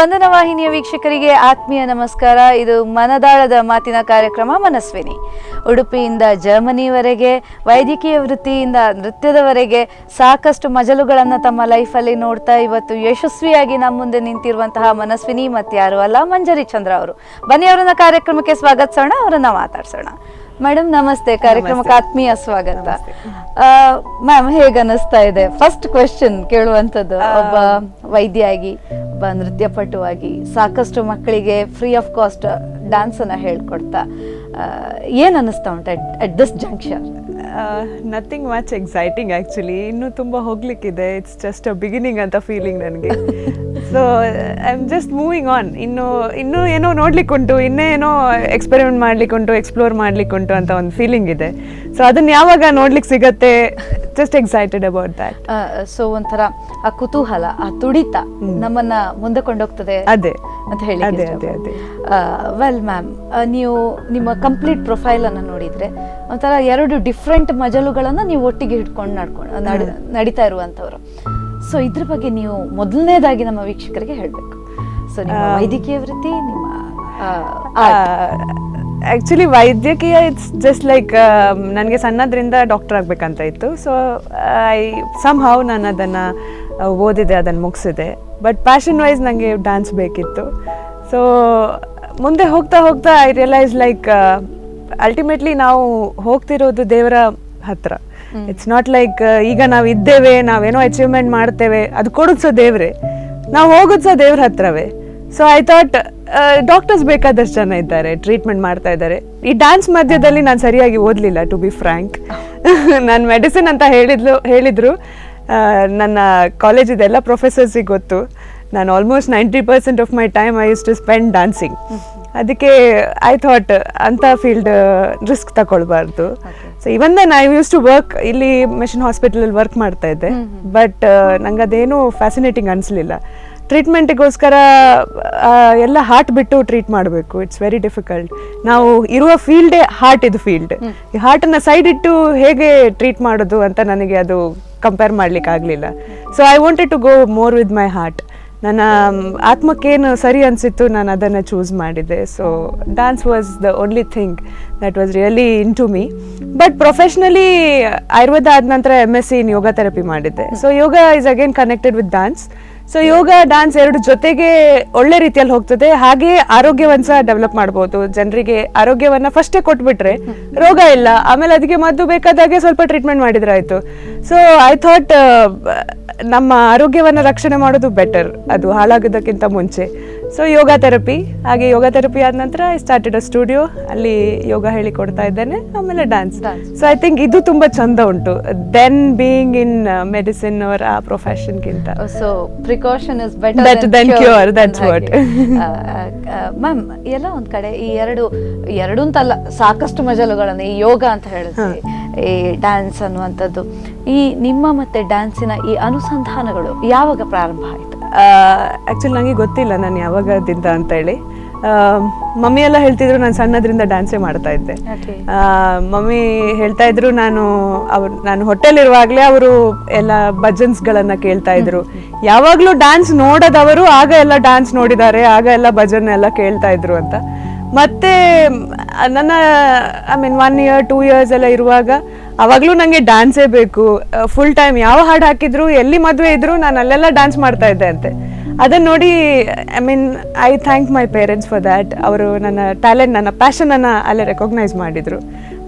ಸ್ಪಂದನ ವಾಹಿನಿಯ ವೀಕ್ಷಕರಿಗೆ ಆತ್ಮೀಯ ನಮಸ್ಕಾರ. ಇದು ಮನದಾಳದ ಮಾತಿನ ಕಾರ್ಯಕ್ರಮ ಮನಸ್ವಿನಿ. ಉಡುಪಿಯಿಂದ ಜರ್ಮನಿವರೆಗೆ, ವೈದ್ಯಕೀಯ ವೃತ್ತಿಯಿಂದ ನೃತ್ಯದವರೆಗೆ ಸಾಕಷ್ಟು ಮಜಲುಗಳನ್ನು ತಮ್ಮ ಲೈಫಲ್ಲಿ ನೋಡ್ತಾ ಇವತ್ತು ಯಶಸ್ವಿಯಾಗಿ ನಮ್ಮ ಮುಂದೆ ನಿಂತಿರುವಂತಹ ಮನಸ್ವಿನಿ ಮತ್ತಾರು ಅಲ್ಲ, ಮಂಜರಿ ಚಂದ್ರ ಅವರು. ಬನ್ನಿ ಅವರನ್ನ ಕಾರ್ಯಕ್ರಮಕ್ಕೆ ಸ್ವಾಗತಿಸೋಣ, ಅವರನ್ನ ಮಾತಾಡ್ಸೋಣ. ಮೇಡಮ್ ನಮಸ್ತೆ, ಕಾರ್ಯಕ್ರಮಕ್ಕೆ ಆತ್ಮೀಯ ಸ್ವಾಗತ. ಮ್ಯಾಮ್, ಹೇಗೆ ಅನಿಸ್ತಾ ಇದೆ? ಫಸ್ಟ್ ಕ್ವೆಶ್ಚನ್ ಕೇಳುವಂಥದ್ದು, ಒಬ್ಬ ವೈದ್ಯಾಗಿ, ಒಬ್ಬ ನೃತ್ಯಪಟುವಾಗಿ ಸಾಕಷ್ಟು ಮಕ್ಕಳಿಗೆ ಫ್ರೀ ಆಫ್ ಕಾಸ್ಟ್ ಡ್ಯಾನ್ಸ್ ಅನ್ನ ಹೇಳ್ಕೊಡ್ತಾ ಏನ್ ಅನಿಸ್ತಾ ಉಂಟು at this junction? Nothing much exciting actually. ಇನ್ನೂ ತುಂಬ ಹೋಗ್ಲಿಕ್ಕಿದೆ. ಇಟ್ಸ್ ಜಸ್ಟ್ ಅ ಬಿಗಿನಿಂಗ್ ಅಂತ ಫೀಲಿಂಗ್ ನನಗೆ. So I am just moving on. ಇನ್ನೂ ಏನೋ ನೋಡ್ಲಿಕ್ಕುಂಟು, ಇನ್ನೇನೋ ಎಕ್ಸ್ಪೆರಿಮೆಂಟ್ ಮಾಡ್ಲಿಕ್ಕುಂಟು, ಎಕ್ಸ್ಪ್ಲೋರ್ ಮಾಡ್ಲಿಕ್ಕುಂಟು ಅಂತ ಒಂದು ಫೀಲಿಂಗ್ ಇದೆ. ಸೊ ಅದನ್ನ ಯಾವಾಗ ನೋಡ್ಲಿಕ್ಕೆ ಸಿಗತ್ತೆ, just excited about that. So ಒಂಥರ ಆ ಕುತೂಹಲ, ಆ ತುಡಿತ ನಮ್ಮನ್ನ ಮುಂದೆ ಕೊಂಡೋಗ್ತದೆ ಅದೇ ಅಂತ ಹೇಳಿ. ಅದೇ ಅದೇ ಅದೇ ವೆಲ್ ಮ್ಯಾಮ್, ನೀವು ನಿಮ್ಮ ಕಂಪ್ಲೀಟ್ ಪ್ರೊಫೈಲ್ ಅನ್ನು ನೋಡಿದ್ರೆ ಒಂಥರ ಎರಡು ಡಿಫ್ರೆಂಟ್ ಮಜಲುಗಳನ್ನ ನೀವು ಒಟ್ಟಿಗೆ ಹಿಡ್ಕೊಂಡು ನಡೀತಾ ಇರುವಂತವ್ರು. ಸೊ ಇದ್ರ ಬಗ್ಗೆ ನೀವು ಮೊದಲನೇದಾಗಿ ನಮ್ಮ ವೀಕ್ಷಕರಿಗೆ ಹೇಳ್ಬೇಕು. ಸೊ ನಿಮ್ಮ ವೈದ್ಯಕೀಯ ವೃತ್ತಿ, ನಿಮ್ಮ ಆ್ಯಕ್ಚುಲಿ ವೈದ್ಯಕೀಯ ಇಟ್ಸ್ ಜಸ್ಟ್ ಲೈಕ್ ನನಗೆ ಸಣ್ಣದ್ರಿಂದ ಡಾಕ್ಟರ್ ಆಗಬೇಕಂತ ಇತ್ತು. ಸೊ ನಾನು ಅದನ್ನು ಓದಿದೆ, ಅದನ್ನು ಮುಗಿಸಿದೆ. ಬಟ್ ಪ್ಯಾಷನ್ ವೈಸ್ ನನಗೆ ಡ್ಯಾನ್ಸ್ ಬೇಕಿತ್ತು. ಸೊ ಮುಂದೆ ಹೋಗ್ತಾ ಹೋಗ್ತಾ ಐ ರಿಯಲೈಸ್ ಲೈಕ್ ಅಲ್ಟಿಮೇಟ್ಲಿ ನಾವು ಹೋಗ್ತಿರೋದು ದೇವರ ಹತ್ರ. ಇಟ್ಸ್ ನಾಟ್ ಲೈಕ್ ಈಗ ನಾವು ಇದ್ದೇವೆ, ನಾವೇನೋ ಅಚೀವ್ಮೆಂಟ್ ಮಾಡ್ತೇವೆ, ಅದು ಕೊಡೋದು ಸಹ ದೇವ್ರೆ, ನಾವು ಹೋಗೋದು ಸಹ ದೇವ್ರ ಹತ್ರವೇ. ಸೊ ಐ ಥಾಟ್ ಡಾಕ್ಟರ್ಸ್ ಬೇಕಾದಷ್ಟು ಜನ ಇದ್ದಾರೆ, ಟ್ರೀಟ್ಮೆಂಟ್ ಮಾಡ್ತಾ ಇದ್ದಾರೆ. ಈ ಡ್ಯಾನ್ಸ್ ಮಧ್ಯದಲ್ಲಿ ನಾನು ಸರಿಯಾಗಿ ಓದಲಿಲ್ಲ, ಟು ಬಿ ಫ್ರ್ಯಾಂಕ್. ನಾನು ಮೆಡಿಸಿನ್ ಅಂತ ಹೇಳಿದ್ರು. ನನ್ನ ಕಾಲೇಜಿದೆಲ್ಲ ಪ್ರೊಫೆಸರ್ಸಿಗೆ ಗೊತ್ತು. ನಾನು almost 90% of my time I use to spend dancing. ಅದಕ್ಕೆ ಐ ಥಾಟ್ ಅಂಥ ಫೀಲ್ಡ್ ರಿಸ್ಕ್ ತಗೊಳ್ಬಾರ್ದು. So even then I use to work, ಇಲ್ಲಿ ಮಿಷನ್ ಹಾಸ್ಪಿಟಲಲ್ಲಿ ವರ್ಕ್ ಮಾಡ್ತಾ ಇದ್ದೆ. ಬಟ್ ನಂಗೆ ಅದೇನು ಫ್ಯಾಸಿನೇಟಿಂಗ್ ಅನಿಸ್ಲಿಲ್ಲ. ಟ್ರೀಟ್ಮೆಂಟಿಗೋಸ್ಕರ ಎಲ್ಲ ಹಾರ್ಟ್ ಬಿಟ್ಟು ಟ್ರೀಟ್ ಮಾಡಬೇಕು. It's very difficult. ನಾವು ಇರುವ ಫೀಲ್ಡೇ ಹಾರ್ಟ್, ಇದು ಫೀಲ್ಡ್. ಈ ಹಾರ್ಟನ್ನು ಸೈಡ್ ಇಟ್ಟು ಹೇಗೆ ಟ್ರೀಟ್ ಮಾಡೋದು ಅಂತ ನನಗೆ ಅದು ಕಂಪೇರ್ ಮಾಡ್ಲಿಕ್ಕೆ ಆಗಲಿಲ್ಲ. So I wanted to go more with my heart. ನನ್ನ ಆತ್ಮಕ್ಕೇನು ಸರಿ ಅನಿಸಿತ್ತು, ನಾನು ಅದನ್ನು ಚೂಸ್ ಮಾಡಿದೆ. So dance was the only thing that was really into me. But professionally Ayurveda ಆದ ನಂತರ MSc ಇನ್ ಯೋಗ ಥೆರಪಿ ಮಾಡಿದ್ದೆ. So yoga is again connected with dance. So yoga dance ಎರಡು ಜೊತೆಗೆ ಒಳ್ಳೆ ರೀತಿಯಲ್ಲಿ ಹೋಗ್ತದೆ. ಹಾಗೆ ಆರೋಗ್ಯವನ್ನು ಸಹ ಡೆವಲಪ್ ಮಾಡ್ಬೋದು. ಜನರಿಗೆ ಆರೋಗ್ಯವನ್ನ ಫಸ್ಟೇ ಕೊಟ್ಬಿಟ್ರೆ ರೋಗ ಇಲ್ಲ, ಆಮೇಲೆ ಅದಕ್ಕೆ ಮದ್ದು ಬೇಕಾದಾಗೆ ಸ್ವಲ್ಪ ಟ್ರೀಟ್ಮೆಂಟ್ ಮಾಡಿದ್ರೆ ಆಯ್ತು. ಸೊ ಐ ಥಾಟ್ ನಮ್ಮ ಆರೋಗ್ಯವನ್ನು ರಕ್ಷಣೆ ಮಾಡೋದು ಬೆಟರ್, ಅದು ಹಾಳಾಗೋದಕ್ಕಿಂತ ಮುಂಚೆ. ಸೊ ಯೋಗ ಥೆರಪಿ, ಹಾಗೆ ಯೋಗ ಥೆರಪಿ ಆದ ನಂತರ ಐ ಸ್ಟಾರ್ಟೆಡ್ ಅ ಸ್ಟುಡಿಯೋ. ಅಲ್ಲಿ ಯೋಗ ಹೇಳಿಕೊಡ್ತಾ ಇದ್ದೇನೆ, ಆಮೇಲೆ ಡ್ಯಾನ್ಸ್. ಸೊ ಐ ಥಿಂಕ್ ಇದು ತುಂಬ ಚಂದ ಉಂಟು ದೆನ್ ಬೀಯಿಂಗ್ ಇನ್ ಮೆಡಿಸಿನ್ ಅವರ್ ಆ ಪ್ರೊಫೆಷನ್ಗಿಂತ. So precaution is better than cure, that's what. Ma'am, ಎಲ್ಲ ಒಂದ್ ಕಡೆ ಈ ಎರಡು ಅಂತಲ್ಲ, ಸಾಕಷ್ಟು ಮಜಲುಗಳನ್ನು ಈ ಯೋಗ ಅಂತ ಹೇಳಿದ್ವಿ, ಈ ಡ್ಯಾನ್ಸ್ ಅನ್ನುವಂಥದ್ದು, ಈ ನಿಮ್ಮ ಮತ್ತೆ ಡ್ಯಾನ್ಸಿನ ಈ ಅನುಸಂಧಾನಗಳು ಯಾವಾಗ ಪ್ರಾರಂಭ ಆಯಿತು? ಆ್ಯಕ್ಚುಲಿ ನನಗೆ ಗೊತ್ತಿಲ್ಲ ನಾನು ಯಾವಾಗದಿಂದ ಅಂತೇಳಿ. ಮಮ್ಮಿ ಎಲ್ಲ ಹೇಳ್ತಿದ್ರು ನಾನು ಸಣ್ಣದ್ರಿಂದ ಡ್ಯಾನ್ಸೇ ಮಾಡ್ತಾ ಇದ್ದೆ. ಮಮ್ಮಿ ಹೇಳ್ತಾ ಇದ್ರು, ನಾನು ಹೊಟ್ಟೆಲಿರುವಾಗಲೇ ಅವರು ಎಲ್ಲ ಭಜನ್ಸ್ಗಳನ್ನು ಕೇಳ್ತಾ ಇದ್ರು. ಯಾವಾಗಲೂ ಡ್ಯಾನ್ಸ್ ನೋಡೋದವರು ಆಗ ಎಲ್ಲ ಡ್ಯಾನ್ಸ್ ನೋಡಿದ್ದಾರೆ, ಆಗ ಎಲ್ಲ ಭಜನ್ ಎಲ್ಲ ಕೇಳ್ತಾ ಇದ್ರು ಅಂತ. ಮತ್ತೆ ನನ್ನ ಐ ಮೀನ್ 1 year 2 years ಎಲ್ಲ ಇರುವಾಗ ಅವಾಗಲೂ ನನಗೆ ಡ್ಯಾನ್ಸೇ ಬೇಕು. ಫುಲ್ ಟೈಮ್ ಯಾವ ಹಾಡು ಹಾಕಿದ್ರು, ಎಲ್ಲಿ ಮದುವೆ ಇದ್ರು, ನಾನು ಅಲ್ಲೆಲ್ಲ ಡ್ಯಾನ್ಸ್ ಮಾಡ್ತಾ ಇದ್ದೆ ಅಂತೆ. ಅದನ್ನು ನೋಡಿ I mean I thank my parents for that. ಅವರು ನನ್ನ ಟ್ಯಾಲೆಂಟ್, ನನ್ನ ಪ್ಯಾಷನನ್ನು ಅಲ್ಲೇ ರೆಕಗ್ನೈಸ್ ಮಾಡಿದರು.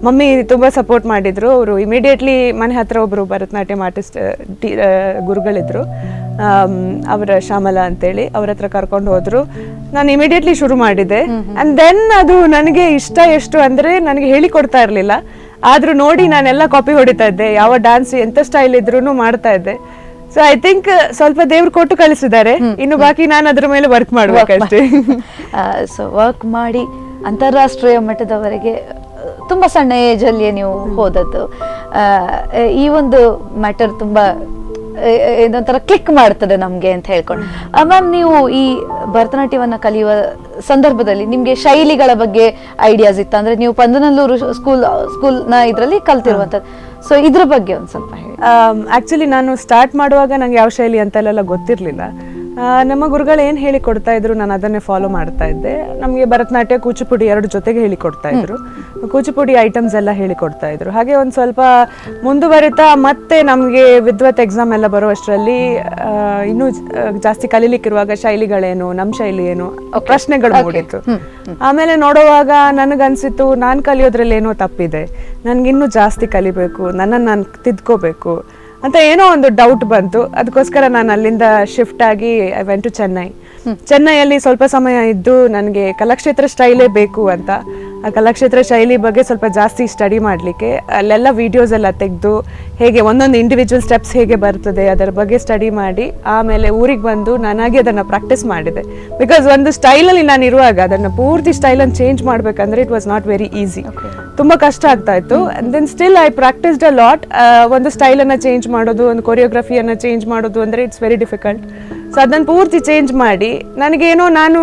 ಮಮ್ಮಿ ತುಂಬ ಸಪೋರ್ಟ್ ಮಾಡಿದರು. ಅವರು ಇಮಿಡಿಯೇಟ್ಲಿ ಮನೆ ಹತ್ರ ಒಬ್ಬರು ಭರತನಾಟ್ಯಂ ಆರ್ಟಿಸ್ಟ್ ಗುರುಗಳಿದ್ರು, ಅವರ ಶ್ಯಾಮಲ ಅಂತೇಳಿ, ಅವ್ರ ಹತ್ರ ಕರ್ಕೊಂಡು ಹೋದ್ರು. ನಾನು ಇಮಿಡಿಯೇಟ್ಲಿ ಶುರು ಮಾಡಿದೆ. ಆ್ಯಂಡ್ ದೆನ್ ಅದು ನನಗೆ ಇಷ್ಟ ಎಷ್ಟು ಅಂದರೆ, ನನಗೆ ಹೇಳಿಕೊಡ್ತಾ ಇರಲಿಲ್ಲ, ಆದರೂ ನೋಡಿ ನಾನೆಲ್ಲ ಕಾಪಿ ಹೊಡಿತಾ ಇದ್ದೆ. ಯಾವ ಡ್ಯಾನ್ಸ್ ಎಂಥ ಸ್ಟೈಲ್ ಇದ್ರೂ ಮಾಡ್ತಾ ಇದ್ದೆ. ಸೊ ಐ ಥಿಂಕ್ ಸ್ವಲ್ಪ ದೇವ್ರು ಕೊಟ್ಟು ಕಳಿಸಿದ್ದಾರೆ, ಇನ್ನು ಬಾಕಿ ನಾನು ಅದ್ರ ಮೇಲೆ ವರ್ಕ್ ಮಾಡ್ಬೇಕಷ್ಟೇ. ಸೊ ವರ್ಕ್ ಮಾಡಿ ಅಂತಾರಾಷ್ಟ್ರೀಯ ಮಟ್ಟದವರೆಗೆ ತುಂಬ ಸಣ್ಣ ಏಜಲ್ಲಿಯೇ ನೀವು ಹೋದದ್ದು. ಈ ಒಂದು ಮ್ಯಾಟರ್ ತುಂಬ ಏನೊಂಥರ ಕ್ಲಿಕ್ ಮಾಡ್ತದೆ ನಮಗೆ ಅಂತ ಹೇಳ್ಕೊಂಡು. ಮ್ಯಾಮ್, ನೀವು ಈ ಭರತನಾಟ್ಯವನ್ನು ಕಲಿಯುವ ಸಂದರ್ಭದಲ್ಲಿ ನಿಮಗೆ ಶೈಲಿಗಳ ಬಗ್ಗೆ ಐಡಿಯಾಸ್ ಇತ್ತು? ಅಂದರೆ ನೀವು ಪಂದನಲ್ಲೂರು ಸ್ಕೂಲ್ನ ಇದರಲ್ಲಿ ಕಲ್ತಿರುವಂಥದ್ದು. ಸೊ ಇದ್ರ ಬಗ್ಗೆ ಒಂದು ಸ್ವಲ್ಪ ಹೇಳಿ. ಆ್ಯಕ್ಚುಲಿ ನಾನು ಸ್ಟಾರ್ಟ್ ಮಾಡುವಾಗ ನಂಗೆ ಯಾವ ಶೈಲಿ ಅಂತೆಲ್ಲ ಗೊತ್ತಿರಲಿಲ್ಲ. ನಮ್ಮ ಗುರುಗಳು ಏನು ಹೇಳಿಕೊಡ್ತಾ ಇದ್ರು ನಾನು ಅದನ್ನೇ ಫಾಲೋ ಮಾಡ್ತಾ ಇದ್ದೆ. ನಮಗೆ ಭರತನಾಟ್ಯ ಕೂಚಿಪುಡಿ ಎರಡು ಜೊತೆಗೆ ಹೇಳಿಕೊಡ್ತಾ ಇದ್ರು. ಕೂಚಿಪುಡಿ ಐಟಮ್ಸ್ ಎಲ್ಲ ಹೇಳಿಕೊಡ್ತಾ ಇದ್ರು. ಹಾಗೆ ಒಂದು ಸ್ವಲ್ಪ ಮುಂದುವರಿತಾ ಮತ್ತೆ ನಮಗೆ ವಿದ್ವತ್ ಎಕ್ಸಾಮ್ ಎಲ್ಲ ಬರುವಷ್ಟರಲ್ಲಿ ಇನ್ನೂ ಜಾಸ್ತಿ ಕಲೀಲಿಕ್ಕಿರುವಾಗ ಶೈಲಿಗಳೇನು, ನಮ್ಮ ಶೈಲಿ ಏನು ಪ್ರಶ್ನೆಗಳು ಮೂಡಿತ್ತು. ಆಮೇಲೆ ನೋಡುವಾಗ ನನಗನ್ಸಿತ್ತು ನಾನು ಕಲಿಯೋದ್ರಲ್ಲಿ ಏನೋ ತಪ್ಪಿದೆ, ನನಗಿನ್ನೂ ಜಾಸ್ತಿ ಕಲಿಬೇಕು, ನನ್ನನ್ನು ನಾನು ತಿದ್ಕೋಬೇಕು ಅಂತ ಏನೋ ಒಂದು ಡೌಟ್ ಬಂತು. ಅದಕ್ಕೋಸ್ಕರ ನಾನು ಅಲ್ಲಿಂದ ಶಿಫ್ಟ್ ಆಗಿ ಐ ವೆಂಟ್ ಟು ಚೆನ್ನೈಯಲ್ಲಿ ಸ್ವಲ್ಪ ಸಮಯ ಇದ್ದು ನನಗೆ ಕಲಾಕ್ಷೇತ್ರ ಸ್ಟೈಲೇ ಬೇಕು ಅಂತ ಆ ಕಲಾಕ್ಷೇತ್ರ ಶೈಲಿ ಬಗ್ಗೆ ಸ್ವಲ್ಪ ಜಾಸ್ತಿ ಸ್ಟಡಿ ಮಾಡಲಿಕ್ಕೆ ಅಲ್ಲೆಲ್ಲ ವಿಡಿಯೋಸ್ ಎಲ್ಲ ತೆಗೆದು ಹೇಗೆ ಒಂದೊಂದು ಇಂಡಿವಿಜುವಲ್ ಸ್ಟೆಪ್ಸ್ ಹೇಗೆ ಬರ್ತದೆ ಅದರ ಬಗ್ಗೆ ಸ್ಟಡಿ ಮಾಡಿ ಆಮೇಲೆ ಊರಿಗೆ ಬಂದು ನಾನಾಗಿ ಅದನ್ನು ಪ್ರಾಕ್ಟೀಸ್ ಮಾಡಿದೆ. ಬಿಕಾಸ್ ಒಂದು ಸ್ಟೈಲಲ್ಲಿ ನಾನು ಇರುವಾಗ ಅದನ್ನು ಪೂರ್ತಿ ಸ್ಟೈಲನ್ನು ಚೇಂಜ್ ಮಾಡಬೇಕಂದ್ರೆ it was not very easy, ತುಂಬ ಕಷ್ಟ ಆಗ್ತಾ ಇತ್ತು. And then still I practised a lot. ಒಂದು ಸ್ಟೈಲನ್ನು ಚೇಂಜ್ ಮಾಡೋದು, ಒಂದು ಕೊರಿಯೋಗ್ರಫಿಯನ್ನು ಚೇಂಜ್ ಮಾಡೋದು ಅಂದರೆ ಇಟ್ಸ್ ವೆರಿ ಡಿಫಿಕಲ್ಟ್. ಸೊ ಅದನ್ನು ಪೂರ್ತಿ ಚೇಂಜ್ ಮಾಡಿ ನನಗೇನೋ ನಾನು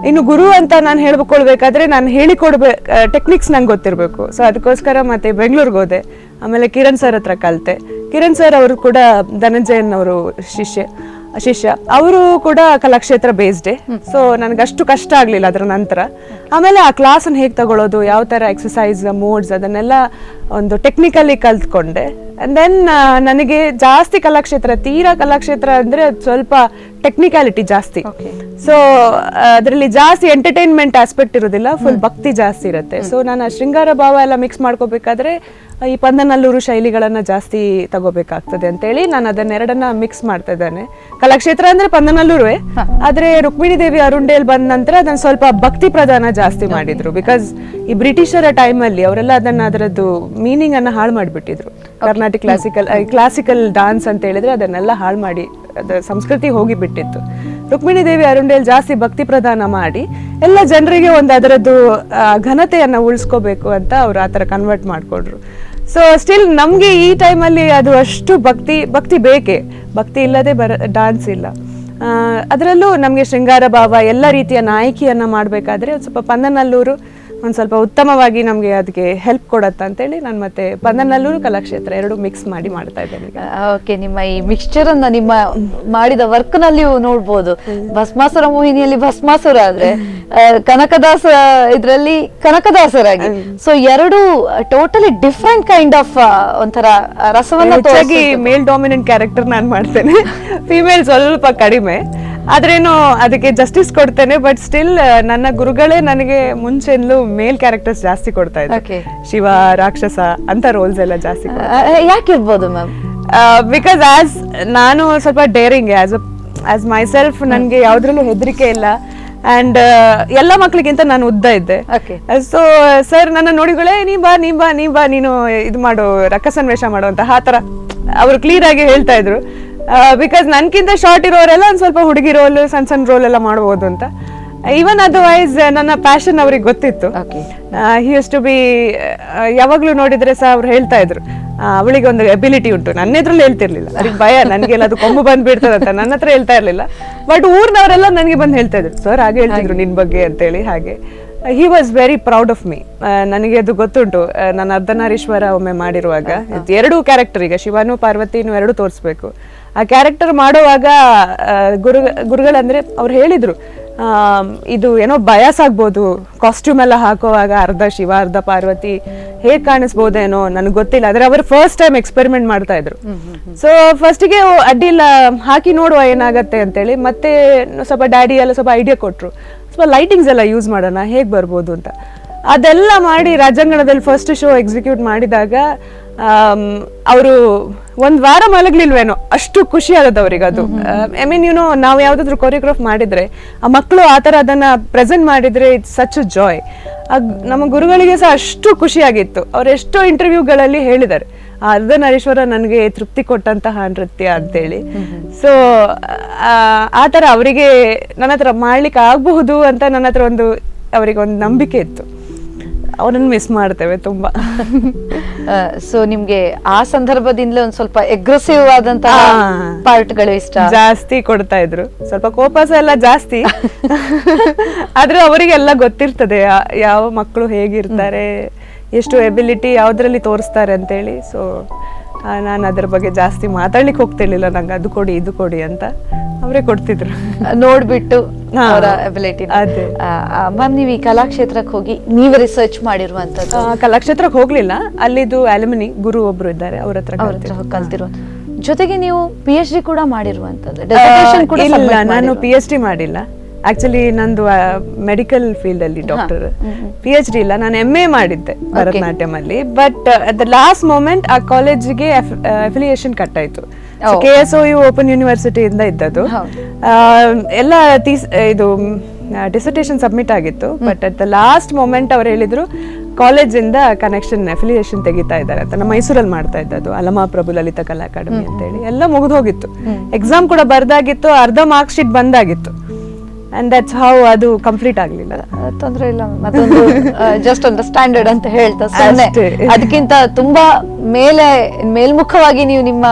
ಇನ್ನು ಗುರು ಅಂತ ನಾನು ಹೇಳ್ಕೊಳ್ಬೇಕಾದ್ರೆ ನಾನು ಹೇಳಿಕೊಡ್ಬೇಕು, ಟೆಕ್ನಿಕ್ಸ್ ನಂಗೆ ಗೊತ್ತಿರಬೇಕು. ಸೊ ಅದಕ್ಕೋಸ್ಕರ ಮತ್ತೆ ಬೆಂಗಳೂರಿಗೆ ಹೋದೆ. ಆಮೇಲೆ ಕಿರಣ್ ಸರ್ ಹತ್ರ ಕಲಿತೆ. ಕಿರಣ್ ಸರ್ ಅವರು ಕೂಡ ಧನಂಜಯನ್ ಅವರು ಶಿಷ್ಯ, ಅವರು ಕೂಡ ಕಲಾಕ್ಷೇತ್ರ ಬೇಸ್ಡೆ. ಸೊ ನನಗಷ್ಟು ಕಷ್ಟ ಆಗಲಿಲ್ಲ ಅದರ ನಂತರ. ಆಮೇಲೆ ಆ ಕ್ಲಾಸನ್ನು ಹೇಗೆ ತಗೊಳ್ಳೋದು, ಯಾವ ಥರ ಎಕ್ಸಸೈಸ್ ಮೋಡ್ಸ್ ಅದನ್ನೆಲ್ಲ ಒಂದು ಟೆಕ್ನಿಕಲಿ ಕಲ್ತ್ಕೊಂಡೆ. ಆ್ಯಂಡ್ ದೆನ್ ನನಗೆ ಜಾಸ್ತಿ ತೀರಾ ಕಲಾಕ್ಷೇತ್ರ ಅಂದರೆ ಸ್ವಲ್ಪ ಟೆಕ್ನಿಕ್ಯಾಲಿಟಿ ಜಾಸ್ತಿ. ಸೊ ಅದರಲ್ಲಿ ಜಾಸ್ತಿ ಎಂಟರ್ಟೈನ್ಮೆಂಟ್ ಆಸ್ಪೆಕ್ಟ್ ಇರೋದಿಲ್ಲ, ಫುಲ್ ಭಕ್ತಿ ಜಾಸ್ತಿ ಇರುತ್ತೆ. ಸೊ ನಾನು ಆ ಶೃಂಗಾರ ಭಾವ ಎಲ್ಲ ಮಿಕ್ಸ್ ಮಾಡ್ಕೋಬೇಕಾದ್ರೆ ಈ ಪಂದನಲ್ಲೂರು ಶೈಲಿಗಳನ್ನು ಜಾಸ್ತಿ ತಗೋಬೇಕಾಗ್ತದೆ ಅಂತೇಳಿ ನಾನು ಅದನ್ನೆರಡನ್ನ ಮಿಕ್ಸ್ ಮಾಡ್ತಾ ಇದ್ದೇನೆ. ಕಲಾಕ್ಷೇತ್ರ ಅಂದರೆ ಪಂದನಲ್ಲೂರುವೆ, ಆದರೆ ರುಕ್ಮಿಣಿ ದೇವಿ ಅರುಂಡೇಲ್ ಬಂದ ನಂತರ ಅದನ್ನು ಸ್ವಲ್ಪ ಭಕ್ತಿ ಪ್ರಧಾನ ಜಾಸ್ತಿ ಮಾಡಿದ್ರು. ಬಿಕಾಸ್ ಈ ಬ್ರಿಟಿಷರ ಟೈಮಲ್ಲಿ ಅವರೆಲ್ಲ ಅದರದ್ದು ಮೀನಿಂಗ್ ಅನ್ನು ಹಾಳು ಮಾಡಿಬಿಟ್ಟಿದ್ರು. ಕರ್ನಾಟಕ ಕ್ಲಾಸಿಕಲ್ ಡಾನ್ಸ್ ಅಂತ ಹೇಳಿದ್ರೆ ಅದನ್ನೆಲ್ಲ ಹಾಳು ಮಾಡಿ ಅದರ ಸಂಸ್ಕೃತಿ ಹೋಗಿಬಿಟ್ಟಿತ್ತು. ರುಕ್ಮಿಣಿ ದೇವಿ ಅರುಂಡೇಲ್ ಜಾಸ್ತಿ ಭಕ್ತಿ ಪ್ರಧಾನ ಮಾಡಿ ಎಲ್ಲ ಜನರಿಗೆ ಒಂದು ಅದರದ್ದು ಘನತೆಯನ್ನು ಉಳಿಸ್ಕೋಬೇಕು ಅಂತ ಅವ್ರು ಆ ಥರ ಕನ್ವರ್ಟ್ ಮಾಡಿಕೊಂಡ್ರು. ಸೊ ಸ್ಟಿಲ್ ನಮಗೆ ಈ ಟೈಮಲ್ಲಿ ಅದು ಅಷ್ಟು ಭಕ್ತಿ ಬೇಕೇ, ಭಕ್ತಿ ಇಲ್ಲದೆ ಡಾನ್ಸ್ ಇಲ್ಲ. ಅದರಲ್ಲೂ ನಮಗೆ ಶೃಂಗಾರ ಭಾವ ಎಲ್ಲ ರೀತಿಯ ನಾಯಕಿಯನ್ನು ಮಾಡಬೇಕಾದ್ರೆ ಸ್ವಲ್ಪ ಪಂದನಲ್ಲೂರು ಒಂದು ಸ್ವಲ್ಪ ಉತ್ತಮವಾಗಿ ನಮಗೆ ಅದಕ್ಕೆ ಹೆಲ್ಪ್ ಕೊಡತ್ತ ಅಂತೇಳಿ ನಾನು ಮತ್ತೆ ಪಂದನಲ್ಲೂರು ಕಲಾಕ್ಷೇತ್ರ ಎರಡು ಮಿಕ್ಸ್ ಮಾಡಿ ಮಾಡ್ತಾ ಇದ್ದೇನೆ ಈಗ. ಓಕೆ, ನಿಮ್ಮ ಈ ಮಿಕ್ಸ್ಚರ್ ಅನ್ನ ನಿಮ್ಮ ಮಾಡಿದ ವರ್ಕ್ ನಲ್ಲಿ ನೋಡ್ಬೋದು. ಭಸ್ಮಾಸುರ ಮೋಹಿನಿಯಲ್ಲಿ ಭಸ್ಮಾಸುರ ಆದ್ರೆ ಕನಕದಾಸ ಇದರಲ್ಲಿ ಕನಕದಾಸರಾಗಿ, ಸೊ ಎರಡು ಟೋಟಲಿ ಡಿಫ್ರೆಂಟ್ ಕೈಂಡ್ ಆಫ್ ಒಂಥರ ರಸವನ್ನ. ಹೆಚ್ಚಾಗಿ ಮೇಲ್ ಡಾಮಿನೆಂಟ್ ಕ್ಯಾರೆಕ್ಟರ್ ನಾನು ಮಾಡ್ತೇನೆ, ಫಿಮೇಲ್ ಸ್ವಲ್ಪ ಕಡಿಮೆ, ಆದ್ರೇನು ಅದಕ್ಕೆ ಜಸ್ಟಿಸ್ ಕೊಡ್ತೇನೆ. ಬಟ್ ಸ್ಟಿಲ್ ನನ್ನ ಗುರುಗಳೇ ನನಗೆ ಮುಂಚೆನೂ ಮೇಲ್ ಕ್ಯಾರೆಕ್ಟರ್ಸ್ ಜಾಸ್ತಿ ಕೊಡ್ತಾ ಇದ್ರು. ಶಿವ, ರಾಕ್ಷಸ ಅಂತ ರೋಲ್ಸ್ ಎಲ್ಲ ಜಾಸ್ತಿ. ಯಾಕಿರ್ಬೋದು ಮ್ಯಾಮ್? ಬಿಕಾಸ್ ಆಸ್ ನಾನು ಸ್ವಲ್ಪ ಡೇರಿಂಗ್ ಆಸ್ ಮೈ ಸೆಲ್ಫ್, ನನಗೆ ಯಾವ್ದ್ರಲ್ಲೂ ಹೆದರಿಕೆ ಇಲ್ಲ. ಅಂಡ್ ಎಲ್ಲ ಮಕ್ಳಿಗಿಂತ ನಾನು ಉದ್ದ ಇದ್ದೆ. ಸೊ ಸರ್ ನನ್ನ ನೋಡಿಗಳೇ ನೀ ಬಾ ನೀನು ಇದು ಮಾಡು, ರಕ್ಕಸನ್ ವೇಷ ಮಾಡು ಅಂತ ಆ ಥರ ಅವರು ಕ್ಲಿಯರ್ ಆಗಿ ಹೇಳ್ತಾ ಇದ್ರು. ಬಿಕಾಸ್ ನನ್ಕಿಂತ ಶಾರ್ಟ್ ಇರೋರೆಲ್ಲ ಒಂದು ಸ್ವಲ್ಪ ಹುಡುಗಿ ರೋಲ್, ಸಣ್ಣ ರೋಲ್ ಎಲ್ಲ ಮಾಡ್ಬೋದು ಅಂತ. ಈವನ್ ಅದರ್ವೈಸ್ ನನ್ನ ಪ್ಯಾಷನ್ ಅವ್ರಿಗೆ ಗೊತ್ತಿತ್ತು. ಹಿ ಯೂಸ್ ಟು ಬಿ ಯಾವಾಗ್ಲೂ ನೋಡಿದ್ರೆ ಸಹ ಅವ್ರು ಹೇಳ್ತಾ ಇದ್ರು ಅವಳಿಗೆ ಒಂದು ಎಬಿಲಿಟಿ ಉಂಟು. ನನ್ನ ಎದುರಲ್ಲಿ ಹೇಳ್ತಿರ್ಲಿಲ್ಲ, ಅದಕ್ಕೆ ಭಯ, ನನಗೆಲ್ಲ ಅದು ಕೊಂಬು ಬಂದ್ಬಿಡ್ತದೆ ಅಂತ ನನ್ನ ಹತ್ರ ಹೇಳ್ತಾ ಇರ್ಲಿಲ್ಲ. ಬಟ್ ಊರ್ನವರೆಲ್ಲ ನನಗೆ ಬಂದು ಹೇಳ್ತಾ ಇದ್ರು, ಸರ್ ಹಾಗೆ ಹೇಳ್ತಿದ್ರು ನಿನ್ ಬಗ್ಗೆ ಅಂತೇಳಿ. ಹಾಗೆ he was very proud of me. ನನಗೆ ಅದು ಗೊತ್ತುಂಟು. ನಾನು ಅರ್ಧನಾರೀಶ್ವರ ಒಮ್ಮೆ ಮಾಡಿರುವಾಗ ಎರಡೂ ಕ್ಯಾರೆಕ್ಟರ್, ಈಗ ಶಿವನು ಪಾರ್ವತಿನೂ ಎರಡು ತೋರಿಸ್ಬೇಕು. ಆ ಕ್ಯಾರೆಕ್ಟರ್ ಮಾಡುವಾಗ ಗುರುಗಳಂದ್ರೆ ಅವ್ರು ಹೇಳಿದ್ರು, ಇದು ಏನೋ ಬಯಾಸ್ ಆಗ್ಬೋದು, ಕಾಸ್ಟ್ಯೂಮ್ ಎಲ್ಲ ಹಾಕುವಾಗ ಅರ್ಧ ಶಿವ ಅರ್ಧ ಪಾರ್ವತಿ ಹೇಗೆ ಕಾಣಿಸ್ಬೋದೇನೋ ನನಗೆ ಗೊತ್ತಿಲ್ಲ. ಆದರೆ ಅವರು ಫಸ್ಟ್ ಟೈಮ್ ಎಕ್ಸ್ಪೆರಿಮೆಂಟ್ ಮಾಡ್ತಾ ಇದ್ರು. ಸೊ ಫಸ್ಟಿಗೆ ಅಡ್ಡಿಲ್ಲ ಹಾಕಿ ನೋಡುವ ಏನಾಗತ್ತೆ ಅಂತೇಳಿ, ಮತ್ತೆ ಸ್ವಲ್ಪ ಡ್ಯಾಡಿ ಎಲ್ಲ ಸ್ವಲ್ಪ ಐಡಿಯಾ ಕೊಟ್ಟರು, ಸ್ವಲ್ಪ ಲೈಟಿಂಗ್ಸ್ ಎಲ್ಲ ಯೂಸ್ ಮಾಡೋಣ ಹೇಗೆ ಬರ್ಬೋದು ಅಂತ. ಅದೆಲ್ಲ ಮಾಡಿ ರಾಜಾಂಗಣದಲ್ಲಿ ಫಸ್ಟ್ ಶೋ ಎಕ್ಸಿಕ್ಯೂಟ್ ಮಾಡಿದಾಗ ಅವರು ಒಂದು ವಾರ ಮಲಗ್ಲಿಲ್ವೇನೋ, ಅಷ್ಟು ಖುಷಿ ಆಗೋದು ಅವ್ರಿಗೆ. ಅದು ಐ ಮೀನ್ ನಾವು ಯಾವ್ದಾದ್ರು ಕೊರಿಯೋಗ್ರಾಫ್ ಮಾಡಿದ್ರೆ ಆ ಮಕ್ಕಳು ಆ ಥರ ಅದನ್ನ ಪ್ರೆಸೆಂಟ್ ಮಾಡಿದ್ರೆ ಇಟ್ಸ್ ಸಚ್ ಅ ಜಾಯ್. ನಮ್ಮ ಗುರುಗಳಿಗೆ ಸಹ ಅಷ್ಟು ಖುಷಿಯಾಗಿತ್ತು. ಅವ್ರು ಎಷ್ಟೋ ಇಂಟರ್ವ್ಯೂಗಳಲ್ಲಿ ಹೇಳಿದ್ದಾರೆ, ಅರ್ಧನಾರೀಶ್ವರ ನನಗೆ ತೃಪ್ತಿ ಕೊಟ್ಟಂತಹ ನೃತ್ಯ ಅಂತೇಳಿ. ಸೊ ಆ ಥರ ಅವರಿಗೆ ನನ್ನ ಹತ್ರ ಮಾಡ್ಲಿಕ್ಕೆ ಆಗಬಹುದು ಅಂತ ನನ್ನ ಹತ್ರ ಅವರಿಗೆ ಒಂದು ನಂಬಿಕೆ ಇತ್ತು. ಅವರನ್ನು ಮಿಸ್ ಮಾಡ್ತೇವೆ ತುಂಬಾ. ಸೊ ನಿಮ್ಗೆ ಆ ಸಂದರ್ಭದಿಂದಲೇ ಒಂದ್ ಸ್ವಲ್ಪ ಅಗ್ರೆಸಿವ್ ಆದಂತಹ ಪಾರ್ಟ್ಗಳು ಇಷ್ಟ ಜಾಸ್ತಿ ಕೊಡ್ತಾ ಇದ್ರು. ಸ್ವಲ್ಪ ಕೋಪಸ ಎಲ್ಲ ಜಾಸ್ತಿ, ಆದ್ರೆ ಅವರಿಗೆಲ್ಲ ಗೊತ್ತಿರ್ತದೆ ಯಾವ ಮಕ್ಕಳು ಹೇಗಿರ್ತಾರೆ, ಎಷ್ಟು ಎಬಿಲಿಟಿ ಯಾವ್ದ್ರಲ್ಲಿ ತೋರಿಸ್ತಾರೆ ಅಂತೇಳಿ. ಸೊ ನಾನು ಅದ್ರ ಬಗ್ಗೆ ಜಾಸ್ತಿ ಮಾತಾಡ್ಲಿಕ್ಕೆ ಹೋಗ್ತಿರ್ಲಿಲ್ಲ, ನಂಗೆ ಅದು ಕೊಡಿ ಇದು ಕೊಡಿ ಅಂತ. ಅವರೇ ಕೊಡ್ತಿದ್ರು. ನೋಡ್ಬಿಟ್ಟು ಹಾ, ಅವರ ಅಬಿಲಿಟಿ. ಅದೇ. ಮ್ಯಾಮ್, ನೀವು ಈ ಕಲಾಕ್ಷೇತ್ರಕ್ಕೆ ಹೋಗಿ ನೀವು ರಿಸರ್ಚ್ ಮಾಡಿರುವಂತದ್ದು? ಕಲಾಕ್ಷೇತ್ರಕ್ಕೆ ಹೋಗ್ಲಿಲ್ಲ, ಅಲ್ಲಿದ್ದು ಅಲ್ಯುಮಿನಿ ಗುರು ಒಬ್ರು ಇದ್ದಾರೆ, ಅವ್ರ ಹತ್ರ ಕಲ್ತಿರುವ ಜೊತೆಗೆ ನೀವು PhD ಕೂಡ ಮಾಡಿರುವಂತದ್ದು. ಇಲ್ಲ, ನಾನು PhD ಮಾಡಿಲ್ಲ. ಆಕ್ಚುಲಿ ನಂದು ಮೆಡಿಕಲ್ ಫೀಲ್ಡ್ ಅಲ್ಲಿ ಡಾಕ್ಟರ್, PhD ಇಲ್ಲ. ನಾನು MA ಮಾಡಿದ್ದೆ ಭರತನಾಟ್ಯಂ ಅಲ್ಲಿ. But at the last moment ಆ ಕಾಲೇಜಿಗೆ ಅಫಿಲಿಯೇಷನ್ ಕಟ್ ಆಯ್ತು. KSOU ಓಪನ್ ಯೂನಿವರ್ಸಿಟಿ ಇಂದ ಇದ್ದದ್ದು. ಎಲ್ಲ ಇದು ಡಿಸರ್ಟೇಷನ್ ಸಬ್ಮಿಟ್ ಆಗಿತ್ತು. But at the last moment ಅವ್ರು ಹೇಳಿದ್ರು ಕಾಲೇಜಿಂದ ಕನೆಕ್ಷನ್ ಅಫಿಲಿಯೇಷನ್ ತೆಗಿತಾ ಇದ್ದಾರೆ ಅಂತ. ನಮ್ಮ ಮೈಸೂರಲ್ಲಿ ಮಾಡ್ತಾ ಇದ್ದದ್ದು ಅಲಮಾಪ್ರಭು ಲಲಿತ ಕಲಾ ಅಕಾಡೆಮಿ ಅಂತ ಹೇಳಿ. ಎಲ್ಲ ಮುಗಿದು ಹೋಗಿತ್ತು, ಎಕ್ಸಾಮ್ ಕೂಡ ಬರ್ದಾಗಿತ್ತು, ಅರ್ಧ ಮಾರ್ಕ್ ಶೀಟ್ ಬಂದಾಗಿತ್ತು. ಅಂಡ್ ದಟ್ಸ್ ಹೌ ಅದು ಕಂಪ್ಲೀಟ್ ಆಗ್ಲಿಲ್ಲ. ತೊಂದ್ರೆ ಇಲ್ಲ, ಮತ್ತೊಂದು ಜಸ್ಟ್ ಒಂದು ಸ್ಟ್ಯಾಂಡರ್ಡ್ ಅಂತ ಹೇಳ್ತಾ ಅದಕ್ಕಿಂತ ತುಂಬಾ ಮೇಲ್ಮುಖವಾಗಿ ನೀವು ನಿಮ್ಮ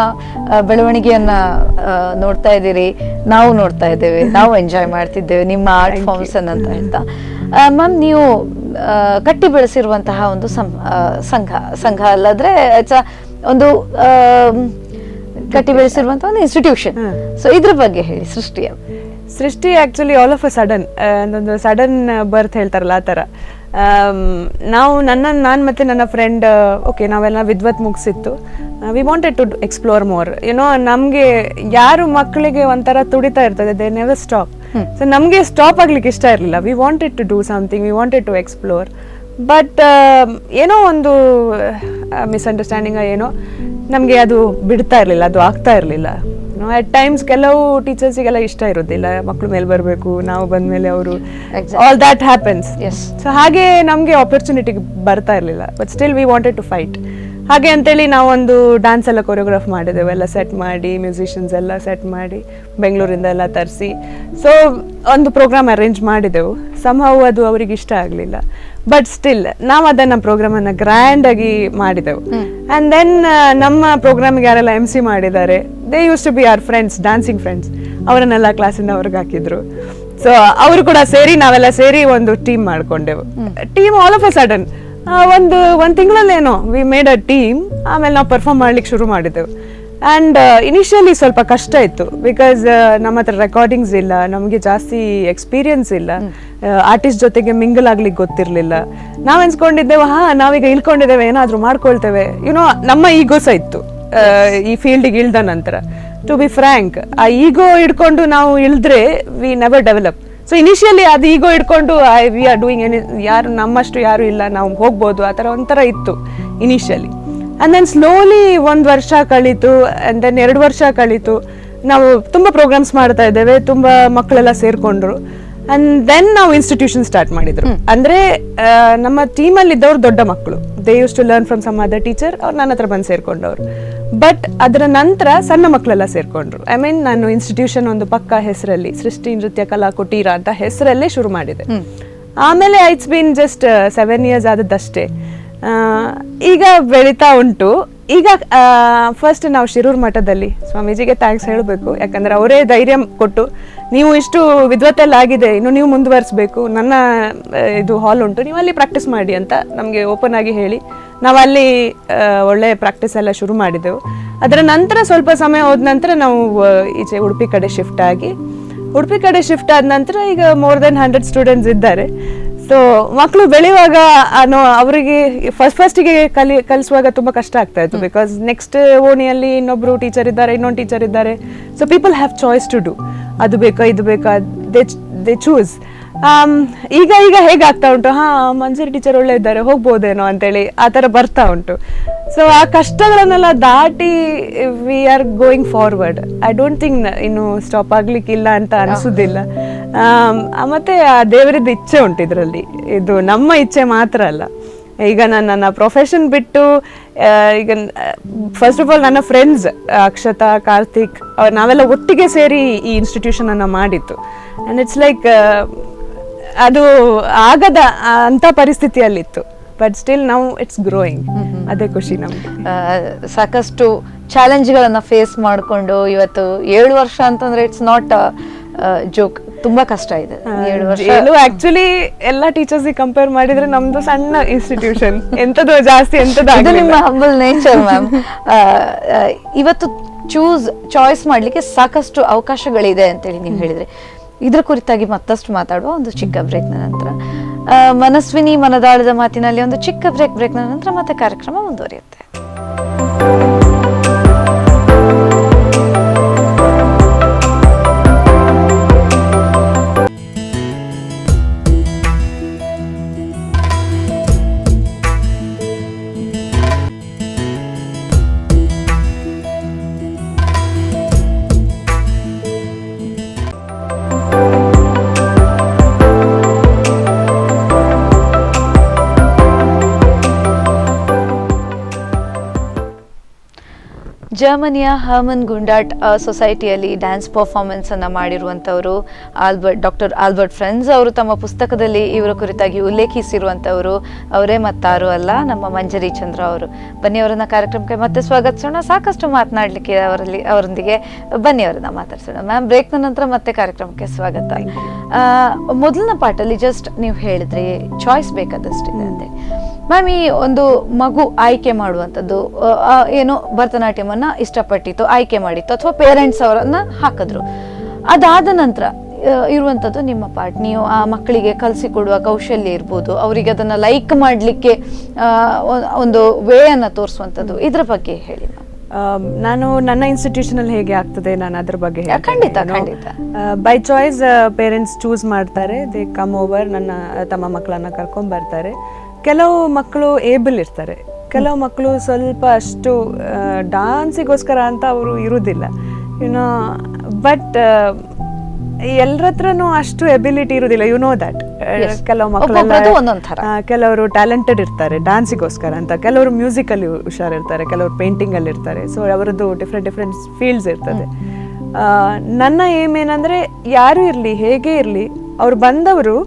ಬೆಳವಣಿಗೆಯನ್ನ ನೋಡ್ತಾ ಇದ್ದೀರಿ, ನಾವು ನೋಡ್ತಾ ಇದ್ದೇವೆ, ನಾವು ಎಂಜಾಯ್ ಮಾಡ್ತಿದ್ದೇವೆ ನಿಮ್ಮ ಆರ್ಟ್ ಫಾರ್ಮ್ಸ್ ಅಂತ ಹೇಳ್ತಾ. ಮ್ಯಾಮ್, ನೀವು ಕಟ್ಟಿ ಬೆಳೆಸಿರುವಂತಹ ಒಂದು ಸಂಘ ಅಲ್ಲಾದ್ರೆ ಒಂದು ಕಟ್ಟಿ ಬೆಳೆಸಿರುವಂತಹ ಒಂದು ಇನ್ಸ್ಟಿಟ್ಯೂಷನ್. ಸೊ ಇದ್ರ ಬಗ್ಗೆ ಹೇಳಿ. ಸೃಷ್ಟಿ actually all of a sudden, ಒಂದು ಸಡನ್ ಬರ್ತ್ ಹೇಳ್ತಾರಲ್ಲ ಆ ಥರ. ನಾನು ಮತ್ತೆ ನನ್ನ ಫ್ರೆಂಡ್ ನಾವೆಲ್ಲ ವಿದ್ವತ್ ಮುಗಿಸಿತ್ತು. We wanted to explore more. ನಮಗೆ ಯಾರು ಮಕ್ಕಳಿಗೆ ಒಂಥರ ತುಡಿತಾ ಇರ್ತದೆ, ದೇ ನೆವರ್ ಸ್ಟಾಪ್. ಸೊ ನಮಗೆ ಸ್ಟಾಪ್ ಆಗ್ಲಿಕ್ಕೆ ಇಷ್ಟ ಇರಲಿಲ್ಲ. We wanted to do something, we wanted to explore. But ಏನೋ ಒಂದು ಮಿಸ್ಅಂಡರ್ಸ್ಟ್ಯಾಂಡಿಂಗ್ ಏನೋ ನಮಗೆ ಅದು ಬಿಡ್ತಾ ಇರಲಿಲ್ಲ, ಅದು ಆಗ್ತಾ ಇರಲಿಲ್ಲ. ಅಟ್ ಟೈಮ್ಸ್ ಕೆಲವು ಟೀಚರ್ಸಿಗೆಲ್ಲ ಇಷ್ಟ ಇರೋದಿಲ್ಲ, ಮಕ್ಕಳು ಮೇಲೆ ಬರಬೇಕು, ನಾವು ಬಂದ್ಮೇಲೆ ಅವರು ಆಲ್ ದ್ಯಾಟ್ ಹ್ಯಾಪನ್ಸ್. ಸೊ ಹಾಗೆ ನಮಗೆ ಆಪರ್ಚುನಿಟಿ ಬರ್ತಾ ಇರಲಿಲ್ಲ. But still we wanted to fight. ಹಾಗೆ ಅಂತೇಳಿ ನಾವೊಂದು ಡ್ಯಾನ್ಸ್ ಎಲ್ಲ ಕೊರಿಯೋಗ್ರಾಫ್ ಮಾಡಿದೆವು, ಎಲ್ಲ ಸೆಟ್ ಮಾಡಿ, ಮ್ಯೂಸಿಷಿಯನ್ಸ್ ಎಲ್ಲ ಸೆಟ್ ಮಾಡಿ ಬೆಂಗಳೂರಿಂದ ಎಲ್ಲ ತರಿಸಿ. ಸೊ ಒಂದು ಪ್ರೋಗ್ರಾಮ್ ಅರೇಂಜ್ ಮಾಡಿದೆವು. ಸಮ್ಹೌ ಅದು ಅವರಿಗೆ ಇಷ್ಟ ಆಗಲಿಲ್ಲ. ಬಟ್ ಸ್ಟಿಲ್ ನಾವು ಅದನ್ನ ಪ್ರೋಗ್ರಾಮನ್ನು ಗ್ರ್ಯಾಂಡಾಗಿ ಮಾಡಿದೆವು. ಆ್ಯಂಡ್ ದೆನ್ ನಮ್ಮ ಪ್ರೋಗ್ರಾಮಿಗೆ ಯಾರೆಲ್ಲ MC ಮಾಡಿದ್ದಾರೆ, they use to be our friends, dancing friends. ಅವರನ್ನೆಲ್ಲ ಕ್ಲಾಸಿಂದ ಅವ್ರಿಗೆ ಹಾಕಿದ್ರು. ಸೊ ಅವರು ಕೂಡ ಸೇರಿ, ನಾವೆಲ್ಲ ಸೇರಿ ಒಂದು ಟೀಮ್ ಮಾಡ್ಕೊಂಡೆವು. Team all of a sudden ಒಂದು ತಿಂಗಳಲ್ಲೇನೋ ವಿ ಮೇಡ್ ಅ ಟೀಮ್. ಆಮೇಲೆ ನಾವು ಪರ್ಫಾರ್ಮ್ ಮಾಡ್ಲಿಕ್ಕೆ ಶುರು ಮಾಡಿದೆವು. ಆ್ಯಂಡ್ ಇನಿಷಿಯಲಿ ಸ್ವಲ್ಪ ಕಷ್ಟ ಇತ್ತು, ಬಿಕಾಸ್ ನಮ್ಮ ಹತ್ರ ರೆಕಾರ್ಡಿಂಗ್ಸ್ ಇಲ್ಲ, ನಮಗೆ ಜಾಸ್ತಿ ಎಕ್ಸ್ಪೀರಿಯನ್ಸ್ ಇಲ್ಲ, ಆರ್ಟಿಸ್ಟ್ ಜೊತೆಗೆ ಮಿಂಗಲ್ ಆಗ್ಲಿಕ್ಕೆ ಗೊತ್ತಿರಲಿಲ್ಲ. ನಾವು ಎನ್ಸ್ಕೊಂಡಿದ್ದೇವೆ ನಾವೀಗ ಇಳ್ಕೊಂಡಿದ್ದೇವೆ, ಏನಾದರೂ ಮಾಡ್ಕೊಳ್ತೇವೆ, ನಮ್ಮ ಈಗೋ ಸಹ ಇತ್ತು ಈ ಫೀಲ್ಡಿಗೆ ಇಳ್ದ ನಂತರ. ಟು ಬಿ ಫ್ರ್ಯಾಂಕ್, ಆ ಈಗೋ ಇಡ್ಕೊಂಡು ನಾವು ಇಳಿದ್ರೆ we never develop. So initially ಅದು ಈಗೋ ಇಟ್ಕೊಂಡು ವಿ ಆರ್ ಡೂಯಿಂಗ್ ಯಾರು ನಮ್ಮಷ್ಟು ಯಾರು ಇಲ್ಲ, ನಾವು ಹೋಗ್ಬೋದು, ಆ ಥರ ಒಂಥರ ಇತ್ತು ಇನಿಷಿಯಲಿ. ಆ್ಯಂಡ್ ದೆನ್ ಸ್ಲೋಲಿ 1 ವರ್ಷ ಕಳೀತು, ಆ್ಯಂಡ್ ದೆನ್ 2 ವರ್ಷ ಕಳೀತು. ನಾವು ತುಂಬ ಪ್ರೋಗ್ರಾಮ್ಸ್ ಮಾಡ್ತಾ ಇದ್ದೇವೆ, ತುಂಬ ಮಕ್ಕಳೆಲ್ಲ ಸೇರಿಕೊಂಡ್ರು. ಆ್ಯಂಡ್ ದೆನ್ ನಾವು ಇನ್ಸ್ಟಿಟ್ಯೂಷನ್ ಸ್ಟಾರ್ಟ್ ಮಾಡಿದ್ರು. ಅಂದರೆ ನಮ್ಮ ಟೀಮಲ್ಲಿ ಇದ್ದವ್ರು ದೊಡ್ಡ ಮಕ್ಕಳು, they use to learn from some other teacher, ಅವ್ರು ನನ್ನ ಹತ್ರ ಬಂದು ಸೇರ್ಕೊಂಡವ್ರು. ಬಟ್ ಅದರ ನಂತರ ಸಣ್ಣ ಮಕ್ಕಳೆಲ್ಲ ಸೇರ್ಕೊಂಡ್ರು. ಐ ಮೀನ್ ನಾನು ಇನ್ಸ್ಟಿಟ್ಯೂಷನ್ ಒಂದು ಪಕ್ಕ ಹೆಸರಲ್ಲಿ, ಸೃಷ್ಟಿ ನೃತ್ಯ ಕಲಾ ಕುಟೀರ ಅಂತ ಹೆಸರಲ್ಲೇ ಶುರು ಮಾಡಿದೆ. ಆಮೇಲೆ ಇಟ್ಸ್ ಬೀನ್ ಜಸ್ಟ್ 7 years ಆದದ್ದಷ್ಟೇ. ಈಗ ಬೆಳೀತಾ ಉಂಟು. ಈಗ ಫಸ್ಟ್ ನಾವು ಶಿರೂರ್ ಮಠದಲ್ಲಿ ಸ್ವಾಮೀಜಿಗೆ ಥ್ಯಾಂಕ್ಸ್ ಹೇಳಬೇಕು, ಯಾಕಂದ್ರೆ ಅವರೇ ಧೈರ್ಯ ಕೊಟ್ಟು, ನೀವು ಇಷ್ಟು ವಿದ್ವತ್ತೆಲ್ಲ ಆಗಿದೆ, ಇನ್ನು ನೀವು ಮುಂದುವರಿಸಬೇಕು, ನನ್ನ ಇದು ಹಾಲ್ ಉಂಟು, ನೀವು ಅಲ್ಲಿ ಪ್ರಾಕ್ಟೀಸ್ ಮಾಡಿ ಅಂತ ನಮಗೆ ಓಪನ್ ಆಗಿ ಹೇಳಿ ನಾವು ಅಲ್ಲಿ ಒಳ್ಳೆ ಪ್ರಾಕ್ಟೀಸ್ ಎಲ್ಲ ಶುರು ಮಾಡಿದೆವು. ಅದರ ನಂತರ ಸ್ವಲ್ಪ ಸಮಯ ಹೋದ ನಂತರ ನಾವು ಈಚೆ ಉಡುಪಿ ಕಡೆ ಶಿಫ್ಟ್ ಆದ ನಂತರ ಈಗ ಮೋರ್ ದೆನ್ 100 ಸ್ಟೂಡೆಂಟ್ಸ್ ಇದ್ದಾರೆ. ಸೊ ಮಕ್ಕಳು ಬೆಳೆಯುವಾಗ ಅವರಿಗೆ ಫಸ್ಟಿಗೆ ಕಲಿಸುವಾಗ ತುಂಬ ಕಷ್ಟ ಆಗ್ತಾ ಇತ್ತು, ಬಿಕಾಸ್ ನೆಕ್ಸ್ಟ್ ಓಣಿಯಲ್ಲಿ ಇನ್ನೊಬ್ರು ಟೀಚರ್ ಇದ್ದಾರೆ, ಇನ್ನೊಂದು ಟೀಚರ್ ಇದ್ದಾರೆ. So people have choice to do, ಅದು ಬೇಕಾ ಇದು ಬೇಕಾ, ದೇ ಚೂಸ್. ಈಗ ಹೇಗಾಗ್ತಾ ಉಂಟು, ಮಂಜರಿ ಟೀಚರ್ ಒಳ್ಳೆ ಇದ್ದಾರೆ, ಹೋಗ್ಬೋದೇನೋ ಅಂತೇಳಿ ಆ ಥರ ಬರ್ತಾ ಉಂಟು. ಸೊ ಆ ಕಷ್ಟಗಳನ್ನೆಲ್ಲ ದಾಟಿ we are going forward. I don't think ಇನ್ನು ಸ್ಟಾಪ್ ಆಗ್ಲಿಕ್ಕಿಲ್ಲ ಅಂತ ಅನಿಸೋದಿಲ್ಲ. ಮತ್ತೆ ಆ ದೇವರದ್ದು ಇಚ್ಛೆ ಉಂಟು ಇದರಲ್ಲಿ, ಇದು ನಮ್ಮ ಇಚ್ಛೆ ಮಾತ್ರ ಅಲ್ಲ. ಈಗ ನನ್ನ ಪ್ರೊಫೆಷನ್ ಬಿಟ್ಟು ಈಗ ಫಸ್ಟ್ ಆಫ್ ಆಲ್ ನನ್ನ ಫ್ರೆಂಡ್ಸ್ ಅಕ್ಷತಾ, ಕಾರ್ತಿಕ್, ನಾವೆಲ್ಲ ಒಟ್ಟಿಗೆ ಸೇರಿ ಈ ಇನ್ಸ್ಟಿಟ್ಯೂಷನ್ ಅನ್ನ ಮಾಡಿತ್ತು. ಆ್ಯಂಡ್ ಇಟ್ಸ್ ಲೈಕ್ ಅದು ಆಗದ ಅಂತ ಪರಿಸ್ಥಿತಿಯಲ್ಲಿತ್ತು. But still now it's growing. ಅದೇ ಖುಷಿ ನಮ್ಗೆ. ಸಾಕಷ್ಟು ಚಾಲೆಂಜ್ಗಳನ್ನ ಫೇಸ್ ಮಾಡಿಕೊಂಡು ಇವತ್ತು 7 ವರ್ಷ ಅಂತಂದ್ರೆ ಇಟ್ಸ್ ನಾಟ್ ಜೋಕ್, ತುಂಬಾ ಕಷ್ಟ ಇದೆ 7 ವರ್ಷ. ಆಕ್ಚುಲಿ ಎಲ್ಲ ಟೀಚರ್ಸ್ ಕಂಪೇರ್ ಮಾಡಿದ್ರೆ ನಮ್ದು ಸಣ್ಣ ಇನ್ಸ್ಟಿಟ್ಯೂಷನ್, ಎಂತದು ಜಾಸ್ತಿ ಎಂತದ್ದು. ಇದು ನಿಮ್ಮ ಹಂಬಲ್ ನೇಚರ್ ಮ್ಯಾಮ್. ಇವತ್ತು ಚಾಯ್ಸ್ ಮಾಡಲಿಕ್ಕೆ ಸಾಕಷ್ಟು ಅವಕಾಶಗಳಿದೆ ಅಂತೇಳಿ ನೀವು ಹೇಳಿದ್ರೆ. ಇದ್ರ ಕುರಿತಾಗಿ ಮತ್ತಷ್ಟು ಮಾತಾಡುವ ಒಂದು ಚಿಕ್ಕ ಬ್ರೇಕ್ನ ನಂತರ. ಮನಸ್ವಿನಿ ಮನದಾಳದ ಮಾತಿನಲ್ಲಿ ಒಂದು ಚಿಕ್ಕ ಬ್ರೇಕ್ನ ನಂತರ ಮತ್ತೆ ಕಾರ್ಯಕ್ರಮ ಮುಂದುವರಿಯುತ್ತೆ. ಜರ್ಮನಿಯ ಹರ್ಮನ್ ಗುಂಡಾಟ್ ಸೊಸೈಟಿಯಲ್ಲಿ ಡ್ಯಾನ್ಸ್ ಪರ್ಫಾರ್ಮೆನ್ಸ್ ಅನ್ನು ಮಾಡಿರುವಂಥವರು ಡಾಕ್ಟರ್ ಆಲ್ಬರ್ಟ್ ಫ್ರೆಂಡ್ಸ್ ಅವರು ತಮ್ಮ ಪುಸ್ತಕದಲ್ಲಿ ಇವರ ಕುರಿತಾಗಿ ಉಲ್ಲೇಖಿಸಿರುವಂಥವರು ಅವರೇ ಮತ್ತಾರು ಅಲ್ಲ, ನಮ್ಮ ಮಂಜರಿ ಚಂದ್ರ ಅವರು. ಬನ್ನಿ ಅವರನ್ನ ಕಾರ್ಯಕ್ರಮಕ್ಕೆ ಮತ್ತೆ ಸ್ವಾಗತಿಸೋಣ. ಸಾಕಷ್ಟು ಮಾತನಾಡಲಿಕ್ಕೆ ಅವರೊಂದಿಗೆ, ಬನ್ನಿ ಅವರನ್ನ ಮಾತಾಡ್ಸೋಣ. ಮ್ಯಾಮ್, ಬ್ರೇಕ್ನ ನಂತರ ಮತ್ತೆ ಕಾರ್ಯಕ್ರಮಕ್ಕೆ ಸ್ವಾಗತ. ಮೊದಲನ ಪಾಠಲ್ಲಿ ಜಸ್ಟ್ ನೀವು ಹೇಳಿದ್ರಿ ಚಾಯ್ಸ್ ಬೇಕಾದಷ್ಟಿದೆ ಅಂತೆ. ಮ್ಯಾಮ್, ಈ ಒಂದು ಮಗು ಆಯ್ಕೆ ಮಾಡುವಂಥದ್ದು ಏನು ಭರತನಾಟ್ಯಮನ್ನ ಇಷ್ಟಪಟ್ಟಿತ್ತು, ಆಯ್ಕೆ ಮಾಡಿತ್ತು, ಅಥವಾ ಪೇರೆಂಟ್ಸ್ ಅವರನ್ನ ಹಾಕಿದ್ರು, ಅದಾದ ನಂತರ ಇರುವಂಥದ್ದು ನಿಮ್ಮ ಪಾರ್ಟ್. ನೀವು ಆ ಮಕ್ಕಳಿಗೆ ಕಲಿಸಿಕೊಡುವ ಕೌಶಲ್ಯ ಇರ್ಬೋದು, ಅವರಿಗೆ ಅದನ್ನ ಲೈಕ್ ಮಾಡಲಿಕ್ಕೆ ಒಂದು ವೇ ಅನ್ನ ತೋರಿಸುವಂಥದ್ದು, ಇದ್ರ ಬಗ್ಗೆ ಹೇಳಿ ಮ್ಯಾಮ್. ನಾನು ನನ್ನ ಇನ್ಸ್ಟಿಟ್ಯೂಷನ್ ಅಲ್ಲಿ ಹೇಗೆ ಆಗ್ತದೆ ನಾನು ಅದ್ರ ಬಗ್ಗೆ ಖಂಡಿತ ಖಂಡಿತ. ಬೈ ಚಾಯ್ಸ್ ಪೇರೆಂಟ್ಸ್ ಚೂಸ್ ಮಾಡ್ತಾರೆ, ದೇ ಕಮ್ ಓವರ್, ನನ್ನ ತಮ್ಮ ಮಕ್ಕಳನ್ನ ಕರ್ಕೊಂಡ್ ಬರ್ತಾರೆ. ಕೆಲವು ಮಕ್ಕಳು ಏಬಲ್ ಇರ್ತಾರೆ, ಕೆಲವು ಮಕ್ಕಳು ಸ್ವಲ್ಪ ಅಷ್ಟು ಡಾನ್ಸಿಗೋಸ್ಕರ ಅಂತ ಅವರು ಇರುವುದಿಲ್ಲ, ಯುನೋ. ಬಟ್ ಎಲ್ಲರ ಹತ್ರನೂ ಅಷ್ಟು ಎಬಿಲಿಟಿ ಇರುವುದಿಲ್ಲ, ಯು ನೋ ದಟ್. ಕೆಲವು ಮಕ್ಕಳೆಲ್ಲ ಕೆಲವರು ಟ್ಯಾಲೆಂಟೆಡ್ ಇರ್ತಾರೆ ಡಾನ್ಸಿಗೋಸ್ಕರ ಅಂತ, ಕೆಲವರು ಮ್ಯೂಸಿಕಲ್ಲಿ ಹುಷಾರಿರ್ತಾರೆ, ಕೆಲವರು ಪೇಂಟಿಂಗ್ ಅಲ್ಲಿ ಇರ್ತಾರೆ. ಸೊ ಅವರದ್ದು ಡಿಫ್ರೆಂಟ್ ಫೀಲ್ಡ್ಸ್ ಇರ್ತದೆ. ನನ್ನ ಏಮ್ ಏನಂದ್ರೆ, ಯಾರು ಇರಲಿ ಹೇಗೆ ಇರಲಿ, ಅವ್ರು ಬಂದವರು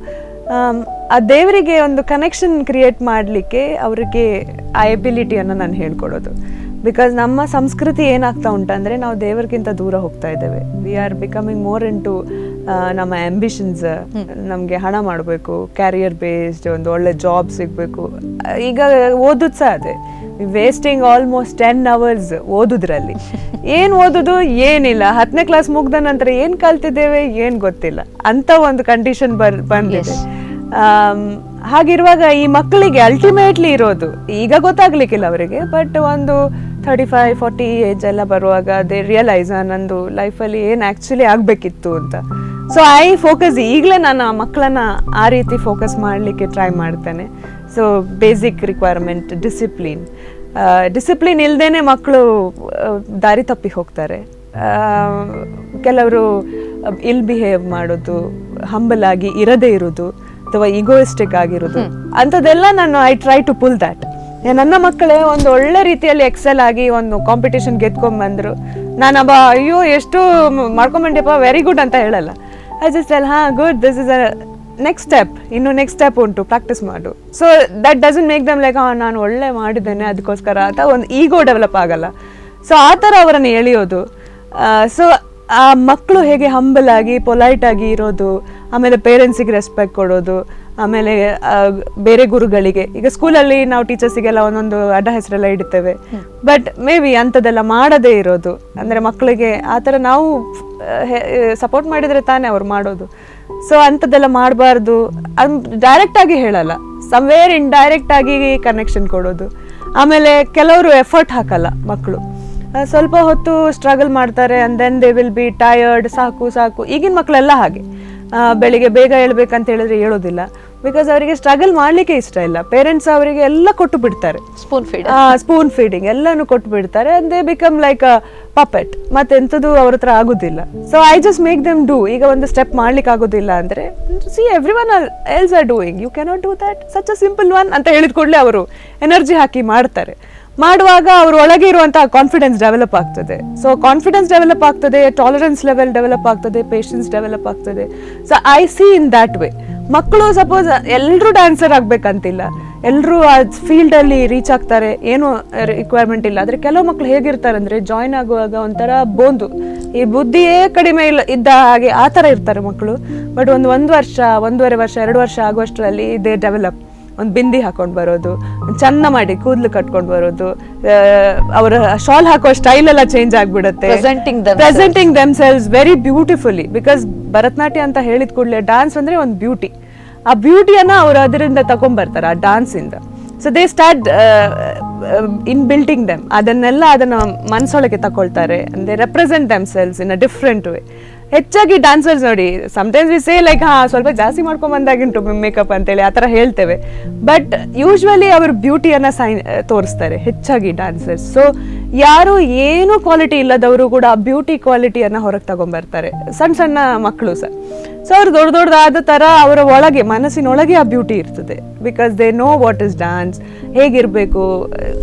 ಆ ದೇವರಿಗೆ ಒಂದು ಕನೆಕ್ಷನ್ ಕ್ರಿಯೇಟ್ ಮಾಡಲಿಕ್ಕೆ ಅವರಿಗೆ ಆ ಎಬಿಲಿಟಿಯನ್ನು ನಾನು ಹೇಳ್ಕೊಡೋದು. ಬಿಕಾಸ್ ನಮ್ಮ ಸಂಸ್ಕೃತಿ ಏನಾಗ್ತಾ ಉಂಟಂದರೆ, ನಾವು ದೇವರಿಗಿಂತ ದೂರ ಹೋಗ್ತಾ ಇದ್ದೇವೆ. We are becoming more in to ನಮ್ಮ ಆಂಬಿಷನ್ಸ್. ನಮಗೆ ಹಣ ಮಾಡಬೇಕು, ಕ್ಯಾರಿಯರ್ ಬೇಸ್ಡ್ ಒಂದು ಒಳ್ಳೆ ಜಾಬ್ ಸಿಗಬೇಕು. ಈಗ ಓದೋದು ಸಹ ಅದೇ, ವೇಸ್ಟಿಂಗ್ ಆಲ್ಮೋಸ್ಟ್ 10 hours ಓದೋದ್ರಲ್ಲಿ. ಏನು ಓದೋದು ಏನಿಲ್ಲ, 10ನೇ ಕ್ಲಾಸ್ ಮುಗ್ದ ನಂತರ ಏನು ಕಲ್ತಿದ್ದೇವೆ ಏನು ಗೊತ್ತಿಲ್ಲ ಅಂತ ಒಂದು ಕಂಡೀಷನ್ ಬಂದಿದೆ. ಹಾಗಿರುವಾಗ ಈ ಮಕ್ಕಳಿಗೆ ಅಲ್ಟಿಮೇಟ್ಲಿ ಇರೋದು ಈಗ ಗೊತ್ತಾಗ್ಲಿಕ್ಕಿಲ್ಲ ಅವರಿಗೆ, ಬಟ್ ಒಂದು 35-40 ಏಜ್ ಎಲ್ಲ ಬರುವಾಗ ದೇ ರಿಯಲೈಸ್ ನಂದು ಲೈಫಲ್ಲಿ ಏನು ಆ್ಯಕ್ಚುಲಿ ಆಗಬೇಕಿತ್ತು ಅಂತ. ಸೊ ಐ ಫೋಕಸ್ ಈಗಲೇ ನಾನು ಆ ಮಕ್ಕಳನ್ನ ಆ ರೀತಿ ಫೋಕಸ್ ಮಾಡಲಿಕ್ಕೆ ಟ್ರೈ ಮಾಡ್ತೇನೆ. ಸೊ ಬೇಸಿಕ್ ರಿಕ್ವೈರ್ಮೆಂಟ್ ಡಿಸಿಪ್ಲಿನ್ ಇಲ್ಲದೇನೆ ಮಕ್ಕಳು ದಾರಿ ತಪ್ಪಿ ಹೋಗ್ತಾರೆ. ಕೆಲವರು ಇಲ್ ಬಿಹೇವ್ ಮಾಡೋದು, ಹಂಬಲ್ ಆಗಿ ಇರದೇ ಇರೋದು, ಅಥವಾ ಈಗೋಯಿಸ್ಟಿಕ್ ಆಗಿರೋದು, ಅಂಥದ್ದೆಲ್ಲ ನಾನು I try to pull that. ನನ್ನ ಮಕ್ಕಳೇ ಒಂದು ಒಳ್ಳೆ ರೀತಿಯಲ್ಲಿ ಎಕ್ಸೆಲ್ ಆಗಿ ಒಂದು ಕಾಂಪಿಟೇಷನ್ ಗೆದ್ಕೊಂಡ್ಬಂದ್ರು, ನಾನಬ್ಬ ಅಯ್ಯೋ ಎಷ್ಟು ಮಾಡ್ಕೊಂಬಂಡಿಯಪ್ಪ ವೆರಿ ಗುಡ್ ಅಂತ ಹೇಳಲ್ಲ. I just tell, good, this is a next step, ಇನ್ನು ನೆಕ್ಸ್ಟ್ ಸ್ಟೆಪ್ ಉಂಟು, ಪ್ರಾಕ್ಟೀಸ್ ಮಾಡು. So that doesn't make them like ನಾನು ಒಳ್ಳೆ ಮಾಡಿದ್ದೇನೆ ಅದಕ್ಕೋಸ್ಕರ ಅಂತ ಒಂದು ಈಗೋ ಡೆವಲಪ್ ಆಗಲ್ಲ. ಸೊ ಆ ಥರ ಅವರನ್ನು ಎಳೆಯೋದು. ಸೊ ಆ ಮಕ್ಕಳು ಹೇಗೆ ಹಂಬಲ್ ಆಗಿ ಪೊಲೈಟ್ ಆಗಿ ಇರೋದು, ಆಮೇಲೆ ಪೇರೆಂಟ್ಸಿಗೆ ರೆಸ್ಪೆಕ್ಟ್ ಕೊಡೋದು, ಆಮೇಲೆ ಬೇರೆ ಗುರುಗಳಿಗೆ, ಈಗ ಸ್ಕೂಲಲ್ಲಿ ನಾವು ಟೀಚರ್ಸಿಗೆಲ್ಲ ಒಂದೊಂದು ಅಡ್ಡ ಹೆಸರೆಲ್ಲ ಇಡ್ತೇವೆ, ಬಟ್ ಮೇ ಬಿ ಅಂಥದ್ದೆಲ್ಲ ಮಾಡದೇ ಇರೋದು. ಅಂದರೆ ಮಕ್ಕಳಿಗೆ ಆ ಥರ ನಾವು ಸಪೋರ್ಟ್ ಮಾಡಿದರೆ ತಾನೇ ಅವ್ರು ಮಾಡೋದು. ಸೊ ಅಂಥದ್ದೆಲ್ಲ ಮಾಡಬಾರ್ದು, ಡೈರೆಕ್ಟ್ ಆಗಿ ಹೇಳಲ್ಲ, ಸಮ್ವೇರ್ ಇಂಡೈರೆಕ್ಟ್ ಆಗಿ ಕನೆಕ್ಷನ್ ಕೊಡೋದು. ಆಮೇಲೆ ಕೆಲವರು ಎಫರ್ಟ್ ಹಾಕಲ್ಲ ಮಕ್ಕಳು, ಸ್ವಲ್ಪ ಹೊತ್ತು ಸ್ಟ್ರಗಲ್ ಮಾಡ್ತಾರೆ, and then they will be tired, ಸಾಕು. ಈಗಿನ ಮಕ್ಕಳೆಲ್ಲ ಹಾಗೆ, ಬೆಳಿಗ್ಗೆ ಬೇಗ ಹೇಳ್ಬೇಕಂತ ಹೇಳಿದ್ರೆ ಹೇಳೋದಿಲ್ಲ, ಬಿಕಾಸ್ ಅವರಿಗೆ ಸ್ಟ್ರಗಲ್ ಮಾಡಲಿಕ್ಕೆ ಇಷ್ಟ ಇಲ್ಲ. ಪೇರೆಂಟ್ಸ್ ಅವರಿಗೆ ಎಲ್ಲ ಕೊಟ್ಟು ಬಿಡ್ತಾರೆ, ಸ್ಪೂನ್ ಫೀಡಿಂಗ್ ಎಲ್ಲಾನು ಕೊಟ್ಟು ಬಿಡ್ತಾರೆ, and they become like a puppet, ಮತ್ತೆ ಎಂಥದ್ದು ಅವ್ರ ಹತ್ರ ಆಗೋದಿಲ್ಲ. So I just make them do. ಈಗ ಒಂದು ಸ್ಟೆಪ್ ಮಾಡ್ಲಿಕ್ಕೆ ಆಗೋದಿಲ್ಲ ಅಂದ್ರೆ, see every one else are doing, you cannot do that, such a simple one ಅಂತ ಹೇಳಿದ ಕೂಡಲೇ ಅವರು ಎನರ್ಜಿ ಹಾಕಿ ಮಾಡ್ತಾರೆ. ಮಾಡುವಾಗ ಅವ್ರ ಒಳಗೆ ಇರುವಂತಹ ಕಾನ್ಫಿಡೆನ್ಸ್ ಡೆವಲಪ್ ಆಗ್ತದೆ. ಸೊ ಕಾನ್ಫಿಡೆನ್ಸ್ ಡೆವಲಪ್ ಆಗ್ತದೆ, ಟಾಲರೆನ್ಸ್ ಲೆವೆಲ್ ಡೆವಲಪ್ ಆಗ್ತದೆ, ಪೇಷನ್ಸ್ ಡೆವಲಪ್ ಆಗ್ತದೆ. So I C in that way. ಮಕ್ಕಳು ಸಪೋಸ್ ಎಲ್ಲರೂ ಡ್ಯಾನ್ಸರ್ ಆಗ್ಬೇಕಂತಿಲ್ಲ, ಎಲ್ಲರೂ ಆ ಫೀಲ್ಡ್ ಅಲ್ಲಿ ರೀಚ್ ಆಗ್ತಾರೆ, ಏನು ರಿಕ್ವೈರ್ಮೆಂಟ್ ಇಲ್ಲ. ಆದ್ರೆ ಕೆಲವು ಮಕ್ಕಳು ಹೇಗಿರ್ತಾರೆ ಅಂದ್ರೆ, ಜಾಯ್ನ್ ಆಗುವಾಗ ಒಂಥರ ಬೋಂದು, ಈ ಬುದ್ಧಿಯೇ ಕಡಿಮೆ ಇದ್ದ ಹಾಗೆ ಆ ಥರ ಇರ್ತಾರೆ ಮಕ್ಕಳು. ಬಟ್ 1 ವರ್ಷ, 1.5 ವರ್ಷ, 2 ವರ್ಷ ಆಗುವಷ್ಟರಲ್ಲಿ ದೇ ಡೆವಲಪ್. ಒಂದು ಬಿಂದಿ ಹಾಕೊಂಡು ಬರೋದು, ಚೆನ್ನ ಮಾಡಿ ಕೂದಲು ಕಟ್ಕೊಂಡು ಬರೋದು, ಅವರ ಶಾಲ್ ಹಾಕೋ ಸ್ಟೈಲ್ ಎಲ್ಲ ಚೇಂಜ್ ಆಗ್ಬಿಡುತ್ತೆ, presenting themselves very beautifully. Because Bharatanatyam ಅಂತ ಹೇಳಿದ ಕೂಡಲೇ ಡಾನ್ಸ್ ಅಂದ್ರೆ ಒಂದು ಬ್ಯೂಟಿ, ಆ ಬ್ಯೂಟಿಯನ್ನ ಅವ್ರು ಅದರಿಂದ ತಗೊಂಡ್ಬರ್ತಾರೆ ಆ ಡಾನ್ಸ್ ಇಂದ. So they start in building them, ಅದನ್ನ ಮನಸ್ಸೊಳಗೆ ತಗೊಳ್ತಾರೆ, they represent themselves in a different way. ಹೆಚ್ಚಾಗಿ ಡ್ಯಾನ್ಸರ್ಸ್ ನೋಡಿ, ಸಮ್ಟೈಮ್ಸ್ ವಿ ಸೇ ಲೈಕ್ ಸ್ವಲ್ಪ ಜಾಸ್ತಿ ಮಾಡ್ಕೊಂಡ್ ಬಂದಾಗಿಂಟು ಮೇಕಪ್ ಅಂತೇಳಿ ಆ ಥರ ಹೇಳ್ತೇವೆ, ಬಟ್ ಯೂಶ್ವಲಿ ಅವ್ರ ಬ್ಯೂಟಿಯನ್ನ ತೋರಿಸ್ತಾರೆ ಹೆಚ್ಚಾಗಿ ಡ್ಯಾನ್ಸರ್ಸ್. ಸೊ ಯಾರು ಏನು ಕ್ವಾಲಿಟಿ ಇಲ್ಲದವರು ಕೂಡ ಆ ಬ್ಯೂಟಿ ಕ್ವಾಲಿಟಿಯನ್ನ ಹೊರಗೆ ತಗೊಂಡ್ಬರ್ತಾರೆ, ಸಣ್ಣ ಸಣ್ಣ ಮಕ್ಕಳು ಸಹ. ಸೊ ಅವ್ರು ದೊಡ್ಡದಾದ ಥರ ಅವರ ಒಳಗೆ ಮನಸ್ಸಿನೊಳಗೆ ಆ ಬ್ಯೂಟಿ ಇರ್ತದೆ, because they know what is dance, ಹೇಗಿರಬೇಕು.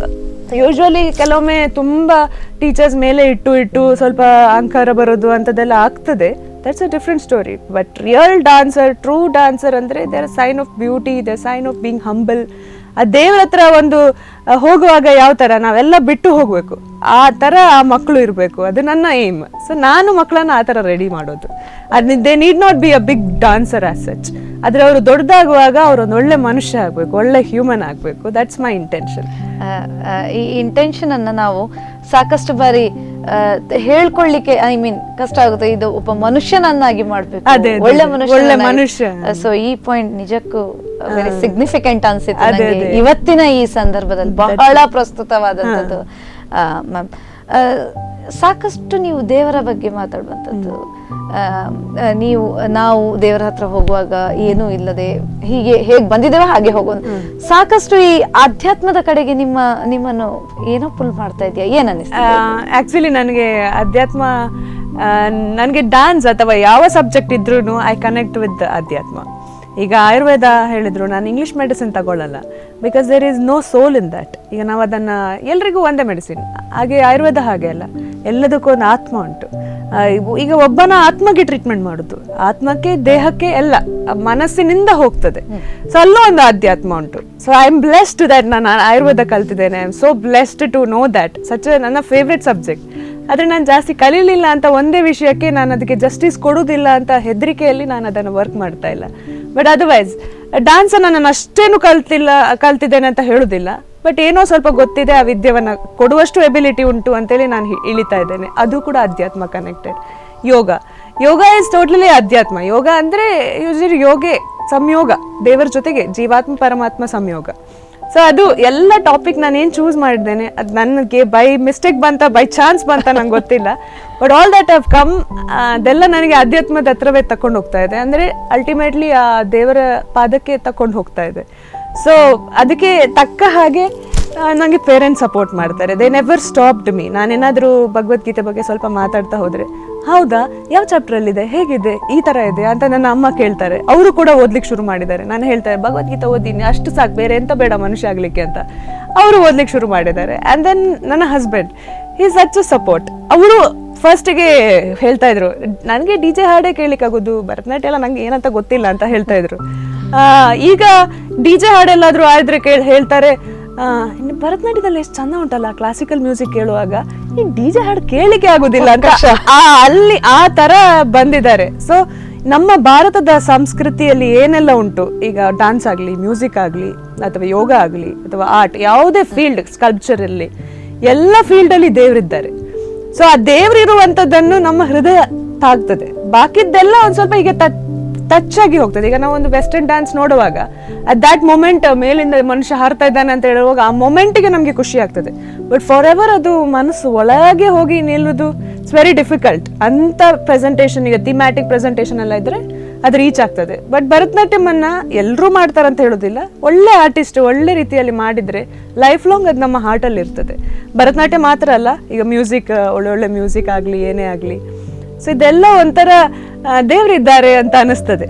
ಯೂಶ್ವಲಿ ಕೆಲವೊಮ್ಮೆ ತುಂಬ ಟೀಚರ್ಸ್ ಮೇಲೆ ಇಟ್ಟು ಸ್ವಲ್ಪ ಅಹಂಕಾರ ಬರೋದು ಅಂಥದ್ದೆಲ್ಲ ಆಗ್ತದೆ, that's a different story. But real dancer, true dancer ಅಂದರೆ their sign of beauty, their sign of being humble. ಆ ದೇವ್ರ ಹತ್ರ ಒಂದು ಹೋಗುವಾಗ ಯಾವ ಥರ ನಾವೆಲ್ಲ ಬಿಟ್ಟು ಹೋಗಬೇಕು, ಆ ಥರ ಆ ಮಕ್ಕಳು ಇರಬೇಕು, ಅದು ನನ್ನ ಏಮ್. ಸೊ ನಾನು ಮಕ್ಕಳನ್ನ ಆ ಥರ ರೆಡಿ ಮಾಡೋದು. They need not be a big dancer as such, ಆದರೆ ಅವರು ದೊಡ್ಡದಾಗುವಾಗ ಅವ್ರು ಒಂದು ಒಳ್ಳೆ ಮನುಷ್ಯ ಆಗಬೇಕು, ಒಳ್ಳೆ ಹ್ಯೂಮನ್ ಆಗಬೇಕು. That's my intention. ಈ ಇಂಟೆನ್ಷನ್ ಅನ್ನ ನಾವು ಸಾಕಷ್ಟು ಬಾರಿ ಹೇಳ್ಕೊಳ್ಳಿಕ್ಕೆ ಕಷ್ಟ ಆಗುತ್ತೆ. ಇದು ಒಬ್ಬ ಮನುಷ್ಯನನ್ನಾಗಿ ಮಾಡ್ಬೇಕು, ಒಳ್ಳೆ ಮನುಷ್ಯ. ಸೊ ಈ ಪಾಯಿಂಟ್ ನಿಜಕ್ಕೂ ವೆರಿ ಸಿಗ್ನಿಫಿಕೆಂಟ್ ಅನ್ಸುತ್ತೆ ಇವತ್ತಿನ ಈ ಸಂದರ್ಭದಲ್ಲಿ, ಬಹಳ ಪ್ರಸ್ತುತವಾದಂಥದ್ದು. ಮ್ಯಾಮ್, ಸಾಕಷ್ಟು ನೀವು ದೇವರ ಬಗ್ಗೆ ಮಾತಾಡುವಂಥದ್ದು, ನಾವು ದೇವರ ಹತ್ರ ಹೋಗುವಾಗ ಏನೂ ಇಲ್ಲದೆ ಹೇಗೆ ಬಂದಿದ್ದೇವೆ ಹಾಗೆ ಹೋಗೋದು. ಸಾಕಷ್ಟು ಈ ಆಧ್ಯಾತ್ಮದ ಕಡೆಗೆ ನಿಮ್ಮನ್ನು ಏನೋ ಪುಲ್ ಮಾಡ್ತಾ ಇದೆಯಾ, ಏನ್ ಅನಿಸ್ತದೆ? ಆಕ್ಚುಲಿ ನನಗೆ ಅಧ್ಯಾತ್ಮ, ನನಗೆ ಡ್ಯಾನ್ಸ್ ಅಥವಾ ಯಾವ ಸಬ್ಜೆಕ್ಟ್ ಇದ್ರೂ ಐ ಕನೆಕ್ಟ್ ವಿತ್ ಅಧ್ಯಾತ್ಮ. ಈಗ ಆಯುರ್ವೇದ ಹೇಳಿದ್ರು, ನಾನು ಇಂಗ್ಲಿಷ್ ಮೆಡಿಸಿನ್ ತಗೊಳ್ಳಲ್ಲ, because there is no soul in that. ಈಗ ನಾವು ಅದನ್ನು ಎಲ್ರಿಗೂ ಒಂದೇ ಮೆಡಿಸಿನ್, ಹಾಗೆ ಆಯುರ್ವೇದ ಹಾಗೆ ಅಲ್ಲ, ಎಲ್ಲದಕ್ಕೂ ಒಂದು ಆತ್ಮ ಉಂಟು. ಈಗ ಒಬ್ಬನ ಆತ್ಮಗೆ ಟ್ರೀಟ್ಮೆಂಟ್ ಮಾಡೋದು, ಆತ್ಮಕ್ಕೆ ದೇಹಕ್ಕೆ ಎಲ್ಲ ಮನಸ್ಸಿನಿಂದ ಹೋಗ್ತದೆ. ಸೊ ಅಲ್ಲೂ ಒಂದು ಅಧ್ಯಾತ್ಮ ಉಂಟು. So I am blessed that ನಾನು ಆಯುರ್ವೇದ ಕಲ್ತಿದ್ದೇನೆ. I am so blessed to know that, such ನನ್ನ ಫೇವ್ರೆಟ್ ಸಬ್ಜೆಕ್ಟ್. ಆದರೆ ನಾನು ಜಾಸ್ತಿ ಕಲೀಲಿಲ್ಲ ಅಂತ ಒಂದೇ ವಿಷಯಕ್ಕೆ ನಾನು ಅದಕ್ಕೆ ಜಸ್ಟಿಸ್ ಕೊಡೋದಿಲ್ಲ ಅಂತ ಹೆದರಿಕೆಯಲ್ಲಿ ನಾನು ಅದನ್ನು ವರ್ಕ್ ಮಾಡ್ತಾ ಇಲ್ಲ. ಬಟ್ ಅದರ್ವೈಸ್ ಡ್ಯಾನ್ಸನ್ನು ನಾನು ಅಷ್ಟೇನು ಕಲ್ತಿದ್ದೇನೆ ಅಂತ ಹೇಳೋದಿಲ್ಲ, ಬಟ್ ಏನೋ ಸ್ವಲ್ಪ ಗೊತ್ತಿದೆ, ಆ ವಿದ್ಯೆಯನ್ನು ಕೊಡುವಷ್ಟು ಎಬಿಲಿಟಿ ಉಂಟು ಅಂತೇಳಿ ನಾನು ಇಳಿತಾ ಇದ್ದೇನೆ. ಅದು ಕೂಡ ಅಧ್ಯಾತ್ಮ ಕನೆಕ್ಟೆಡ್. ಯೋಗ ಇಸ್ ಟೋಟಲಿ ಅಧ್ಯಾತ್ಮ. ಯೋಗ ಅಂದರೆ ಯೂಶಲಿ ಯೋಗೇ ಸಂಯೋಗ, ದೇವರ ಜೊತೆಗೆ ಜೀವಾತ್ಮ ಪರಮಾತ್ಮ ಸಂಯೋಗ. ಸೊ ಅದು ಎಲ್ಲ ಟಾಪಿಕ್ ನಾನು ಏನು ಚೂಸ್ ಮಾಡಿದ್ದೇನೆ, ಅದು ನನಗೆ ಬೈ ಮಿಸ್ಟೇಕ್ ಬಂತ, ಬೈ ಚಾನ್ಸ್ ಬಂತ ನಂಗೆ ಗೊತ್ತಿಲ್ಲ. But all that have come, ಅದೆಲ್ಲ ನನಗೆ ಅಧ್ಯಾತ್ಮದ ಹತ್ರವೇ ತಕೊಂಡು ಹೋಗ್ತಾ ಇದೆ. ಅಂದರೆ ಅಲ್ಟಿಮೇಟ್ಲಿ ಆ ದೇವರ ಪಾದಕ್ಕೆ ತಕೊಂಡು ಹೋಗ್ತಾ ಇದೆ. ಸೊ ಅದಕ್ಕೆ ತಕ್ಕ ಹಾಗೆ ನನಗೆ ಪೇರೆಂಟ್ಸ್ ಸಪೋರ್ಟ್ ಮಾಡ್ತಾರೆ. They never stopped me. ನಾನೇನಾದರೂ ಭಗವದ್ಗೀತೆ ಬಗ್ಗೆ ಸ್ವಲ್ಪ ಮಾತಾಡ್ತಾ ಹೋದರೆ, ಹೌದಾ, ಯಾವ ಚಾಪ್ಟ್ರಲ್ಲಿದೆ, ಹೇಗಿದೆ, ಈ ಥರ ಇದೆ ಅಂತ ನನ್ನ ಅಮ್ಮ ಕೇಳ್ತಾರೆ. ಅವರು ಕೂಡ ಓದ್ಲಿಕ್ಕೆ ಶುರು ಮಾಡಿದ್ದಾರೆ. ನಾನು ಹೇಳ್ತಾರೆ, ಭಗವದ್ಗೀತೆ ಓದಿನಿ, ಅಷ್ಟು ಸಾಕು, ಬೇರೆ ಎಂತ ಬೇಡ ಮನುಷ್ಯ ಆಗಲಿಕ್ಕೆ ಅಂತ. ಅವರು ಓದ್ಲಿಕ್ಕೆ ಶುರು ಮಾಡಿದ್ದಾರೆ. ಆ್ಯಂಡ್ ದೆನ್ ನನ್ನ husband is such a support. ಅವರು ಫಸ್ಟಿಗೆ ಹೇಳ್ತಾ ಇದ್ರು, ನನಗೆ DJ ಹಾಡೇ ಕೇಳಲಿಕ್ಕಾಗೋದು, ಭರತನಾಟ್ಯ ಎಲ್ಲ ನಂಗೆ ಏನಂತ ಗೊತ್ತಿಲ್ಲ ಅಂತ ಹೇಳ್ತಾ ಇದ್ರು. ಈಗ DJ ಹಾಡೆಲ್ಲಾದರೂ ಆದ್ರೆ ಹೇಳ್ತಾರೆ, ಭರತನಾಟ್ಯದಲ್ಲಿ ಎಷ್ಟು ಚಂದ ಉಂಟಲ್ಲ ಕ್ಲಾಸಿಕಲ್ ಮ್ಯೂಸಿಕ್ ಕೇಳುವಾಗ, ಈ DJ ಹಾಡು ಕೇಳಲಿಕ್ಕೆ ಆಗುದಿಲ್ಲ ಅಂತ ಅಲ್ಲಿ ಆ ತರ ಬಂದಿದ್ದಾರೆ. ಸೊ ನಮ್ಮ ಭಾರತದ ಸಂಸ್ಕೃತಿಯಲ್ಲಿ ಏನೆಲ್ಲ ಉಂಟು, ಈಗ ಡ್ಯಾನ್ಸ್ ಆಗಲಿ, ಮ್ಯೂಸಿಕ್ ಆಗಲಿ, ಅಥವಾ ಯೋಗ ಆಗಲಿ, ಅಥವಾ ಆರ್ಟ್, ಯಾವುದೇ ಫೀಲ್ಡ್, ಸ್ಕಲ್ಪ್ಚರ್ ಅಲ್ಲಿ, ಎಲ್ಲ ಫೀಲ್ಡಲ್ಲಿ ದೇವರಿದ್ದಾರೆ. ಸೊ ಆ ದೇವರಿರುವಂಥದ್ದನ್ನು ನಮ್ಮ ಹೃದಯ ತಾಗ್ತದೆ. ಬಾಕಿದ್ದೆಲ್ಲ ಒಂದು ಸ್ವಲ್ಪ ಈಗ ಟಚ್ ಆಗಿ ಹೋಗ್ತದೆ. ಈಗ ನಾವು ಒಂದು ವೆಸ್ಟರ್ನ್ ಡ್ಯಾನ್ಸ್ ನೋಡುವಾಗ ಅಟ್ ದ್ಯಾಟ್ ಮೊಮೆಂಟ್ ಮೇಲಿಂದ ಮನುಷ್ಯ ಹಾರ್ತಾ ಇದ್ದಾನೆ ಅಂತ ಹೇಳುವಾಗ ಆ ಮೊಮೆಂಟಿಗೆ ನಮಗೆ ಖುಷಿ ಆಗ್ತದೆ. ಬಟ್ ಫಾರ್ ಎವರ್ ಅದು ಮನಸ್ಸು ಒಳಗೆ ಹೋಗಿ ನಿಲ್ಲೋದು ಇಟ್ಸ್ ವೆರಿ ಡಿಫಿಕಲ್ಟ್. ಅಂತ ಪ್ರೆಸೆಂಟೇಷನ್, ಈಗ ಥೀಮ್ಯಾಟಿಕ್ ಪ್ರೆಸೆಂಟೇಷನ್ ಎಲ್ಲ ಇದ್ರೆ ಅದು ರೀಚ್ ಆಗ್ತದೆ. ಬಟ್ ಭರತನಾಟ್ಯಮನ್ನ ಎಲ್ಲರೂ ಮಾಡ್ತಾರಂತ ಹೇಳೋದಿಲ್ಲ. ಒಳ್ಳೆ ಆರ್ಟಿಸ್ಟ್ ಒಳ್ಳೆ ರೀತಿಯಲ್ಲಿ ಮಾಡಿದ್ರೆ ಲೈಫ್ ಲಾಂಗ್ ಅದು ನಮ್ಮ ಹಾರ್ಟಲ್ಲಿ ಇರ್ತದೆ. ಭರತನಾಟ್ಯ ಮಾತ್ರ ಅಲ್ಲ, ಈಗ ಮ್ಯೂಸಿಕ್, ಒಳ್ಳೊಳ್ಳೆ ಮ್ಯೂಸಿಕ್ ಆಗಲಿ, ಏನೇ ಆಗಲಿ. ಸೊ ಇದೆಲ್ಲ ಒಂಥರ ದೇವರಿದ್ದಾರೆ ಅಂತ ಅನಿಸ್ತದೆ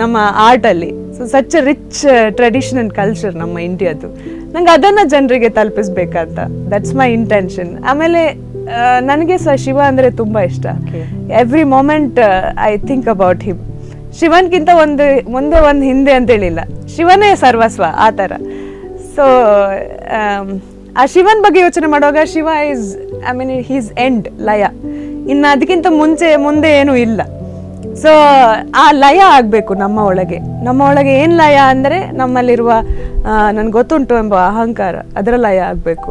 ನಮ್ಮ ಆರ್ಟಲ್ಲಿ. So such a rich tradition and culture ನಮ್ಮ ಇಂಡಿಯಾದು. ನಂಗೆ ಅದನ್ನು ಜನರಿಗೆ ತಲುಪಿಸ್ಬೇಕಂತ, ದಟ್ಸ್ ಮೈ ಇಂಟೆನ್ಷನ್. ಆಮೇಲೆ ನನಗೆ ಸಹ ಶಿವ ಅಂದರೆ ತುಂಬ ಇಷ್ಟ. Every moment I think about him. ಶಿವನ್ಗಿಂತ ಮುಂದೆ ಒಂದು ಹಿಂದೆ ಅಂತೇಳಿಲ್ಲ, ಶಿವನೇ ಸರ್ವಸ್ವ ಆ ಥರ. ಸೊ ಆ ಶಿವನ್ ಬಗ್ಗೆ ಯೋಚನೆ ಮಾಡುವಾಗ Shiva is, I mean he's end, ಲಯ. ಇನ್ನು ಅದಕ್ಕಿಂತ ಮುಂದೆ ಏನೂ ಇಲ್ಲ. ಸೊ ಆ ಲಯ ಆಗಬೇಕು ನಮ್ಮ ಒಳಗೆ ಏನು ಲಯ ಅಂದರೆ ನಮ್ಮಲ್ಲಿರುವ ನನ್ಗೆ ಗೊತ್ತುಂಟು ಎಂಬ ಅಹಂಕಾರ, ಅದರ ಲಯ ಆಗಬೇಕು.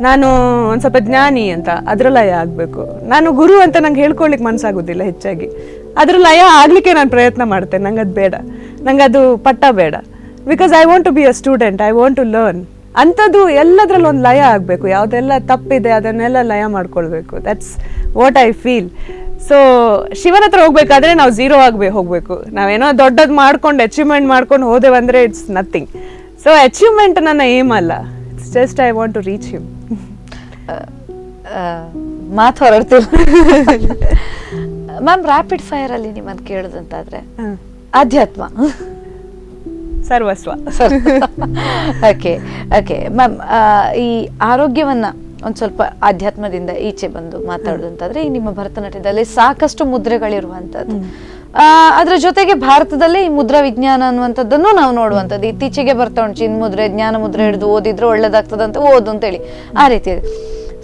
ನಾನು ಒಂದು ಸ್ವಲ್ಪ ಜ್ಞಾನಿ ಅಂತ, ಅದರ ಲಯ ಆಗಬೇಕು. ನಾನು ಗುರು ಅಂತ ನಂಗೆ ಹೇಳ್ಕೊಳ್ಳಿಕ್ಕೆ ಮನಸ್ಸಾಗೋದಿಲ್ಲ ಹೆಚ್ಚಾಗಿ, ಅದರ ಲಯ ಆಗಲಿಕ್ಕೆ ನಾನು ಪ್ರಯತ್ನ ಮಾಡ್ತೇನೆ. ನಂಗೆ ಅದು ಬೇಡ, ನಂಗೆ ಅದು ಪಟ್ಟ ಬೇಡ. Because I want to be a student, I want to learn. ಅಂಥದ್ದು ಎಲ್ಲದ್ರಲ್ಲಿ ಒಂದು ಲಯ ಆಗಬೇಕು. ಯಾವುದೆಲ್ಲ ತಪ್ಪಿದೆ ಅದನ್ನೆಲ್ಲ ಲಯ ಮಾಡ್ಕೊಳ್ಬೇಕು. That's what I feel. So ಶಿವನ ಹತ್ರ ಹೋಗ್ಬೇಕಾದ್ರೆ ನಾವು ಝೀರೋ ಹೋಗ್ಬೇಕು. ನಾವೇನೋ ದೊಡ್ಡದು ಮಾಡ್ಕೊಂಡು ಅಚೀವ್ಮೆಂಟ್ ಮಾಡ್ಕೊಂಡು ಹೋದೆವಂದ್ರೆ ಇಟ್ಸ್ ನಥಿಂಗ್. ಸೊ ಅಚೀವ್ಮೆಂಟ್ ನನ್ನ ಏಮ್ ಅಲ್ಲ, it's just I want to reach him. ಮಾತು ಹೊರಡ್ತಿಲ್ಲ ಮ್ಯಾಮ್. ರ್ಯಾಪಿಡ್ ಫೈರ್ ಅಲ್ಲಿ ನಿಮ್ಮನ್ನು ಕೇಳೋದಂತಾದ್ರೆ ಆಧ್ಯಾತ್ಮ ಸರ್ವಸ್ವ. ಓಕೆ ಓಕೆ ಮ್ಯಾಮ್, ಈ ಆರೋಗ್ಯವನ್ನ ಒಂದು ಸ್ವಲ್ಪ ಆಧ್ಯಾತ್ಮದಿಂದ ಈಚೆ ಬಂದು ಮಾತಾಡೋದಂತಾದ್ರೆ ಈ ನಿಮ್ಮ ಭರತನಾಟ್ಯದಲ್ಲಿ ಸಾಕಷ್ಟು ಮುದ್ರೆಗಳಿರುವಂಥದ್ದು. ಅದ್ರ ಜೊತೆಗೆ ಭಾರತದಲ್ಲೇ ಈ ಮುದ್ರಾ ವಿಜ್ಞಾನ ಅನ್ನುವಂಥದ್ದನ್ನು ನಾವು ನೋಡುವಂಥದ್ದು. ಇತ್ತೀಚೆಗೆ ಬರ್ತಾ ಉಂಟು ಚಿನ್ ಮುದ್ರೆ, ಜ್ಞಾನ ಮುದ್ರೆ ಹಿಡಿದು ಓದಿದ್ರೆ ಒಳ್ಳೇದಾಗ್ತದಂತ ಓದು ಅಂತೇಳಿ ಆ ರೀತಿ.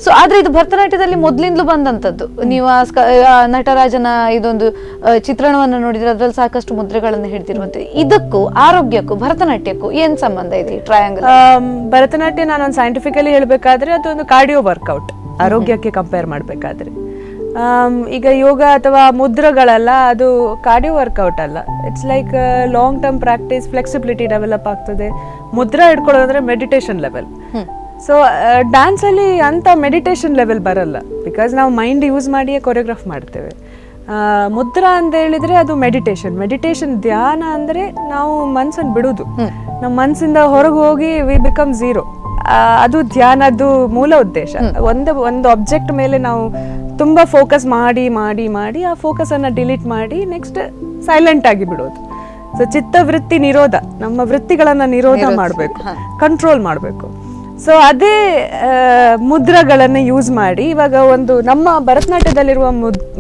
ಸೊ ಆದ್ರೆ ಇದು ಭರತನಾಟ್ಯದಲ್ಲಿ ಮೊದ್ಲಿಂದಲೂ ಬಂದಂಥದ್ದು. ನೀವು ಆ ನಟರಾಜನ ಇದೊಂದು ಚಿತ್ರಣವನ್ನು ನೋಡಿದ್ರೆ ಅದ್ರಲ್ಲಿ ಸಾಕಷ್ಟು ಮುದ್ರೆಗಳನ್ನು ಹಿಡಿದಿರುವಂಥದ್ದು. ಇದಕ್ಕೂ ಆರೋಗ್ಯಕ್ಕೂ ಭರತನಾಟ್ಯಕ್ಕೂ ಏನ್ ಸಂಬಂಧ ಇದೆ ಈ ಟ್ರಯಾಂಗಲ್? ಭರತನಾಟ್ಯ ನಾನೊಂದು ಸೈಂಟಿಫಿಕಲಿ ಹೇಳ್ಬೇಕಾದ್ರೆ ಅದೊಂದು ಕಾರ್ಡಿಯೋ ವರ್ಕೌಟ್, ಆರೋಗ್ಯಕ್ಕೆ ಕಂಪೇರ್ ಮಾಡ್ಬೇಕಾದ್ರೆ. ಈಗ ಯೋಗ ಅಥವಾ ಮುದ್ರಗಳಲ್ಲ, ಅದು ಕಾರ್ಡಿಯೋ ವರ್ಕೌಟ್ ಅಲ್ಲ. It's like long term practice, flexibility develop ಆಗ್ತದೆ. ಮುದ್ರಾ ಹಿಡ್ಕೊಳ್ಳೋದಂದ್ರೆ ಮೆಡಿಟೇಷನ್ ಲೆವೆಲ್. ಸೊ ಡ್ಯಾನ್ಸಲ್ಲಿ ಅಂಥ ಮೆಡಿಟೇಷನ್ ಲೆವೆಲ್ ಬರಲ್ಲ, ಬಿಕಾಸ್ ನಾವು ಮೈಂಡ್ ಯೂಸ್ ಮಾಡಿಯೇ ಕೊರಿಯೋಗ್ರಾಫ್ ಮಾಡ್ತೇವೆ. ಮುದ್ರಾ ಅಂತ ಹೇಳಿದ್ರೆ ಅದು ಮೆಡಿಟೇಷನ್ ಧ್ಯಾನ ಅಂದರೆ ನಾವು ಮನ್ಸನ್ನು ಬಿಡುವುದು. ನಮ್ಮ ಮನಸ್ಸಿಂದ ಹೊರಗೆ ಹೋಗಿ ವಿ ಬಿಕಮ್ ಝೀರೋ. ಅದು ಧ್ಯಾನದ್ದು ಮೂಲ ಉದ್ದೇಶ. ಒಂದು ಆಬ್ಜೆಕ್ಟ್ ಮೇಲೆ ನಾವು ತುಂಬ ಫೋಕಸ್ ಮಾಡಿ ಮಾಡಿ ಮಾಡಿ ಆ ಫೋಕಸನ್ನು ಡಿಲೀಟ್ ಮಾಡಿ ನೆಕ್ಸ್ಟ್ ಸೈಲೆಂಟ್ ಆಗಿ ಬಿಡೋದು. ಸೊ ಚಿತ್ತವೃತ್ತಿ ನಿರೋಧ, ನಮ್ಮ ವೃತ್ತಿಗಳನ್ನು ನಿರೋಧ ಮಾಡಬೇಕು, ಕಂಟ್ರೋಲ್ ಮಾಡಬೇಕು. ಸೊ ಅದೇ ಮುದ್ರಗಳನ್ನು ಯೂಸ್ ಮಾಡಿ ಇವಾಗ ಒಂದು ನಮ್ಮ ಭರತನಾಟ್ಯದಲ್ಲಿರುವ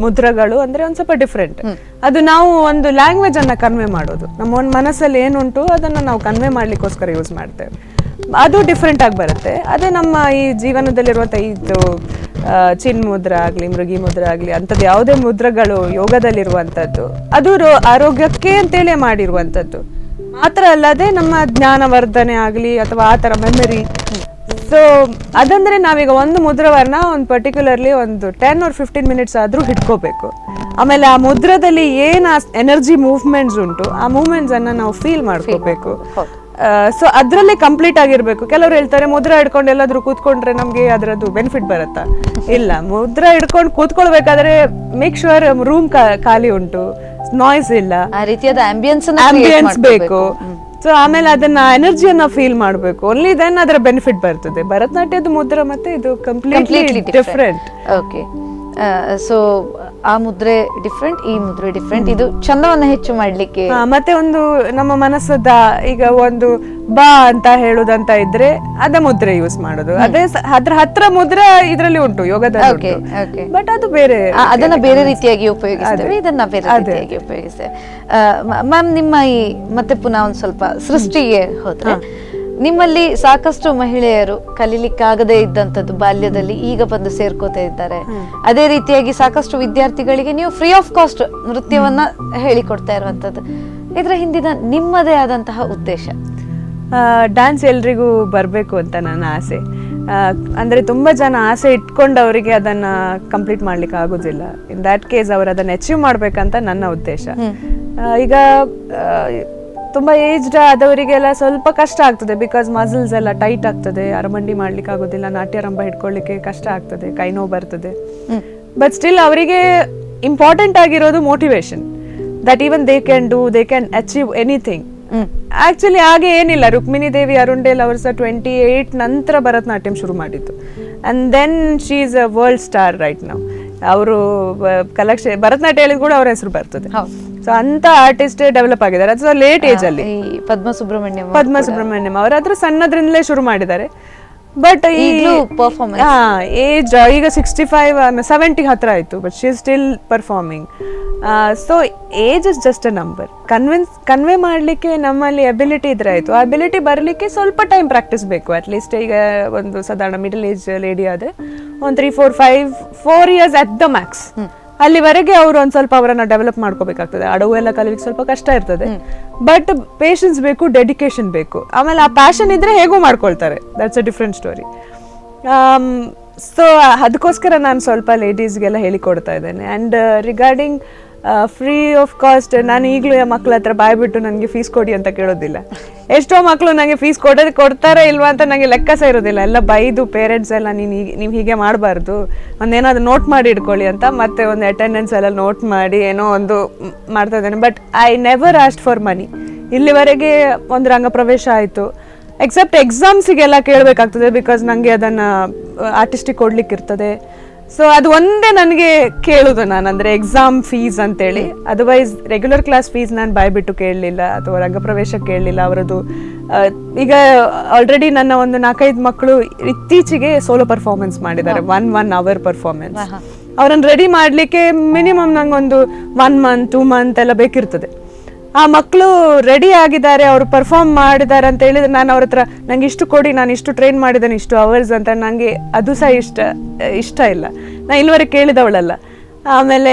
ಮುದ್ರಗಳು ಅಂದರೆ ಒಂದು ಸ್ವಲ್ಪ ಡಿಫ್ರೆಂಟ್. ಅದು ನಾವು ಒಂದು ಲ್ಯಾಂಗ್ವೇಜ್ ಅನ್ನು ಕನ್ವೆ ಮಾಡೋದು, ನಮ್ಮ ಒಂದು ಮನಸ್ಸಲ್ಲಿ ಏನುಂಟು ಅದನ್ನು ನಾವು ಕನ್ವೆ ಮಾಡ್ಲಿಕ್ಕೋಸ್ಕರ ಯೂಸ್ ಮಾಡ್ತೇವೆ. ಅದು ಡಿಫ್ರೆಂಟ್ ಆಗಿ ಬರುತ್ತೆ. ಅದೇ ನಮ್ಮ ಈ ಜೀವನದಲ್ಲಿರುವಂಥ ಇದು ಚಿನ್ ಮುದ್ರ ಆಗಲಿ, ಮೃಗಿ ಮುದ್ರ ಆಗಲಿ, ಅಂಥದ್ದು ಯಾವುದೇ ಮುದ್ರಗಳು ಯೋಗದಲ್ಲಿರುವಂಥದ್ದು ಅದು ಆರೋಗ್ಯಕ್ಕೆ ಅಂತೇಳಿ ಮಾಡಿರುವಂಥದ್ದು ಮಾತ್ರ ಅಲ್ಲದೆ ನಮ್ಮ ಜ್ಞಾನವರ್ಧನೆ ಆಗಲಿ ಅಥವಾ ಆ ಥರ ಮೆಮರಿ. ಸೊ ಅದಂದರೆ ನಾವೀಗ ಒಂದು ಮುದ್ರವನ್ನ ಒಂದು ಪರ್ಟಿಕ್ಯುಲರ್ಲಿ ಒಂದು 10 or 15 minutes ಆದರೂ ಹಿಡ್ಕೋಬೇಕು. ಆಮೇಲೆ ಆ ಮುದ್ರದಲ್ಲಿ ಏನು ಎನರ್ಜಿ ಮೂವ್ಮೆಂಟ್ಸ್ ಉಂಟು ಆ ಮೂವ್ಮೆಂಟ್ಸನ್ನು ನಾವು ಫೀಲ್ ಮಾಡ್ಕೋಬೇಕು. ಸೊ ಅದರಲ್ಲಿ ಕಂಪ್ಲೀಟ್ ಆಗಿರ್ಬೇಕು. ಕೆಲವರು ಹೇಳ್ತಾರೆ ಮುದ್ರಾ ಹಿಡ್ಕೊಂಡು ಎಲ್ಲಾದ್ರೂ ಕೂತ್ಕೊಂಡ್ರೆ ನಮಗೆ ಅದರದ್ದು ಬೆನಿಫಿಟ್ ಬರುತ್ತಾ? ಇಲ್ಲ, ಮುದ್ರಾ ಹಿಡ್ಕೊಂಡು ಕೂತ್ಕೊಳ್ಬೇಕಾದ್ರೆ ಮೇಕ್ ಶೂರ್ ರೂಮ್ ಖಾಲಿ ಉಂಟು, ನಾಯ್ಸ್ ಇಲ್ಲ, ಆ ರೀತಿಯಾದ ಆಂಬಿಯನ್ಸ್ ಬೇಕು. ಸೊ ಆಮೇಲೆ ಅದನ್ನ ಎನರ್ಜಿಯನ್ನ ಫೀಲ್ ಮಾಡಬೇಕು. ಓನ್ಲಿ ದೆನ್ ಅದರ ಬೆನಿಫಿಟ್ ಬರ್ತದೆ. ಭರತನಾಟ್ಯದ ಮುದ್ರಾ ಮತ್ತೆ ಇದು ಕಂಪ್ಲೀಟ್ಲಿ ಡಿಫ್ರೆಂಟ್. ಓಕೆ, ಸೊ ಆ ಮುದ್ರೆ ಡಿಫ್ರೆಂಟ್, ಈ ಮುದ್ರೆ ಡಿಫ್ರೆಂಟ್. ಇದು ಚಂದವನ್ನ ಹೆಚ್ಚು ಮಾಡ್ಲಿಕ್ಕೆ ಮತ್ತೆ ಒಂದು ನಮ್ಮ ಮನಸ್ಸದ ಈಗ ಒಂದು ಬಾ ಅಂತ ಹೇಳುದಂತ ಇದ್ರೆ ಅದ ಮುದ್ರೆ ಯೂಸ್ ಮಾಡೋದು. ಅದೇ ಅದ್ರ ಹತ್ರ ಮುದ್ರೆ ಇದರಲ್ಲಿ ಉಂಟು ಯೋಗದಲ್ಲಿ, ಬಟ್ ಅದು ಬೇರೆ, ಅದನ್ನ ಬೇರೆ ರೀತಿಯಾಗಿ ಉಪಯೋಗಿಸ್ತೇವೆ, ಇದನ್ನ ಬೇರೆ ರೀತಿಯಾಗಿ ಉಪಯೋಗಿಸ್ತೇವೆ. ಮ್ಯಾಮ್, ನಿಮ್ಮ ಈ ಮತ್ತೆ ಪುನಃ ಒಂದ್ ಸ್ವಲ್ಪ ಸೃಷ್ಟಿಗೆ ಹೋದ್ರೆ, ನಿಮ್ಮಲ್ಲಿ ಸಾಕಷ್ಟು ಮಹಿಳೆಯರು ಕಲೀಲಿಕ್ಕಾಗದೇ ಇದ್ದಂಥದ್ದು ಬಾಲ್ಯದಲ್ಲಿ ಈಗ ಬಂದು ಸೇರ್ಕೋತಾ ಇದ್ದಾರೆ. ಅದೇ ರೀತಿಯಾಗಿ ಸಾಕಷ್ಟು ವಿದ್ಯಾರ್ಥಿಗಳಿಗೆ ನೀವು ಫ್ರೀ ಆಫ್ ಕಾಸ್ಟ್ ನೃತ್ಯವನ್ನ ಹೇಳಿಕೊಡ್ತಾ ಇರುವಂತದ್ದು. ಇದರ ಹಿಂದಿನ ನಿಮ್ಮದೇ ಆದಂತಹ ಉದ್ದೇಶ? ಡ್ಯಾನ್ಸ್ ಎಲ್ರಿಗೂ ಬರಬೇಕು ಅಂತ ನನ್ನ ಆಸೆ. ಅಂದರೆ ತುಂಬ ಜನ ಆಸೆ ಇಟ್ಕೊಂಡವರಿಗೆ ಅದನ್ನು ಕಂಪ್ಲೀಟ್ ಮಾಡ್ಲಿಕ್ಕೆ ಆಗೋದಿಲ್ಲ. ಇನ್ ದ್ಯಾಟ್ ಕೇಸ್ ಅವರು ಅದನ್ನು ಅಚೀವ್ ಮಾಡ್ಬೇಕಂತ ನನ್ನ ಉದ್ದೇಶ. ಈಗ ತುಂಬ ಏಜ್ಡ್ ಆದವರಿಗೆಲ್ಲ ಸ್ವಲ್ಪ ಕಷ್ಟ ಆಗ್ತದೆ, ಬಿಕಾಸ್ ಮಸಲ್ಸ್ ಎಲ್ಲ ಟೈಟ್ ಆಗ್ತದೆ, ಅರಮಂಡಿ ಮಾಡ್ಲಿಕ್ಕೆ ಆಗೋದಿಲ್ಲ, ನಾಟ್ಯರಂಭ ಹಿಡ್ಕೊಳ್ಳಿಕ್ಕೆ ಕಷ್ಟ ಆಗ್ತದೆ, ಕೈ ನೋವು ಬರ್ತದೆ. ಬಟ್ ಸ್ಟಿಲ್ ಅವರಿಗೆ ಇಂಪಾರ್ಟೆಂಟ್ ಆಗಿರೋದು motivation, that even they can achieve anything. Actually ಹಾಗೆ ಏನಿಲ್ಲ, ರುಕ್ಮಿಣಿ ದೇವಿ ಅರುಂಡೇಲ್ ಅವರು 28 ನಂತರ ಭರತನಾಟ್ಯಂ ಶುರು ಮಾಡಿದ್ದು. And then she is a world star right now. ಅವರು ಭರತನಾಟ್ಯ ಹೇಳಿದ್ ಕೂಡ ಅವ್ರ ಹೆಸರು ಬರ್ತದೆ. ಸೊ ಅಂತ ಆರ್ಟಿಸ್ಟ್ ಡೆವಲಪ್ ಆಗಿದ್ದಾರೆ. ಅದು ಲೇಟ್ ಏಜ್ ಅಲ್ಲಿ. ಪದ್ಮ ಸುಬ್ರಹ್ಮಣ್ಯಂ ಅವರು ಅದ್ರ ಸಣ್ಣದ್ರಿಂದಲೇ ಶುರು ಮಾಡಿದ್ದಾರೆ. ಬಟ್ ಏಜ್ ಈಗ 65 70 ಹತ್ರ ಆಯ್ತು, but she is still performing. So age is just a number. Convey ಮಾಡಲಿಕ್ಕೆ ನಮ್ಮಲ್ಲಿ ಅಬಿಲಿಟಿ ಇದ್ರೆ ಆಯ್ತು. ಆ ಅಬಿಲಿಟಿ ಬರಲಿಕ್ಕೆ ಸ್ವಲ್ಪ ಟೈಮ್ ಪ್ರಾಕ್ಟೀಸ್ ಬೇಕು. ಅಟ್ಲೀಸ್ಟ್ ಈಗ ಒಂದು ಸಾಧಾರಣ ಮಿಡಲ್ ಏಜ್ ಲೇಡಿ ಆದರೆ ಒಂದು 3, 4, 5 years ಅಟ್ ದ ಮ್ಯಾಕ್ಸ್ ಅಲ್ಲಿವರೆಗೆ ಅವರು ಒಂದ್ ಸ್ವಲ್ಪ ಅವರನ್ನ ಡೆವಲಪ್ ಮಾಡ್ಕೋಬೇಕಾಗ್ತದೆ. ಅಡವು ಎಲ್ಲ ಕಲಿಲಿಕ್ಕೆ ಸ್ವಲ್ಪ ಕಷ್ಟ ಇರ್ತದೆ, ಬಟ್ ಪೇಷನ್ಸ್ ಬೇಕು, ಡೆಡಿಕೇಶನ್ ಬೇಕು. ಆಮೇಲೆ ಆ ಪ್ಯಾಷನ್ ಇದ್ರೆ ಹೇಗೂ ಮಾಡ್ಕೊಳ್ತಾರೆ, that's a different story. So ಅದಕ್ಕೋಸ್ಕರ ನಾನು ಸ್ವಲ್ಪ ಲೇಡೀಸ್ಗೆಲ್ಲ ಹೇಳಿಕೊಡ್ತಾ ಇದ್ದೇನೆ. And regarding free of cost, ನಾನು ಈಗಲೂ ಮಕ್ಳ ಹತ್ರ ಬಾಯ್ಬಿಟ್ಟು ನನಗೆ ಫೀಸ್ ಕೊಡಿ ಅಂತ ಕೇಳೋದಿಲ್ಲ. ಎಷ್ಟೋ ಮಕ್ಕಳು ನನಗೆ ಫೀಸ್ ಕೊಡ್ತಾರೆ ಇಲ್ವಾ ಅಂತ ನನಗೆ ಲೆಕ್ಕ ಸಹ ಇರೋದಿಲ್ಲ. ಎಲ್ಲ ಬೈದು ಪೇರೆಂಟ್ಸ್ ಎಲ್ಲ ನೀವು ಹೀಗೆ ಮಾಡಬಾರ್ದು, ಒಂದೇನಾದ್ರು ನೋಟ್ ಮಾಡಿ ಇಟ್ಕೊಳ್ಳಿ ಅಂತ, ಮತ್ತೆ ಒಂದು ಅಟೆಂಡೆನ್ಸ್ ಎಲ್ಲ ನೋಟ್ ಮಾಡಿ ಏನೋ ಒಂದು ಮಾಡ್ತಾ ಇದ್ದೇನೆ. But I never asked for money. ಇಲ್ಲಿವರೆಗೆ ಒಂದು ರಂಗಪ್ರವೇಶ ಆಯಿತು, ಎಕ್ಸೆಪ್ಟ್ ಎಕ್ಸಾಮ್ಸಿಗೆಲ್ಲ ಕೇಳಬೇಕಾಗ್ತದೆ, ಬಿಕಾಸ್ ನನಗೆ ಅದನ್ನು ಆರ್ಟಿಸ್ಟಿಗೆ ಕೊಡ್ಲಿಕ್ಕೆ ಇರ್ತದೆ. ಸೊ ಅದು ಒಂದೇ ನನಗೆ ಕೇಳೋದು ನಾನು, ಅಂದರೆ ಎಕ್ಸಾಮ್ ಫೀಸ್ ಅಂತೇಳಿ. ಅದರ್ವೈಸ್ ರೆಗ್ಯುಲರ್ ಕ್ಲಾಸ್ ಫೀಸ್ ನಾನು ಬಾಯ್ಬಿಟ್ಟು ಕೇಳಲಿಲ್ಲ, ಅಥವಾ ರಂಗಪ್ರವೇಶ ಕೇಳಲಿಲ್ಲ ಅವರದ್ದು. ಈಗ ಆಲ್ರೆಡಿ ನನ್ನ ಒಂದು 4-5 ಮಕ್ಕಳು ಇತ್ತೀಚೆಗೆ ಸೋಲೋ ಪರ್ಫಾರ್ಮೆನ್ಸ್ ಮಾಡಿದ್ದಾರೆ, 1 hour ಪರ್ಫಾರ್ಮೆನ್ಸ್. ಅವರನ್ನು ರೆಡಿ ಮಾಡಲಿಕ್ಕೆ ಮಿನಿಮಮ್ ನಂಗೊಂದು 1 month 2 month ಎಲ್ಲ ಬೇಕಿರ್ತದೆ. ಆ ಮಕ್ಕಳು ರೆಡಿ ಆಗಿದ್ದಾರೆ, ಅವರು ಪರ್ಫಾರ್ಮ್ ಮಾಡಿದ್ದಾರೆ ಅಂತ ಹೇಳಿದ್ರೆ ನಾನು ಅವ್ರ ಹತ್ರ ನಂಗೆ ಇಷ್ಟು ಕೊಡಿ, ನಾನು ಇಷ್ಟು ಟ್ರೈನ್ ಮಾಡಿದ್ದೇನೆ, ಇಷ್ಟು ಅವರ್ಸ್ ಅಂತ, ನನಗೆ ಅದು ಸಹ ಇಷ್ಟ ಇಲ್ಲ. ನಾನು ಇಲ್ಲಿವರೆಗೆ ಕೇಳಿದವಳಲ್ಲ. ಆಮೇಲೆ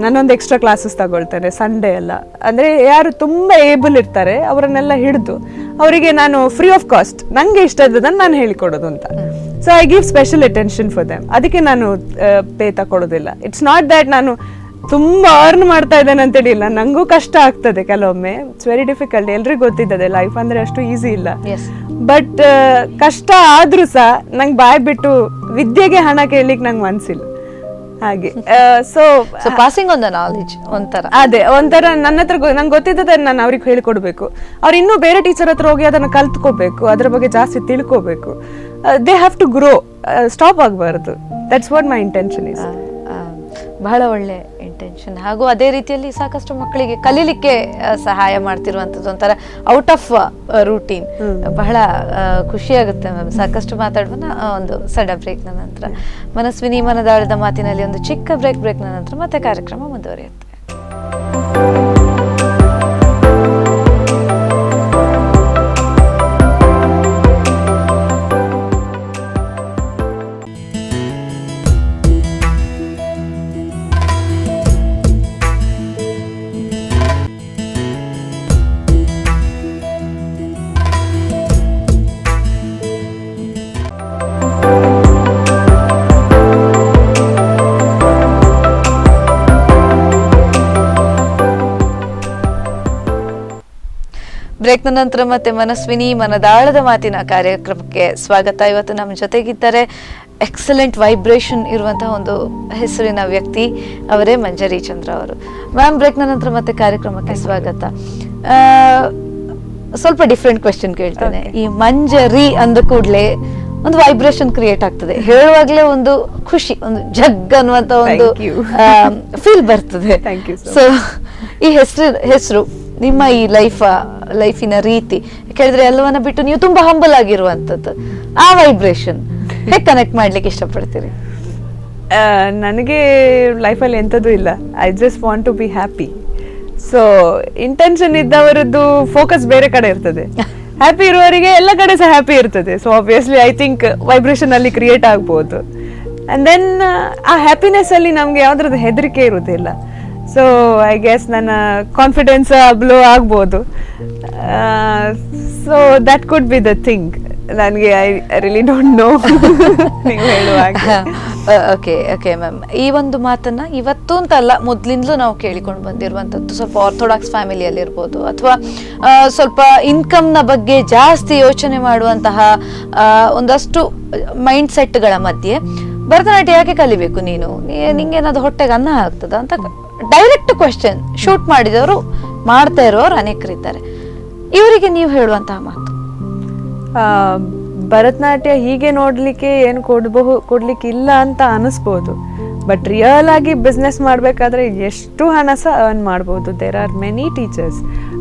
ನಾನೊಂದು ಎಕ್ಸ್ಟ್ರಾ ಕ್ಲಾಸಸ್ ತಗೊಳ್ತೇನೆ ಸಂಡೇ ಎಲ್ಲ. ಅಂದರೆ ಯಾರು ತುಂಬ ಏಬಲ್ ಇರ್ತಾರೆ ಅವರನ್ನೆಲ್ಲ ಹಿಡಿದು ಅವರಿಗೆ ನಾನು ಫ್ರೀ ಆಫ್ ಕಾಸ್ಟ್ ನನಗೆ ಇಷ್ಟ ಇದ್ದದನ್ನು ನಾನು ಹೇಳಿಕೊಡೋದು ಅಂತ. So I give special attention for them. ಅದಕ್ಕೆ ನಾನು ಪೇ ತಗೊಳ್ಳೋದಿಲ್ಲ. ಇಟ್ಸ್ ನಾಟ್ ದ್ಯಾಟ್ ನಾನು ತುಂಬ ಅರ್ನ್ ಮಾಡ್ತಾ ಇದ್ದೇನೆ ಅಂತೇಳಿ ಇಲ್ಲ, ನನಗೂ ಕಷ್ಟ ಆಗ್ತದೆ ಕೆಲವೊಮ್ಮೆ. ಇಟ್ಸ್ ವೆರಿ ಡಿಫಿಕಲ್ಟ್, ಎಲ್ರಿಗೂ ಗೊತ್ತಿದ್ದದೆ ಲೈಫ್ ಅಂದರೆ ಅಷ್ಟು ಈಸಿ ಇಲ್ಲ. ಬಟ್ ಕಷ್ಟ ಆದ್ರೂ ಸಹ ನಂಗೆ ಬಾಯ್ ಬಿಟ್ಟು ವಿದ್ಯೆಗೆ ಹಣ ಕೇಳಲಿಕ್ಕೆ ನಂಗೆ ಮನಸ್ಸಿಲ್ಲ. ಹಾಗೆ so passing on the knowledge ಒಂಥರ, ಅದೇ ಒಂಥರ ನನ್ನ ಹತ್ರ ನಂಗೆ ಗೊತ್ತಿದ್ದದ ನಾನು ಅವ್ರಿಗೆ ಹೇಳಿಕೊಡ್ಬೇಕು. ಅವ್ರು ಇನ್ನೂ ಬೇರೆ ಟೀಚರ್ ಹತ್ರ ಹೋಗಿ ಅದನ್ನು ಕಲ್ತ್ಕೋಬೇಕು, ಅದ್ರ ಬಗ್ಗೆ ಜಾಸ್ತಿ ತಿಳ್ಕೋಬೇಕು. They have to grow, stop ಆಗಬಾರ್ದು. That's what my intention is. ಬಹಳ ಒಳ್ಳೆ ಇಂಟೆನ್ಷನ್. ಹಾಗೂ ಅದೇ ರೀತಿಯಲ್ಲಿ ಸಾಕಷ್ಟು ಮಕ್ಕಳಿಗೆ ಕಲೀಲಿಕ್ಕೆ ಸಹಾಯ ಮಾಡ್ತಿರುವಂಥದ್ದು, ಒಂಥರ ಔಟ್ ಆಫ್ ರೂಟೀನ್. ಬಹಳ ಖುಷಿಯಾಗುತ್ತೆ ಮ್ಯಾಮ್. ಸಾಕಷ್ಟು ಮಾತಾಡುವ ಒಂದು ಸಣ್ಣ ಬ್ರೇಕ್ನ ನಂತರ ಮನಸ್ವಿನಿ ಮನದಾಳದ ಮಾತಿನಲ್ಲಿ ಒಂದು ಚಿಕ್ಕ ಬ್ರೇಕ್ನ ನಂತರ ಮತ್ತೆ ಕಾರ್ಯಕ್ರಮ ಮುಂದುವರಿಯುತ್ತೆ. ಬ್ರೇಕ್ನ ನಂತರ ಮತ್ತೆ ಮನಸ್ವಿನಿ ಮನದಾಳದ ಮಾತಿನ ಕಾರ್ಯಕ್ರಮಕ್ಕೆ ಸ್ವಾಗತ. ಇವತ್ತು ನಮ್ಮ ಜೊತೆಗಿದ್ದಾರೆ ಎಕ್ಸಲೆಂಟ್ ವೈಬ್ರೇಷನ್ ಇರುವಂತಹ ಒಂದು ಹೆಸರಿನ ವ್ಯಕ್ತಿ, ಅವರೇ ಮಂಜರಿ ಚಂದ್ರ ಅವರು. ಮ್ಯಾಮ್, ಬ್ರೇಕ್ನ ನಂತರ ಮತ್ತೆ ಕಾರ್ಯಕ್ರಮಕ್ಕೆ ಸ್ವಾಗತ. ಸ್ವಲ್ಪ ಡಿಫ್ರೆಂಟ್ ಕ್ವೆಶ್ಚನ್ ಕೇಳ್ತೇನೆ. ಈ ಮಂಜರಿ ಅಂದ ಕೂಡಲೇ ಒಂದು ವೈಬ್ರೇಷನ್ ಕ್ರಿಯೇಟ್ ಆಗ್ತದೆ, ಹೇಳುವಾಗ್ಲೇ ಒಂದು ಖುಷಿ, ಒಂದು ಜಗ್ ಅನ್ನುವಂತ ಒಂದು ಫೀಲ್ ಬರ್ತದೆ. ಸೊ ಈ ಹೆಸರು ನಿಮ್ಮ ಈ ಲೈಫಿನ ರೀತಿ ಕೇಳಿದ್ರೆ ಎಲ್ಲವನ್ನ ಬಿಟ್ಟು ನೀವು ತುಂಬಾ ಹಂಬಲ್ ಆಗಿರುವಂತದ್ದು, ಆ ವೈಬ್ರೇಷನ್ ಹೇಗೆ ಕನೆಕ್ಟ್ ಮಾಡ್ಲಿಕ್ಕೆ ಇಷ್ಟಪಡ್ತೀರಿ? ನನಗೆ ಲೈಫಲ್ಲಿ ಎಂಥದ್ದು ಇಲ್ಲ, I just want to be happy. So intention ಇದ್ದವರದ್ದು ಫೋಕಸ್ ಬೇರೆ ಕಡೆ ಇರ್ತದೆ, ಹ್ಯಾಪಿ ಇರುವವರಿಗೆ ಎಲ್ಲ ಕಡೆ ಸಹ ಹ್ಯಾಪಿ ಇರ್ತದೆ. So obviously I think vibration ಅಲ್ಲಿ ಕ್ರಿಯೇಟ್ ಆಗ್ಬೋದು. ಅಂಡ್ ದೆನ್ ಆ ಹ್ಯಾಪಿನೆಸ್ ಅಲ್ಲಿ ನಮ್ಗೆ ಯಾವ್ದ್ರದ್ದು ಹೆದರಿಕೆ ಇರುವುದಿಲ್ಲ. ಸೊ ಐ ಗೆಸ್ ನನ್ನ ಕಾನ್ಫಿಡೆನ್ಸ್ ಬ್ಲೋ ಆಗ್ಬೋದು. So that could be the thing. ನನಗೆ ಐ ರಿಯಲಿ ಡೋಂಟ್ ನೋ ನೀವು ಹೇಳುವಾಗ. ಓಕೆ ಮ್ಯಾಮ್, ಈ ಒಂದು ಮಾತನ್ನ ಇವತ್ತು ಅಂತಲ್ಲ, ಮೊದ್ಲಿಂದಲೂ ನಾವು ಕೇಳಿಕೊಂಡು ಬಂದಿರುವಂಥದ್ದು. ಸ್ವಲ್ಪ ಆರ್ಥೋಡಾಕ್ಸ್ ಫ್ಯಾಮಿಲಿಯಲ್ಲಿ ಇರ್ಬೋದು, ಅಥವಾ ಸ್ವಲ್ಪ ಇನ್ಕಮ್ನ ಬಗ್ಗೆ ಜಾಸ್ತಿ ಯೋಚನೆ ಮಾಡುವಂತಹ ಒಂದಷ್ಟು ಮೈಂಡ್ ಸೆಟ್ಗಳ ಮಧ್ಯೆ ಭರತನಾಟ್ಯ ಯಾಕೆ ಕಲಿಬೇಕು ನೀನು, ನಿಂಗೇನಾದ್ರು ಹೊಟ್ಟೆಗೆ ಅನ್ನ ಆಗ್ತದ ಅಂತ ಡೈರೆಕ್ಟ್ ಕ್ವೆಶ್ಚನ್ ಶೂಟ್ ಮಾಡಿದವರು, ಮಾಡ್ತಾ ಇರೋರು ಅನೇಕರಿದ್ದಾರೆ. ಇವರಿಗೆ ನೀವು ಹೇಳುವಂತಹ ಮಾತು? ಭರತನಾಟ್ಯ ಹೀಗೆ ನೋಡ್ಲಿಕ್ಕೆ ಏನು ಕೊಡ್ಲಿಕ್ಕೆ ಇಲ್ಲ ಅಂತ ಅನಿಸ್ಬೋದು, ಬಟ್ ರಿಯಲ್ ಆಗಿ ಬಿಸ್ನೆಸ್ ಮಾಡಬೇಕಾದ್ರೆ ಎಷ್ಟು ಹಣ ಸಹ ಅರ್ನ್ ಮಾಡ್ಬೋದು. ದೇರ್ ಆರ್ ಮೆನಿ ಟೀಚರ್ಸ್,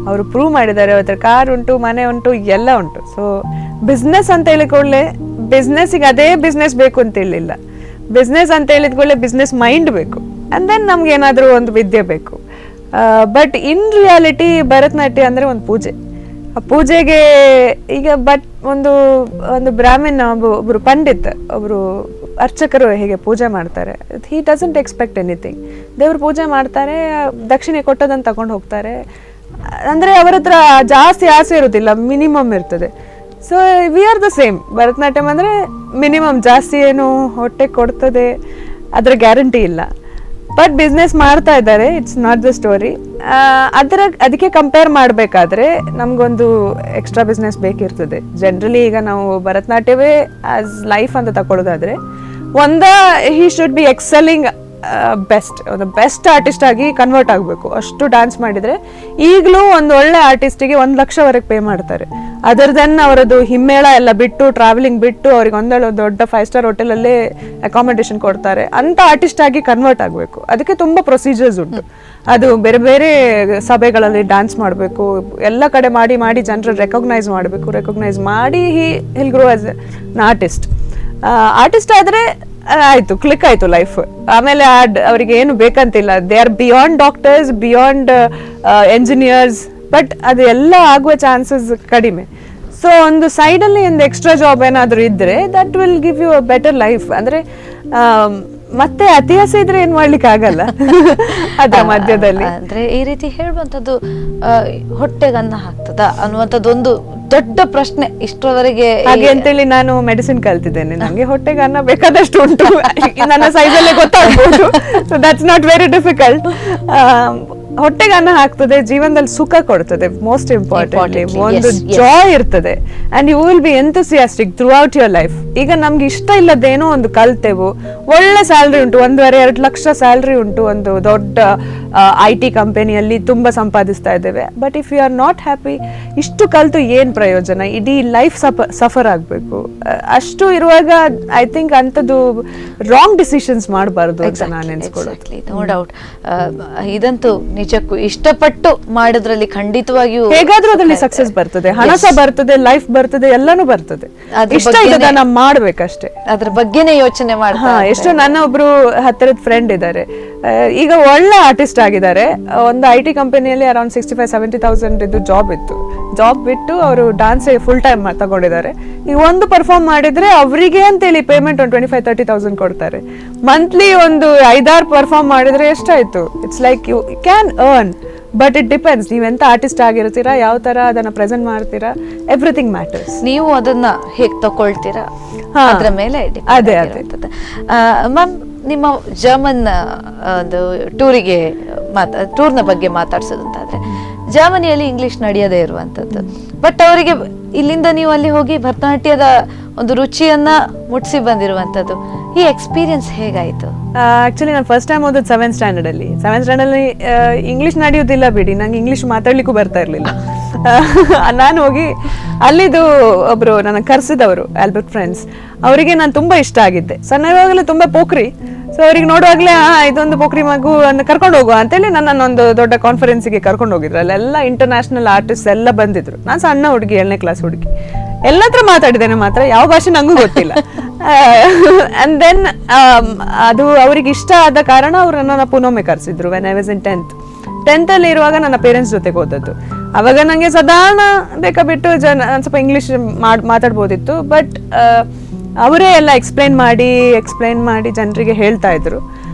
ಅವರು ಪ್ರೂವ್ ಮಾಡಿದ್ದಾರೆ. ಅವ್ರ ಹತ್ರ ಕಾರ್ ಉಂಟು, ಮನೆ ಉಂಟು, ಎಲ್ಲ ಉಂಟು. ಸೊ ಬಿಸ್ನೆಸ್ ಅಂತ ಹೇಳಿಕೊಳ್ಳೆ ಬಿಸ್ನೆಸ್ಸಿಗೆ ಅದೇ ಬಿಸ್ನೆಸ್ ಬೇಕು ಅಂತ ಹೇಳಿಲ್ಲ. ಬಿಸ್ನೆಸ್ ಅಂತ ಹೇಳಿದ್ಕೊಳ್ಳೆ ಬಿಸ್ನೆಸ್ ಮೈಂಡ್ ಬೇಕು, ಅಂಡ್ ದೆನ್ ನಮ್ಗೆ ಏನಾದರೂ ಒಂದು ವಿದ್ಯೆ ಬೇಕು. ಬಟ್ ಇನ್ ರಿಯಾಲಿಟಿ ಭರತನಾಟ್ಯ ಅಂದರೆ ಒಂದು ಪೂಜೆ. ಆ ಪೂಜೆಗೆ ಈಗ ಒಂದು ಬ್ರಾಹ್ಮಣ, ಒಬ್ಬರು ಪಂಡಿತ್, ಒಬ್ಬರು ಅರ್ಚಕರು ಹೇಗೆ ಪೂಜೆ ಮಾಡ್ತಾರೆ, ಹಿ ಡಸಂಟ್ ಎಕ್ಸ್ಪೆಕ್ಟ್ ಎನಿಥಿಂಗ್. ದೇವ್ರು ಪೂಜೆ ಮಾಡ್ತಾರೆ, ದಕ್ಷಿಣೆ ಕೊಟ್ಟದನ್ನು ತಗೊಂಡು ಹೋಗ್ತಾರೆ. ಅಂದರೆ ಅವ್ರ ಹತ್ರ ಜಾಸ್ತಿ ಆಸೆ ಇರೋದಿಲ್ಲ, ಮಿನಿಮಮ್ ಇರ್ತದೆ. So we are the same. Bharatanatyam ಅಂದರೆ ಮಿನಿಮಮ್, ಜಾಸ್ತಿ ಏನು ಹೊಟ್ಟೆ ಕೊಡ್ತದೆ ಅದರ ಗ್ಯಾರಂಟಿ ಇಲ್ಲ. ಬಟ್ ಬಿಸ್ನೆಸ್ ಮಾಡ್ತಾ ಇದ್ದಾರೆ, ಇಟ್ಸ್ ನಾಟ್ ದ ಸ್ಟೋರಿ. ಅದಕ್ಕೆ ಕಂಪೇರ್ ಮಾಡಬೇಕಾದ್ರೆ ನಮಗೊಂದು ಎಕ್ಸ್ಟ್ರಾ ಬಿಸ್ನೆಸ್ ಬೇಕಿರ್ತದೆ. ಜನರಲಿ ಈಗ ನಾವು ಭರತನಾಟ್ಯವೇ ಆಸ್ ಲೈಫ್ ಅಂತ ತಗೊಳ್ಳೋದಾದ್ರೆ, ಹಿ ಶುಡ್ ಬಿ ಎಕ್ಸೆಲಿಂಗ್ ಒಂದು ಬೆಸ್ಟ್ ಆರ್ಟಿಸ್ಟ್ ಆಗಿ ಕನ್ವರ್ಟ್ ಆಗಬೇಕು. ಅಷ್ಟು ಡ್ಯಾನ್ಸ್ ಮಾಡಿದರೆ ಈಗಲೂ ಒಂದು ಒಳ್ಳೆ ಆರ್ಟಿಸ್ಟಿಗೆ 1 ಲಕ್ಷವರೆಗೆ ಪೇ ಮಾಡ್ತಾರೆ. ಅದರ್ ದೆನ್ ಅವರದ್ದು ಹಿಮ್ಮೇಳ ಎಲ್ಲ ಬಿಟ್ಟು, ಟ್ರಾವೆಲಿಂಗ್ ಬಿಟ್ಟು, ಅವ್ರಿಗೆ ಒಂದೊಳ್ಳೆ ದೊಡ್ಡ 5 ಸ್ಟಾರ್ ಹೋಟೆಲಲ್ಲೇ ಅಕಾಮಿಡೇಷನ್ ಕೊಡ್ತಾರೆ. ಅಂತ ಆರ್ಟಿಸ್ಟ್ ಆಗಿ ಕನ್ವರ್ಟ್ ಆಗಬೇಕು. ಅದಕ್ಕೆ ತುಂಬ ಪ್ರೊಸೀಜರ್ಸ್ ಉಂಟು. ಅದು ಬೇರೆ ಬೇರೆ ಸಭೆಗಳಲ್ಲಿ ಡ್ಯಾನ್ಸ್ ಮಾಡಬೇಕು, ಎಲ್ಲ ಕಡೆ ಮಾಡಿ ಜನರು ರೆಕಗ್ನೈಸ್ ಮಾಡಿ he'll grow as an artist ಆದರೆ ಆಯ್ತು, ಕ್ಲಿಕ್ ಆಯ್ತು ಲೈಫ್. ಆಮೇಲೆ ಅವರಿಗೆ ಏನು ಬೇಕಂತಿಲ್ಲ. They are beyond doctors, beyond engineers. But ಅದು ಎಲ್ಲ ಆಗುವ ಚಾನ್ಸಸ್ ಕಡಿಮೆ. ಸೊ ಒಂದು ಸೈಡಲ್ಲಿ ಒಂದು ಎಕ್ಸ್ಟ್ರಾ ಜಾಬ್ ಏನಾದರೂ ಇದ್ರೆ that will give you a better life. ಅಂದರೆ ಮತ್ತೆ ಅತಿಯಾಸ ಇದ್ರೆ ಏನ್ ಮಾಡ್ಲಿಕ್ಕೆ ಆಗಲ್ಲ ಅದ್ರ ಮಧ್ಯದಲ್ಲಿ. ಅಂದ್ರೆ ಈ ರೀತಿ ಹೇಳುವಂತದ್ದು ಹೊಟ್ಟೆಗನ್ನ ಹಾಕ್ತದ ಅನ್ನುವಂಥದ್ದು ಒಂದು ದೊಡ್ಡ ಪ್ರಶ್ನೆ ಇಷ್ಟರವರೆಗೆ. ಹಾಗೆ ಅಂತೇಳಿ ನಾನು ಮೆಡಿಸಿನ್ ಕಲ್ತಿದ್ದೇನೆ, ನಂಗೆ ಹೊಟ್ಟೆಗೆ ಅನ್ನ ಬೇಕಾದಷ್ಟು ಉಂಟು, ನನ್ನ ಸೈಜಲ್ಲೇ ಗೊತ್ತಾಗ್ಬೋದು. So that's not very difficult. ಹೊಟ್ಟೆಗೆ ಅನ್ನ ಹಾಕ್ತದೆ, ಜೀವನದಲ್ಲಿ ಸುಖ ಕೊಡ್ತದೆ, ಮೋಸ್ಟ್ ಇಂಪಾರ್ಟೆಂಟ್ಲಿ ಒಂದು ಜಾಯ್ ಇರ್ತದೆ. And you will be enthusiastic throughout your life. ಈಗ ನಮ್ಗೆ ಇಷ್ಟ ಇಲ್ಲದೇನೋ ಒಂದು ಕಲ್ತೆವು, ಒಳ್ಳೆ ಸ್ಯಾಲ್ರಿ ಉಂಟು, 1.5-2 ಲಕ್ಷ ಸ್ಯಾಲ್ರಿ ಉಂಟು, ಒಂದು ದೊಡ್ಡ IT ಕಂಪನಿಯಲ್ಲಿ ತುಂಬಾ ಸಂಪಾದಿಸ್ತಾ ಇದ್ದೇವೆ. But if you are not happy, ಇಷ್ಟು ಕಲ್ತು ಏನ್ ಪ್ರಯೋಜನ? ಇಡೀ ಲೈಫ್ ಸಫರ್ ಆಗ್ಬೇಕು. ಅಷ್ಟು ಇರುವಾಗ ಐ ಥಿಂಕ್ ಅಂಥದ್ದು ರಾಂಗ್ ಡಿಸಿಷನ್ಸ್ ಮಾಡಬಾರ್ದು ಅಂತ ನಾನು ಎನ್ಸ್ಕೊಳ್ಳೋದು. No doubt. ಇದಂತೂ ನಿಜಕ್ಕೂ ಇಷ್ಟಪಟ್ಟು ಮಾಡೋದ್ರಲ್ಲಿ ಖಂಡಿತವಾಗಿಯೂ ಹೇಗಾದ್ರೂ ಅದರಲ್ಲಿ ಸಕ್ಸಸ್ ಬರ್ತದೆ, ಹಣ ಸಹ ಬರ್ತದೆ, ಲೈಫ್ ಬರ್ತದೆ, ಎಲ್ಲಾನು ಬರ್ತದೆ. ಇಷ್ಟ ಇದೆ ನಾವು ಮಾಡ್ಬೇಕಷ್ಟೇ, ಅದ್ರ ಬಗ್ಗೆನೇ ಯೋಚನೆ ಮಾಡ್ತಾ. ಎಷ್ಟೋ ನನ್ನ ಒಬ್ರು ಹತ್ತಿರದ ಫ್ರೆಂಡ್ ಇದ್ದಾರೆ, ಈಗ ಒಳ್ಳೆ ಆರ್ಟಿಸ್ಟ್ ಆಗಿದ್ದಾರೆ. ಒಂದು IT ಕಂಪನಿಯಲ್ಲಿ ಅರೌಂಡ್ 65-70,000 ಇದು ಜಾಬ್ ಇತ್ತು. ಜಾಬ್ ಬಿಟ್ಟು ಅವರು ಡಾನ್ಸ್ ಫುಲ್ ಟೈಮ್ ತಗೊಂಡಿದ್ದಾರೆ. ಈಗ ಒಂದು ಪರ್ಫಾರ್ಮ್ ಮಾಡಿದ್ರೆ ಅವರಿಗೆ ಅಂತೇಳಿ ಪೇಮೆಂಟ್ ಒಂದು 25-30,000 ಕೊಡ್ತಾರೆ. ಮಂತ್ಲಿ ಒಂದು 5-6 ಪರ್ಫಾರ್ಮ್ ಮಾಡಿದ್ರೆ ಎಷ್ಟಾಯ್ತು? It's like you can earn, but it depends ನೀವೆಂತ ಆರ್ಟಿಸ್ಟ್ ಆಗಿರ್ತೀರಾ, ಯಾವ ತರ ಅದನ್ನ ಪ್ರೆಸೆಂಟ್ ಮಾಡ್ತೀರಾ, ಎವ್ರಿಥಿಂಗ್ ಮ್ಯಾಟರ್ಸ್. ನೀವು ಅದನ್ನ ಹೇಗೆ ತಗೊಳ್ತೀರಾ ಅದ್ರ ಮೇಲೆ ಅದೇ ಮ್ಯಾಮ್. ನಿಮ್ಮ ಜರ್ಮನ್ ಒಂದು ಟೂರ್ನ ಬಗ್ಗೆ ಮಾತಾಡ್ಸೋದಂತಾದ್ರೆ, ಜರ್ಮನಿಯಲ್ಲಿ ಇಂಗ್ಲಿಷ್ ನಡೆಯದೇ ಇರುವಂತದ್ದು. ಬಟ್ ಅವರಿಗೆ ಇಲ್ಲಿಂದ ನೀವು ಅಲ್ಲಿ ಹೋಗಿ ಭರತನಾಟ್ಯದ ಒಂದು ರುಚಿಯನ್ನ ಮುಟ್ಸಿ ಬಂದಿರುವಂತದ್ದು. ಈ ಎಕ್ಸ್ಪೀರಿಯನ್ಸ್ ಹೇಗಾಯ್ತು? ಆಕ್ಚುಲಿ ನಾನು ಫಸ್ಟ್ ಟೈಮ್ ಓದೋದು 7th ಸ್ಟ್ಯಾಂಡರ್ಡಲ್ಲಿ. ಇಂಗ್ಲಿಷ್ ನಡೆಯೋದಿಲ್ಲ ಬಿಡಿ, ನಂಗೆ ಇಂಗ್ಲಿಷ್ ಮಾತಾಡ್ಲಿಕ್ಕೂ ಬರ್ತಾ ಇರ್ಲಿಲ್ಲ. ನಾನು ಹೋಗಿ ಅಲ್ಲಿದು ಒಬ್ರು ನನ್ನ ಕರ್ಸಿದವರು ಆಲ್ಬರ್ಟ್ ಫ್ರೆಂಡ್ಸ್, ಅವರಿಗೆ ನಾನು ತುಂಬಾ ಇಷ್ಟ ಆಗಿದ್ದೆ. ಸಣ್ಣವಾಗಲೇ ತುಂಬಾ ಪೋಖ್ರಿ. ಸೊ ಅವ್ರಿಗೆ ನೋಡುವಾಗಲೇ ಇದೊಂದು ಪೋಖ್ರಿ ಮಗು ಕರ್ಕೊಂಡು ಹೋಗುವ ಅಂತೇಳಿ ನನ್ನೊಂದು ದೊಡ್ಡ ಕಾನ್ಫರೆನ್ಸಿಗೆ ಕರ್ಕೊಂಡು ಹೋಗಿದ್ರು. ಅಲ್ಲೆಲ್ಲ ಇಂಟರ್ನ್ಯಾಷನಲ್ ಆರ್ಟಿಸ್ಟ್ ಎಲ್ಲ ಬಂದಿದ್ರು. ನಾನು ಸಣ್ಣ ಹುಡುಗಿ, 7ನೇ ಕ್ಲಾಸ್ ಹುಡುಗಿ, ಎಲ್ಲ ಹತ್ರ ಮಾತಾಡಿದ್ದೇನೆ, ಮಾತ್ರ ಯಾವ ಭಾಷೆ ನಂಗೂ ಗೊತ್ತಿಲ್ಲ. ಅಂಡ್ ದೆನ್ ಅದು ಅವ್ರಿಗೆ ಇಷ್ಟ ಆದ ಕಾರಣ ಅವ್ರು ನನ್ನ ಪುನೊಮ್ಮೆ ಕರೆಸಿದ್ರು. When I was in 10th ಅಲ್ಲಿ ಇರುವಾಗ ನನ್ನ ಪೇರೆಂಟ್ಸ್ ಜೊತೆಗೆ ಓದದ್ದು. ಅವಾಗ ನಂಗೆ ಸಾಧಾರಣ ಬೇಕಾ ಬಿಟ್ಟು ಸ್ವಲ್ಪ ಇಂಗ್ಲಿಷ್ ಮಾತಾಡ್ಬೋದಿತ್ತು. ಬಟ್ ಅವರೇ ಎಲ್ಲ ಎಕ್ಸ್ಪ್ಲೈನ್ ಮಾಡಿ ಜನರಿಗೆ ಹೇಳ್ತಾ ಇದ್ರು.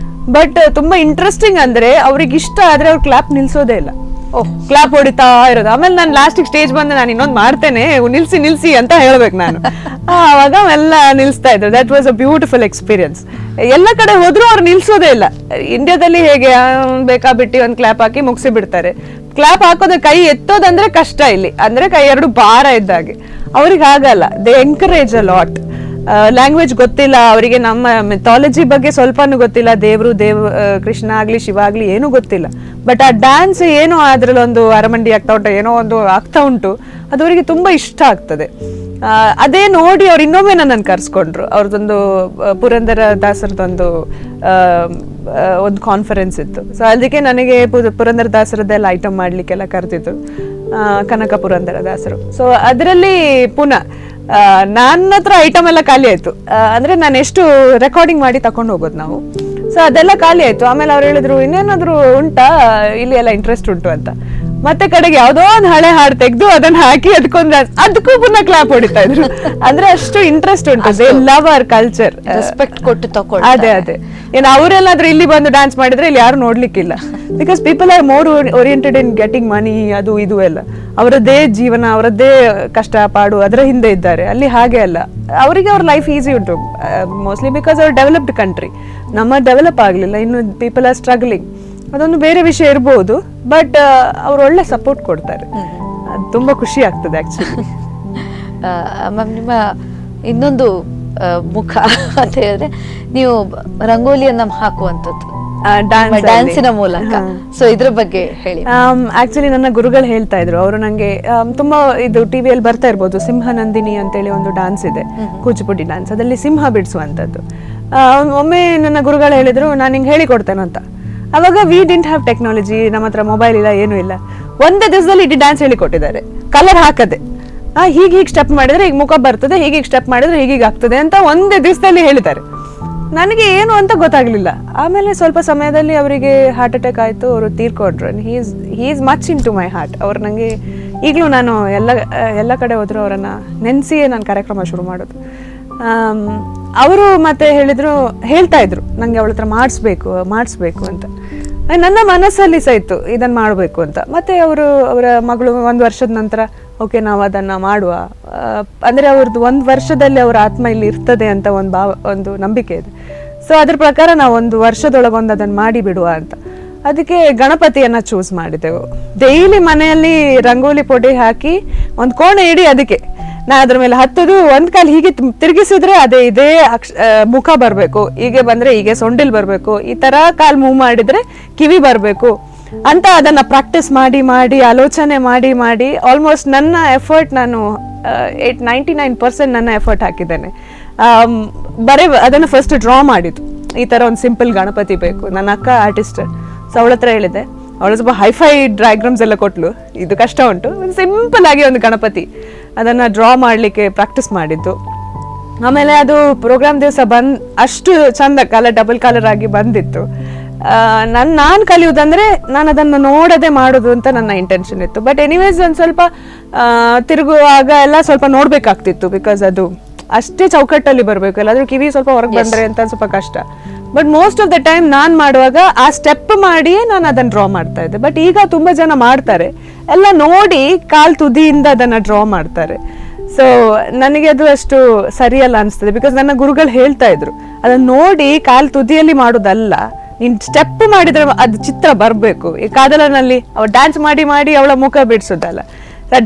ಬಟ್ ತುಂಬಾ ಇಂಟ್ರೆಸ್ಟಿಂಗ್ ಅಂದ್ರೆ ಅವ್ರಿಗೆ ಇಷ್ಟ ಆದ್ರೆ ಅವ್ರು ಕ್ಲಾಪ್ ನಿಲ್ಸೋದೇ ಇಲ್ಲ, ಕ್ಲಾಪ್ ಹೊಡಿತಾ ಇರೋದು. ಆಮೇಲೆ ನಾನು ಲಾಸ್ಟಿಗೆ ಸ್ಟೇಜ್ ಬಂದು ನಾನು ಇನ್ನೊಂದು ಮಾಡ್ತೇನೆ, ನಿಲ್ಸಿ ಅಂತ ಹೇಳ್ಬೇಕು ನಾನು. ಆವಾಗ ಎಲ್ಲ ನಿಲ್ಸ್ತಾ ಇದ್ರು. That was a beautiful experience. ಎಲ್ಲ ಕಡೆ ಹೋದ್ರು ಅವ್ರು ನಿಲ್ಸೋದೇ ಇಲ್ಲ. ಇಂಡಿಯಾದಲ್ಲಿ ಹೇಗೆ ಬೇಕಾ ಬಿಟ್ಟು ಒಂದು ಕ್ಲಾಪ್ ಹಾಕಿ ಮುಗಿಸಿ ಬಿಡ್ತಾರೆ. ಕ್ಲಾಪ್ ಹಾಕೋದು, ಕೈ ಎತ್ತೋದಂದ್ರೆ ಕಷ್ಟ ಇಲ್ಲಿ, ಅಂದ್ರೆ ಕೈ 2 ಭಾರ ಇದ್ದಾಗೆ. ಅವ್ರಿಗೆ ಆಗಲ್ಲ. They encourage a lot. Language ಗೊತ್ತಿಲ್ಲ ಅವರಿಗೆ, ನಮ್ಮ ಮೆಥಾಲಜಿ ಬಗ್ಗೆ ಸ್ವಲ್ಪನೂ ಗೊತ್ತಿಲ್ಲ, ಕೃಷ್ಣ ಆಗ್ಲಿ ಶಿವ ಆಗ್ಲಿ ಏನೂ ಗೊತ್ತಿಲ್ಲ. ಬಟ್ ಆ ಡ್ಯಾನ್ಸ್ ಏನೋ ಅದ್ರಲ್ಲಿ ಒಂದು ಅರಮಂಡಿ ಆಗ್ತಾ ಉಂಟು, ಏನೋ ಒಂದು ಆಗ್ತಾ ಉಂಟು, ಅದು ಅವರಿಗೆ ತುಂಬಾ ಇಷ್ಟ ಆಗ್ತದೆ. ಅದೇ ನೋಡಿ ಅವ್ರು ಇನ್ನೊಮ್ಮೆ ನನ್ನನ್ನು ಕರ್ಸ್ಕೊಂಡ್ರು. ಅವ್ರದ್ದೊಂದು ಪುರಂದರ ದಾಸರದೊಂದು ಒಂದು ಕಾನ್ಫರೆನ್ಸ್ ಇತ್ತು. ಸೊ ಅದಕ್ಕೆ ನನಗೆ ಪುರಂದರ ದಾಸರದ್ದೆಲ್ಲ ಐಟಮ್ ಮಾಡ್ಲಿಕ್ಕೆಲ್ಲ ಕರೆದಿದ್ರು, ಕನಕ ಪುರಂದರ ದಾಸರು. ಸೊ ಅದರಲ್ಲಿ ಪುನಃ ನನ್ನ ಹತ್ರ ಐಟಮ್ ಎಲ್ಲ ಖಾಲಿ ಆಯ್ತು. ಅಂದ್ರೆ ನಾನು ಎಷ್ಟು ರೆಕಾರ್ಡಿಂಗ್ ಮಾಡಿ ತಕೊಂಡು ಹೋಗೋದು ನಾವು. ಸೊ ಅದೆಲ್ಲ ಖಾಲಿ ಆಯ್ತು. ಆಮೇಲೆ ಅವ್ರು ಹೇಳಿದ್ರು ಇನ್ನೇನಾದ್ರು ಉಂಟಾ, ಇಲ್ಲಿ ಎಲ್ಲ ಇಂಟ್ರೆಸ್ಟ್ ಉಂಟು ಅಂತ. ಮತ್ತೆ ಕಡೆಗೆ ಯಾವ್ದೋ ಒಂದು ಹಳೆ ಹಾಡು ತೆಗೆದು ಅದನ್ನ ಹಾಕಿ ಅದಕ್ಕೂ ಪುನಃ ಕ್ಲಾಪ್ ಹೊಡಿತಾ ಇದ್ರು. ಅಂದ್ರೆ ಅಷ್ಟು ಇಂಟ್ರೆಸ್ಟ್ ಉಂಟು, they love our culture, respect ಕೊಟ್ಟು ತಗೊಳ್ಳಿ. ಅದೇ ಏನ್ ಅವರೆಲ್ಲಾದ್ರೂ ಇಲ್ಲಿ ಬಂದು ಡ್ಯಾನ್ಸ್ ಮಾಡಿದ್ರೆ ಇಲ್ಲಿ ಯಾರು ನೋಡ್ಲಿಕ್ಕಿಲ್ಲ. Because people are more oriented in getting money, ಅದು ಇದು ಎಲ್ಲ ಅವರದ್ದೇ ಜೀವನ, ಅವರದ್ದೇ ಕಷ್ಟ ಪಾಡು ಅದರ ಹಿಂದೆ ಇದ್ದಾರೆ. ಅಲ್ಲಿ ಹಾಗೆ ಅಲ್ಲ, ಅವರಿಗೆ ಅವ್ರ ಲೈಫ್ ಈಸಿ ಉಂಟು ಮೋಸ್ಟ್ಲಿ ಬಿಕಾಸ್ ಅವ್ರ ಡೆವಲಪ್ಡ್ ಕಂಟ್ರಿ. ನಮ್ಮ ಡೆವಲಪ್ ಆಗ್ಲಿಲ್ಲ ಇನ್ನು, ಪೀಪಲ್ ಆರ್ ಸ್ಟ್ರಗ್ಲಿಂಗ್. ಅದೊಂದು ಬೇರೆ ವಿಷಯ ಇರ್ಬೋದು, ಬಟ್ ಅವ್ರು ಒಳ್ಳೆ ಸಪೋರ್ಟ್ ಕೊಡ್ತಾರೆ. ಅದು ತುಂಬಾ ಖುಷಿ ಆಗ್ತದೆ ಆಕ್ಚುಲಿ. ಮ್ಯಾಮ್, ನಿಮ್ಮ ಇನ್ನೊಂದು ಮುಖ ಅಂತ ಹೇಳಿದ್ರೆ ನೀವು ರಂಗೋಲಿಯನ್ನ ಹಾಕುವಂಥದ್ದು ಡ್ಯಾನ್ಸಿನ ಮೂಲಕ. ಸೊ ಇದ್ರ ಬಗ್ಗೆ ಹೇಳಿ. ಆಕ್ಚುಲಿ ನನ್ನ ಗುರುಗಳು ಹೇಳ್ತಾ ಇದ್ರು, ಅವರು ನಂಗೆ ತುಂಬಾ ಇದು ಟಿವಿಯಲ್ಲಿ ಬರ್ತಾ ಇರ್ಬೋದು, ಸಿಂಹ ನಂದಿನಿ ಅಂತೇಳಿ ಒಂದು ಡಾನ್ಸ್ ಇದೆ, ಕೂಚಿಪುಡಿ ಡಾನ್ಸ್, ಅದರಲ್ಲಿ ಸಿಂಹ ಬಿಡಿಸುವಂಥದ್ದು. ಒಮ್ಮೆ ನನ್ನ ಗುರುಗಳು ಹೇಳಿದ್ರು ನಾನು ಹಿಂಗೆ ಹೇಳಿಕೊಡ್ತೇನಂತ. ಅವಾಗ ವಿ ಡಿಂಟ್ ಹ್ಯಾವ್ ಟೆಕ್ನಾಲಜಿ, ನಮ್ಮ ಹತ್ರ ಮೊಬೈಲ್ ಇಲ್ಲ, ಏನೂ ಇಲ್ಲ. ಒಂದೇ ದಿವಸದಲ್ಲಿ ಇಡೀ ಡ್ಯಾನ್ಸ್ ಹೇಳಿಕೊಟ್ಟಿದ್ದಾರೆ, ಕಲರ್ ಹಾಕದೆ. ಹೀಗೆ ಸ್ಟೆಪ್ ಮಾಡಿದ್ರೆ ಈಗ ಮುಖ ಬರ್ತದೆ, ಹೀಗೆ ಸ್ಟೆಪ್ ಮಾಡಿದ್ರೆ ಹೀಗೆ ಆಗ್ತದೆ ಅಂತ ಒಂದೇ ದಿವಸದಲ್ಲಿ ಹೇಳಿದ್ದಾರೆ. ನನಗೆ ಏನು ಅಂತ ಗೊತ್ತಾಗ್ಲಿಲ್ಲ. ಆಮೇಲೆ ಸ್ವಲ್ಪ ಸಮಯದಲ್ಲಿ ಅವರಿಗೆ ಹಾರ್ಟ್ ಅಟ್ಯಾಕ್ ಆಯ್ತು, ಅವರು ತೀರ್ಕೊಂಡ್ರು. He is much into my heart. ಅವ್ರು ನನಗೆ ಈಗಲೂ ನಾನು ಎಲ್ಲ ಕಡೆ ಹೋದ್ರು ಅವರನ್ನ ನೆನೆಸಿಯೇ ನಾನು ಕಾರ್ಯಕ್ರಮ ಶುರು ಮಾಡೋದು. ಅವರು ಮತ್ತೆ ಹೇಳ್ತಾ ಇದ್ರು ನಂಗೆ ಅವಳ ಹತ್ರ ಮಾಡಿಸ್ಬೇಕು ಅಂತ. ನನ್ನ ಮನಸ್ಸಲ್ಲಿ ಸಹಿತು ಇದನ್ನು ಮಾಡಬೇಕು ಅಂತ. ಮತ್ತೆ ಅವರ ಮಗಳು 1 ವರ್ಷದ ನಂತರ ಓಕೆ ನಾವು ಅದನ್ನ ಮಾಡುವ, ಅಂದ್ರೆ ಅವ್ರದ್ದು 1 ವರ್ಷದಲ್ಲಿ ಅವರ ಆತ್ಮ ಇಲ್ಲಿ ಇರ್ತದೆ ಅಂತ ಒಂದು ನಂಬಿಕೆ ಇದೆ. ಸೊ ಅದ್ರ ಪ್ರಕಾರ ನಾವು 1 ವರ್ಷದೊಳಗೊಂದು ಅದನ್ನ ಮಾಡಿ ಬಿಡುವ ಅಂತ. ಅದಕ್ಕೆ ಗಣಪತಿಯನ್ನ ಚೂಸ್ ಮಾಡಿದೆವು. ಡೈಲಿ ಮನೆಯಲ್ಲಿ ರಂಗೋಲಿ ಪೊಡಿ ಹಾಕಿ ಒಂದು ಕೋಣೆ ಇಡಿ, ಅದಕ್ಕೆ ನಾ ಅದ್ರ ಮೇಲೆ ಹತ್ತದು, ಒಂದ್ ಕಾಲು ಹೀಗೆ ತಿರುಗಿಸಿದ್ರೆ ಇದೇ ಮುಖ ಬರ್ಬೇಕು, ಹೀಗೆ ಬಂದ್ರೆ ಹೀಗೆ ಸೊಂಡಿಲ್ ಬರ್ಬೇಕು, ಈ ತರ ಕಾಲ್ ಮೂವ್ ಮಾಡಿದ್ರೆ ಕಿವಿ ಬರ್ಬೇಕು ಅಂತ ಅದನ್ನ ಪ್ರಾಕ್ಟೀಸ್ ಮಾಡಿ ಆಲೋಚನೆ ಮಾಡಿ ಆಲ್ಮೋಸ್ಟ್ ನನ್ನ ಎಫರ್ಟ್ ನಾನು 99% ನನ್ನ ಎಫರ್ಟ್ ಹಾಕಿದ್ದೇನೆ. ಅದನ್ನ ಫಸ್ಟ್ ಡ್ರಾ ಮಾಡಿದ್ದು, ಈ ತರ ಒಂದು ಸಿಂಪಲ್ ಗಣಪತಿ ಬೇಕು. ನನ್ನ ಅಕ್ಕ ಆರ್ಟಿಸ್ಟ್, ಸೊ ಅವಳ ಹತ್ರ ಹೇಳಿದೆ. ಅವಳು ಸ್ವಲ್ಪ ಹೈಫೈ ಡಯಾಗ್ರಾಮ್ಸ್ ಎಲ್ಲ ಕೊಟ್ಲು, ಇದು ಕಷ್ಟ ಉಂಟು, ಒಂದು ಸಿಂಪಲ್ ಆಗಿ ಒಂದು ಗಣಪತಿ ಅದನ್ನ ಡ್ರಾ ಮಾಡ್ಲಿಕ್ಕೆ ಪ್ರಾಕ್ಟೀಸ್ ಮಾಡಿದ್ದು. ಆಮೇಲೆ ಅದು ಪ್ರೋಗ್ರಾಮ್ ದಿವಸ ಅಷ್ಟು ಚಂದ ಡಬಲ್ ಕಲರ್ ಆಗಿ ಬಂದಿತ್ತು. ನಾನು ಕಲಿಯುವುದಂದ್ರೆ ನಾನು ಅದನ್ನು ನೋಡದೆ ಮಾಡೋದು ಅಂತ ನನ್ನ ಇಂಟೆನ್ಷನ್ ಇತ್ತು. ಬಟ್ ಎನಿವೇಸ್ ಒಂದು ಸ್ವಲ್ಪ ತಿರುಗುವಾಗ ಎಲ್ಲ ಸ್ವಲ್ಪ ನೋಡ್ಬೇಕಾಗ್ತಿತ್ತು, ಬಿಕಾಸ್ ಅದು ಅಷ್ಟೇ ಚೌಕಟ್ಟಲ್ಲಿ ಬರಬೇಕು, ಎಲ್ಲಾದ್ರೂ ಕಿವಿ ಸ್ವಲ್ಪ ಹೊರಗೆ ಬಂದ್ರೆ ಅಂತ ಸ್ವಲ್ಪ ಕಷ್ಟ. But most of the time ನಾನು ಮಾಡುವಾಗ ಆ ಸ್ಟೆಪ್ ಮಾಡಿಯೇ ನಾನು ಅದನ್ನ ಡ್ರಾ ಮಾಡ್ತಾ ಇದ್ದೆ. ಬಟ್ ಈಗ ತುಂಬಾ ಜನ ಮಾಡ್ತಾರೆ, ಎಲ್ಲ ನೋಡಿ ಕಾಲ್ ತುದಿಯಿಂದ ಅದನ್ನ ಡ್ರಾ ಮಾಡ್ತಾರೆ. ಸೊ ನನಗೆ ಅದು ಅಷ್ಟು ಸರಿಯಲ್ಲ ಅನಿಸ್ತದೆ. ಬಿಕಾಸ್ ನನ್ನ ಗುರುಗಳು ಹೇಳ್ತಾ ಇದ್ರು, ಅದನ್ನ ನೋಡಿ ಕಾಲ್ ತುದಿಯಲ್ಲಿ ಮಾಡೋದಲ್ಲ, ನೀನ್ ಸ್ಟೆಪ್ ಮಾಡಿದ್ರೆ ಅದು ಚಿತ್ರ ಬರಬೇಕು. ಈ ಕಾದಲನಲ್ಲಿ ಅವ ಡ್ಯಾನ್ಸ್ ಮಾಡಿ ಅವಳ ಮುಖ ಬಿಡಿಸೋದಲ್ಲ,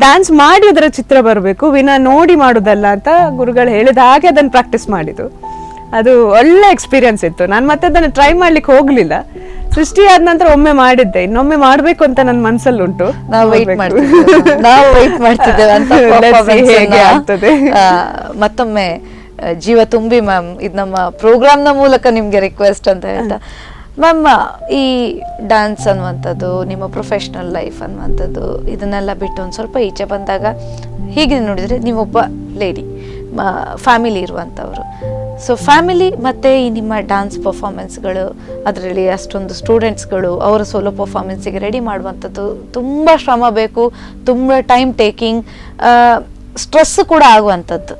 ಡ್ಯಾನ್ಸ್ ಮಾಡಿ ಅದರ ಚಿತ್ರ ಬರಬೇಕು, ವಿನ ನೋಡಿ ಮಾಡೋದಲ್ಲ ಅಂತ ಗುರುಗಳು ಹೇಳಿದ ಹಾಗೆ ಅದನ್ನ ಪ್ರಾಕ್ಟೀಸ್ ಮಾಡಿದ್ದು. ಅದು ಒಳ್ಳೆ ಎಕ್ಸ್ಪೀರಿಯನ್ಸ್ ಇತ್ತು. ನಾನು ಮತ್ತೆ ಅದನ್ನು ಟ್ರೈ ಮಾಡ್ಲಿಕ್ಕೆ ಹೋಗ್ಲಿಲ್ಲ. ಸೃಷ್ಟಿ ಆದ ನಂತರ ಒಮ್ಮೆ ಮಾಡಿದ್ದೆ, ಇನ್ನೊಮ್ಮೆ ಮಾಡ್ಬೇಕು ಅಂತ ನನ್ನ ಮನಸ್ಸಲ್ಲಿ ಉಂಟು. ನಾವು ವೈಟ್ ಮಾಡ್ತಿದ್ದೇವೆ ಅಂತ. ಮತ್ತೊಮ್ಮೆ ಜೀವ ತುಂಬಿ ಮ್ಯಾಮ್, ಇದು ನಮ್ಮ ಪ್ರೋಗ್ರಾಮ್ ನ ಮೂಲಕ ನಿಮ್ಗೆ ರಿಕ್ವೆಸ್ಟ್ ಅಂತ ಹೇಳ್ತಾ ಮ್ಯಾಮ್, ಈ ಡ್ಯಾನ್ಸ್ ಅನ್ನುವಂಥದ್ದು, ನಿಮ್ಮ ಪ್ರೊಫೆಷ್ನಲ್ ಲೈಫ್ ಅನ್ನುವಂಥದ್ದು, ಇದನ್ನೆಲ್ಲ ಬಿಟ್ಟು ಒಂದು ಸ್ವಲ್ಪ ಈಚೆ ಬಂದಾಗ ಹೀಗೆ ನೋಡಿದರೆ ನೀವೊಬ್ಬ ಲೇಡಿ, ಫ್ಯಾಮಿಲಿ ಇರುವಂಥವ್ರು. ಸೊ ಫ್ಯಾಮಿಲಿ ಮತ್ತು ಈ ನಿಮ್ಮ ಡ್ಯಾನ್ಸ್ ಪರ್ಫಾರ್ಮೆನ್ಸ್ಗಳು, ಅದರಲ್ಲಿ ಅಷ್ಟೊಂದು ಸ್ಟೂಡೆಂಟ್ಸ್ಗಳು ಅವರ ಸೋಲೋ ಪರ್ಫಾರ್ಮೆನ್ಸಿಗೆ ರೆಡಿ ಮಾಡುವಂಥದ್ದು ತುಂಬ ಶ್ರಮ ಬೇಕು, ತುಂಬ ಟೈಮ್ ಟೇಕಿಂಗ್, ಸ್ಟ್ರೆಸ್ ಕೂಡ ಆಗುವಂಥದ್ದು.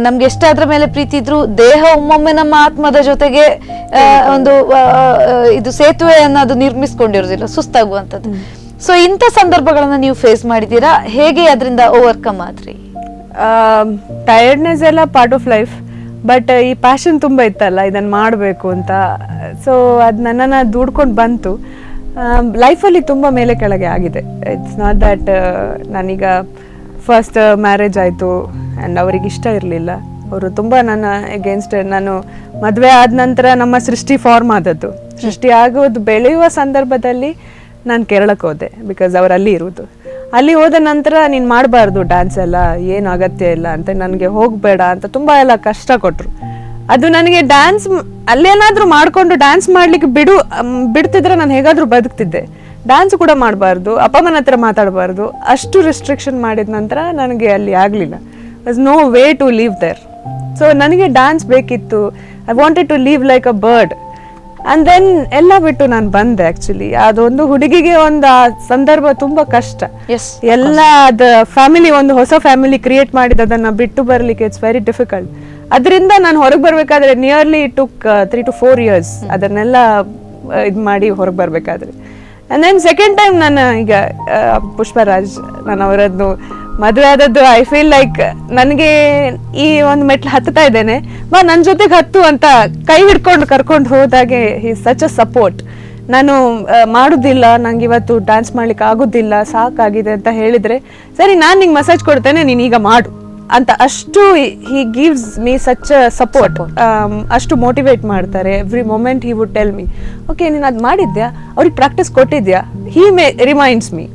ನಮ್ಗೆ ಎಷ್ಟೇ ಅದ್ರ ಮೇಲೆ ಪ್ರೀತಿ ಇದ್ರು ದೇಹ ಒಮ್ಮೊಮ್ಮೆ ನಮ್ಮ ಆತ್ಮದ ಜೊತೆಗೆ ಒಂದು ಇದು ಸೇತುವೆ ಅನ್ನೋದು ನಿರ್ಮಿಸ್ಕೊಂಡಿರೋದಿಲ್ಲ, ಸುಸ್ತಾಗುವಂಥದ್ದು. ಸೊ ಇಂಥ ಸಂದರ್ಭಗಳನ್ನ ನೀವು ಫೇಸ್ ಮಾಡಿದ್ದೀರಾ, ಹೇಗೆ ಅದರಿಂದ ಓವರ್ಕಮ್ ಆದ್ರಿ? ಟಯರ್ಡ್ನೆಸ್ ಎಲ್ಲ ಪಾರ್ಟ್ ಆಫ್ ಲೈಫ್, ಬಟ್ ಈ ಪ್ಯಾಷನ್ ತುಂಬ ಇತ್ತಲ್ಲ ಇದನ್ನು ಮಾಡಬೇಕು ಅಂತ. ಸೊ ಅದು ನನ್ನನ್ನು ದುಡ್ಕೊಂಡು ಬಂತು. ಲೈಫಲ್ಲಿ ತುಂಬ ಮೇಲೆ ಕೆಳಗೆ ಆಗಿದೆ. ಇಟ್ಸ್ ನಾಟ್ ದ್ಯಾಟ್ ನಾನೀಗ ಫಸ್ಟ್ ಮ್ಯಾರೇಜ್ ಆಯಿತು ಆ್ಯಂಡ್ ಅವ್ರಿಗೆ ಇಷ್ಟ ಇರಲಿಲ್ಲ, ಅವರು ತುಂಬ ನನ್ನ ಎಗೇನ್ಸ್ಟ್. ನಾನು ಮದುವೆ ಆದ ನಂತರ ನಮ್ಮ ಸೃಷ್ಟಿ ಫಾರ್ಮ್ ಆದದ್ದು, ಸೃಷ್ಟಿ ಆಗೋದು ಬೆಳೆಯುವ ಸಂದರ್ಭದಲ್ಲಿ ನಾನು ಕೇರಳಕ್ಕೆ ಹೋದೆ, ಬಿಕಾಸ್ ಅವ್ರು ಅಲ್ಲಿ ಇರೋದು. ಅಲ್ಲಿ ಹೋದ ನಂತರ ನೀನು ಮಾಡಬಾರ್ದು ಡ್ಯಾನ್ಸ್ ಎಲ್ಲ, ಏನು ಅಗತ್ಯ ಇಲ್ಲ ಅಂತ, ನನಗೆ ಹೋಗಬೇಡ ಅಂತ ತುಂಬ ಎಲ್ಲ ಕಷ್ಟ ಕೊಟ್ಟರು. ಅದು ನನಗೆ ಡ್ಯಾನ್ಸ್ ಅಲ್ಲೇನಾದರೂ ಮಾಡಿಕೊಂಡು ಡ್ಯಾನ್ಸ್ ಮಾಡಲಿಕ್ಕೆ ಬಿಡ್ತಿದ್ರೆ ನಾನು ಹೇಗಾದರೂ ಬದುಕ್ತಿದ್ದೆ. ಡ್ಯಾನ್ಸ್ ಕೂಡ ಮಾಡಬಾರ್ದು, ಅಪ್ಪ ಅಮ್ಮನ ಹತ್ರ ಮಾತಾಡಬಾರ್ದು, ಅಷ್ಟು ರೆಸ್ಟ್ರಿಕ್ಷನ್ ಮಾಡಿದ ನಂತರ ನನಗೆ ಅಲ್ಲಿ ಆಗಲಿಲ್ಲ. Was no way to leave there. So ನನಗೆ ಡ್ಯಾನ್ಸ್ ಬೇಕಿತ್ತು. I wanted to live like a bird. And then ಎಲ್ಲ ಬಿಟ್ಟು ನಾನು ಬಂದೆ. ಆಕ್ಚುಲಿ ಅದೊಂದು ಹುಡುಗಿಗೆ ಒಂದು ಆ ಸಂದರ್ಭ ತುಂಬಾ ಕಷ್ಟ. ಎಲ್ಲ ಅದ ಫ್ಯಾಮಿಲಿ, ಒಂದು ಹೊಸ ಫ್ಯಾಮಿಲಿ ಕ್ರಿಯೇಟ್ ಮಾಡಿದ ಅದನ್ನ ಬಿಟ್ಟು ಬರ್ಲಿಕ್ಕೆ ಇಟ್ಸ್ ವೆರಿ ಡಿಫಿಕಲ್ಟ್. ಅದರಿಂದ ನಾನು ಹೊರಗೆ ಬರ್ಬೇಕಾದ್ರೆ ನಿಯರ್ಲಿ ಟುಕ್ 3 to 4 years ಅದನ್ನೆಲ್ಲ ಇದು ಮಾಡಿ ಹೊರಗೆ ಬರ್ಬೇಕಾದ್ರೆ. ಅಂಡ್ ದೆನ್ ಸೆಕೆಂಡ್ ಟೈಮ್ ನಾನು ಈಗ ಪುಷ್ಪರಾಜ್, ನಾನು ಅವರದ್ದು ಮದುವೆ ಆದದ್ದು, ಐ ಫೀಲ್ ಲೈಕ್ ನನಗೆ ಈ ಒಂದು ಮೆಟ್ಲು ಹತ್ತಾ ಇದ್ದೇನೆ, ಬಾ ನನ್ನ ಜೊತೆಗೆ ಹತ್ತು ಅಂತ ಕೈ ಹಿಡ್ಕೊಂಡು ಕರ್ಕೊಂಡು ಹೋದಾಗೆ ಹಿ ಸಚ್ ಅ ಸಪೋರ್ಟ್. ನಾನು ಮಾಡುದಿಲ್ಲ, ನಂಗೆ ಇವತ್ತು ಡ್ಯಾನ್ಸ್ ಮಾಡ್ಲಿಕ್ಕೆ ಆಗುದಿಲ್ಲ, ಸಾಕಾಗಿದೆ ಅಂತ ಹೇಳಿದ್ರೆ, ಸರಿ ನಾನು ನಿಂಗೆ ಮಸಾಜ್ ಕೊಡ್ತೇನೆ, ನೀನು ಈಗ ಮಾಡು ಅಂತ ಅಷ್ಟು he gives me such support. ಅಷ್ಟು ಮೋಟಿವೇಟ್ ಮಾಡ್ತಾರೆ. Every moment he would tell me, okay ನೀನು ಅದು ಮಾಡಿದ್ಯಾ, ಅವ್ರಿಗೆ ಪ್ರಾಕ್ಟೀಸ್ ಕೊಟ್ಟಿದ್ಯಾ, ಹಿ ರಿಮೈಂಡ್ಸ್ ಮೀ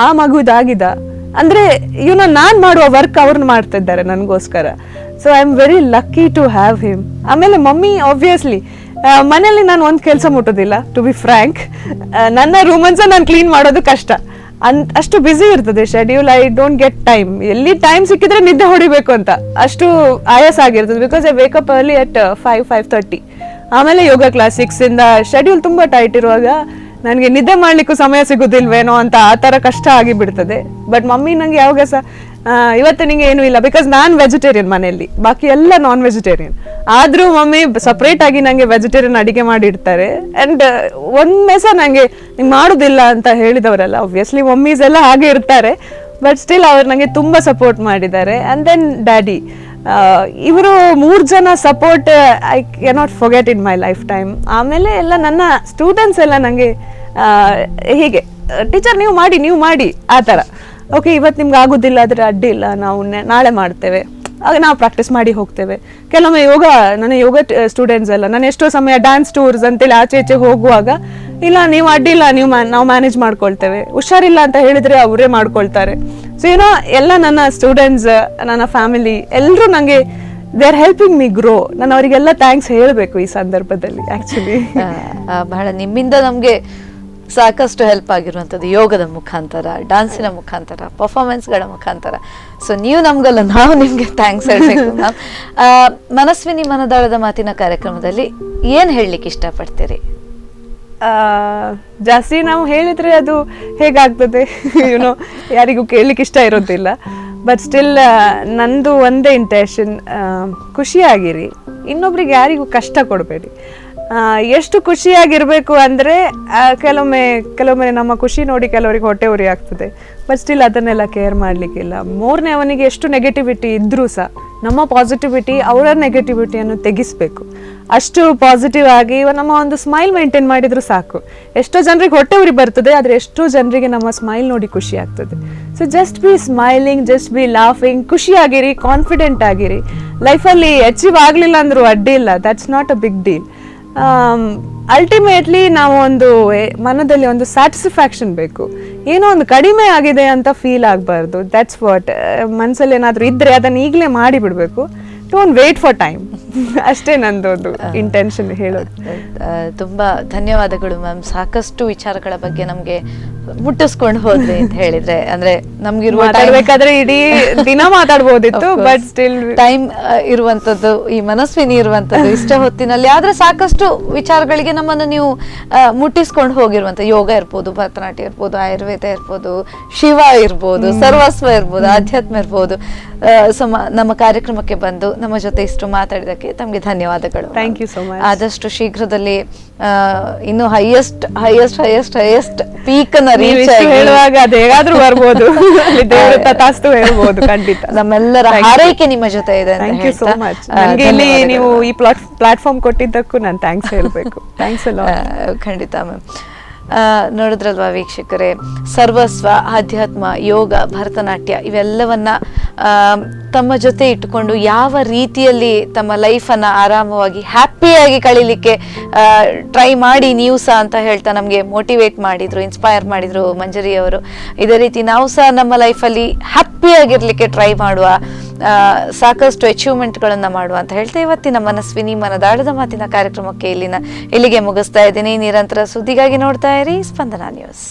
ಆ ಮಗುದಾಗಿದ ಅಂದ್ರೆ ನಾನ್ ಮಾಡುವ ವರ್ಕ್ ಅವ್ರನ್ನ ಮಾಡ್ತಾ ಇದ್ದಾರೆ ನನಗೋಸ್ಕರ. So I am very lucky to have him. ಆಮೇಲೆ ಮಮ್ಮಿ ಆಬ್ವಿಯಸ್ಲಿ ಮನೇಲಿ ನಾನು ಒಂದು ಕೆಲಸ ಮುಟ್ಟೋದಿಲ್ಲ, ಟು ಬಿ ಫ್ರ್ಯಾಂಕ್. ನನ್ನ ರೂಮನ್ಸ ನಾನು ಕ್ಲೀನ್ ಮಾಡೋದು ಕಷ್ಟ, ಅಷ್ಟು ಬ್ಯುಸಿ ಇರ್ತದೆ schedule. I don't get time. ಎಲ್ಲಿ ಟೈಮ್ ಸಿಕ್ಕಿದ್ರೆ ನಿದ್ದೆ ಹೊಡಿಬೇಕು ಅಂತ ಅಷ್ಟು ಆಯಾಸ ಆಗಿರ್ತದೆ. Because I wake up early at 5:30. ಆಮೇಲೆ ಯೋಗ ಕ್ಲಾಸ್ 6 ಇಂದ. ಶೆಡ್ಯೂಲ್ ತುಂಬಾ ಟೈಟ್ ಇರುವಾಗ ನನಗೆ ನಿದ್ದೆ ಮಾಡ್ಲಿಕ್ಕೂ ಸಮಯ ಸಿಗುದಿಲ್ವೇನೋ ಅಂತ ಆ ಥರ ಕಷ್ಟ ಆಗಿಬಿಡ್ತದೆ. ಬಟ್ ಮಮ್ಮಿ ನಂಗೆ ಯಾವಾಗ ಸಹ ಇವತ್ತು ನಿಂಗೆ ಏನೂ ಇಲ್ಲ, ಬಿಕಾಸ್ ನಾನು ವೆಜಿಟೇರಿಯನ್, ಮನೆಯಲ್ಲಿ ಬಾಕಿ ಎಲ್ಲ ನಾನ್ ವೆಜಿಟೇರಿಯನ್. ಆದರೂ ಮಮ್ಮಿ ಸಪ್ರೇಟ್ ಆಗಿ ನನಗೆ ವೆಜಿಟೇರಿಯನ್ ಅಡಿಗೆ ಮಾಡಿಡ್ತಾರೆ. ಆ್ಯಂಡ್ ಒಮ್ಮೆ ಸಹ ನನಗೆ ನಿಂಗೆ ಮಾಡೋದಿಲ್ಲ ಅಂತ ಹೇಳಿದವರಲ್ಲ, ಆಬ್ವಿಯಸ್ಲಿ ಮಮ್ಮೀಸ್ ಎಲ್ಲ ಹಾಗೆ ಇರ್ತಾರೆ. ಬಟ್ ಸ್ಟಿಲ್ ಅವ್ರು ನನಗೆ ತುಂಬ ಸಪೋರ್ಟ್ ಮಾಡಿದ್ದಾರೆ. ಆ್ಯಂಡ್ ದೆನ್ ಡ್ಯಾಡಿ, ಇವರು 3 ಜನ support I cannot forget in my life time. ಆಮೇಲೆ ಎಲ್ಲ ನನ್ನ ಸ್ಟೂಡೆಂಟ್ಸ್ ಎಲ್ಲ ನನಗೆ ಹೀಗೆ, ಟೀಚರ್ ನೀವು ಮಾಡಿ ಆ ಥರ. ಓಕೆ ಇವತ್ತು ನಿಮ್ಗೆ ಆಗೋದಿಲ್ಲ ಆದರೆ ಅಡ್ಡಿ ಇಲ್ಲ, ನಾವು ನಾಳೆ ಮಾಡ್ತೇವೆ, ಆಗ ನಾವು ಪ್ರಾಕ್ಟೀಸ್ ಮಾಡಿ ಹೋಗ್ತೇವೆ. ಕೆಲವೊಮ್ಮೆ ನನ್ನ ಯೋಗ ಸ್ಟೂಡೆಂಟ್ಸ್ ಎಲ್ಲ ನಾನು ಎಷ್ಟೋ ಸಮಯ ಡ್ಯಾನ್ಸ್ ಟೂರ್ಸ್ ಅಂತೇಳಿ ಆಚೆ ಈಚೆ ಹೋಗುವಾಗ, ಇಲ್ಲ ನೀವು ಅಡ್ಡಿಲ್ಲ, ನಾವು ಮ್ಯಾನೇಜ್ ಮಾಡ್ಕೊಳ್ತೇವೆ, ಹುಷಾರಿಲ್ಲ ಅಂತ ಹೇಳಿದ್ರೆ ಅವರೇ ಮಾಡ್ಕೊಳ್ತಾರೆ. ಸೊ ಎಲ್ಲ ನನ್ನ ಸ್ಟೂಡೆಂಟ್ಸ್, ನನ್ನ ಫ್ಯಾಮಿಲಿ ಎಲ್ಲರೂ ನನಗೆ they are helping me grow. ನಾನು ಅವರಿಗೆಲ್ಲ ಥ್ಯಾಂಕ್ಸ್ ಹೇಳಬೇಕು ಈ ಸಂದರ್ಭದಲ್ಲಿ. ಆ್ಯಕ್ಚುಲಿ ಬಹಳ ನಿಮ್ಮಿಂದ ನಮಗೆ ಸಾಕಷ್ಟು ಹೆಲ್ಪ್ ಆಗಿರುವಂಥದ್ದು ಯೋಗದ ಮುಖಾಂತರ, ಡಾನ್ಸಿನ ಮುಖಾಂತರ, ಪರ್ಫಾರ್ಮೆನ್ಸ್ಗಳ ಮುಖಾಂತರ. ಸೊ ನೀವು ನಮ್ಗಲ್ಲ, ನಾವು ನಿಮಗೆ ಥ್ಯಾಂಕ್ಸ್ ಹೇಳಬೇಕು ಮ್ಯಾಮ್. ಮನಸ್ವಿನಿ ಮನದಾಳದ ಮಾತಿನ ಕಾರ್ಯಕ್ರಮದಲ್ಲಿ ಏನು ಹೇಳಲಿಕ್ಕೆ ಇಷ್ಟಪಡ್ತೀರಿ? ಜಾಸ್ತಿ ನಾವು ಹೇಳಿದ್ರೆ ಅದು ಹೇಗಾಗ್ತದೆ, ಯಾರಿಗೂ ಕೇಳಲಿಕ್ಕೆ ಇಷ್ಟ ಇರೋದಿಲ್ಲ. ಬಟ್ ಸ್ಟಿಲ್ ನಂದು ಒಂದೇ ಇಂಟೆನ್ಷನ್, ಖುಷಿಯಾಗಿರಿ, ಇನ್ನೊಬ್ರಿಗೆ ಯಾರಿಗೂ ಕಷ್ಟ ಕೊಡಬೇಡಿ. ಎಷ್ಟು ಖುಷಿಯಾಗಿರ್ಬೇಕು ಅಂದರೆ ಕೆಲವೊಮ್ಮೆ ನಮ್ಮ ಖುಷಿ ನೋಡಿ ಕೆಲವರಿಗೆ ಹೊಟ್ಟೆ ಉರಿ ಆಗ್ತದೆ. ಬಟ್ ಸ್ಟಿಲ್ ಅದನ್ನೆಲ್ಲ ಕೇರ್ ಮಾಡಲಿಕ್ಕಿಲ್ಲ. ಮೂರನೇ ಅವನಿಗೆ ಎಷ್ಟು ನೆಗೆಟಿವಿಟಿ ಇದ್ರೂ ಸಹ ನಮ್ಮ ಪಾಸಿಟಿವಿಟಿ ಅವರ ನೆಗೆಟಿವಿಟಿಯನ್ನು ತೆಗಿಸ್ಬೇಕು. ಅಷ್ಟು ಪಾಸಿಟಿವ್ ಆಗಿ ನಮ್ಮ ಒಂದು ಸ್ಮೈಲ್ ಮೇಂಟೈನ್ ಮಾಡಿದ್ರು ಸಾಕು. ಎಷ್ಟೋ ಜನರಿಗೆ ಹೊಟ್ಟೆ ಉರಿ ಬರ್ತದೆ, ಆದರೆ ಎಷ್ಟೋ ಜನರಿಗೆ ನಮ್ಮ ಸ್ಮೈಲ್ ನೋಡಿ ಖುಷಿ ಆಗ್ತದೆ. So just be smiling, just be laughing, ಖುಷಿಯಾಗಿರಿ, ಕಾನ್ಫಿಡೆಂಟ್ ಆಗಿರಿ. ಲೈಫಲ್ಲಿ ಅಚೀವ್ ಆಗಲಿಲ್ಲ ಅಂದರೂ ಅಡ್ಡಿ ಇಲ್ಲ, that's not a big deal. Ultimately ನಾವು ಒಂದು ಮನದಲ್ಲಿ ಒಂದು ಸ್ಯಾಟಿಸ್ಫ್ಯಾಕ್ಷನ್ ಬೇಕು. ಏನೋ ಒಂದು ಕಡಿಮೆ ಆಗಿದೆ ಅಂತ ಫೀಲ್ ಆಗಬಾರ್ದು. That's what. ಮನಸ್ಸಲ್ಲಿ ಏನಾದರೂ ಇದ್ದರೆ ಅದನ್ನು ಈಗಲೇ ಮಾಡಿಬಿಡಬೇಕು. Don't wait for time. ಅಷ್ಟೇ ನಂದೊಂದು ಇಂಟೆನ್ಷನ್ ಹೇಳೋದು. ತುಂಬ ಧನ್ಯವಾದಗಳು ಮ್ಯಾಮ್. ಸಾಕಷ್ಟು ವಿಚಾರಗಳ ಬಗ್ಗೆ ನಮಗೆ ಮುಟ್ಟಿಸ್ಕೊಂಡು ಹೋದ್ರಿ ಅಂತ ಹೇಳಿದ್ರೆ, ಅಂದ್ರೆ ನಮ್ಗಿರುವ ಮಾತಾಡ್ಬೇಕಾದ್ರೆ ಇಡೀ ದಿನ ಮಾತಾಡ್ಬೋದಿತ್ತು. ಬಟ್ ಸ್ಟಿಲ್ ಟೈಮ್ ಇರುವಂತದ್ದು, ಈ ಮನಸ್ವಿನಿ ಇರುವಂತದ್ದು ಇಷ್ಟ ಹೊತ್ತಿನಲ್ಲಿ. ಆದ್ರೆ ಸಾಕಷ್ಟು ವಿಚಾರಗಳಿಗೆ ನಮ್ಮನ್ನು ನೀವು ಮುಟ್ಟಿಸ್ಕೊಂಡು ಹೋಗಿರುವಂತ, ಯೋಗ ಇರ್ಬೋದು, ಭರತನಾಟ್ಯ ಇರ್ಬೋದು, ಆಯುರ್ವೇದ ಇರ್ಬೋದು, ಶಿವ ಇರ್ಬೋದು, ಸರ್ವಸ್ವ ಇರ್ಬೋದು, ಆಧ್ಯಾತ್ಮ ಇರ್ಬೋದು. ನಮ್ಮ ಕಾರ್ಯಕ್ರಮಕ್ಕೆ ಬಂದು ನಮ್ಮ ಜೊತೆ ಇಷ್ಟು ಮಾತಾಡಿದಕ್ಕೆ ತಮಗೆ ಧನ್ಯವಾದಗಳು. Thank you so much. ಆದಷ್ಟು ಶೀಘ್ರದಲ್ಲಿ ಇನ್ನು ಹೈಯೆಸ್ಟ್ ಪೀಕ್ ಅನ್ನ ರೀಚ್ ಆಗಿ ಹೇಳುವಾಗ ಅದು ಹೇಗಾದ್ರೂ ಬರ್ಬೋದು, ದೇವರ ತಥಾಸ್ತು ಹೇಳ್ಬೋದು. ಖಂಡಿತ ನಮ್ಮೆಲ್ಲರ ಹಾರೈಕೆ ನಿಮ್ಮ ಜೊತೆ ಇದೆ. Thank you so much. ನನಗೆ ಇಲ್ಲಿ ನೀವು ಈ ಪ್ಲಾಟ್ಫಾರ್ಮ್ ಕೊಟ್ಟಿದ್ದಕ್ಕೂ ನಾನು ಥ್ಯಾಂಕ್ಸ್ ಹೇಳ್ಬೇಕು. ಥ್ಯಾಂಕ್ಸ್ ಅಲ್ಲ. ಖಂಡಿತ ಮ್ಯಾಮ್. ನೋಡಿದ್ರಲ್ವಾ ವೀಕ್ಷಕರೇ, ಸರ್ವಸ್ವ, ಆಧ್ಯಾತ್ಮ, ಯೋಗ, ಭರತನಾಟ್ಯ ಇವೆಲ್ಲವನ್ನ ತಮ್ಮ ಜೊತೆ ಇಟ್ಟುಕೊಂಡು ಯಾವ ರೀತಿಯಲ್ಲಿ ತಮ್ಮ ಲೈಫನ್ನು ಆರಾಮವಾಗಿ ಹ್ಯಾಪಿಯಾಗಿ ಕಳೀಲಿಕ್ಕೆ ಟ್ರೈ ಮಾಡಿ ನೀವು ಸಹ ಅಂತ ಹೇಳ್ತಾ ನಮಗೆ ಮೋಟಿವೇಟ್ ಮಾಡಿದರು, ಇನ್ಸ್ಪೈರ್ ಮಾಡಿದರು ಮಂಜರಿ ಅವರು. ಇದೇ ರೀತಿ ನಾವು ಸಹ ನಮ್ಮ ಲೈಫಲ್ಲಿ ಹ್ಯಾಪಿಯಾಗಿರ್ಲಿಕ್ಕೆ ಟ್ರೈ ಮಾಡುವ, ಸಾಕಷ್ಟು ಅಚೀವ್ಮೆಂಟ್ಗಳನ್ನು ಮಾಡುವ ಅಂತ ಹೇಳ್ತಾ ಇವತ್ತಿನ ಮನಸ್ವಿನಿ ಮನದಾಳದ ಮಾತಿನ ಕಾರ್ಯಕ್ರಮಕ್ಕೆ ಇಲ್ಲಿಗೆ ಮುಗಿಸ್ತಾ ಇದ್ದೀನಿ. ನಿರಂತರ ಸುದ್ದಿಗಾಗಿ ನೋಡ್ತಾ ಇರಿ ಸ್ಪಂದನ ನ್ಯೂಸ್.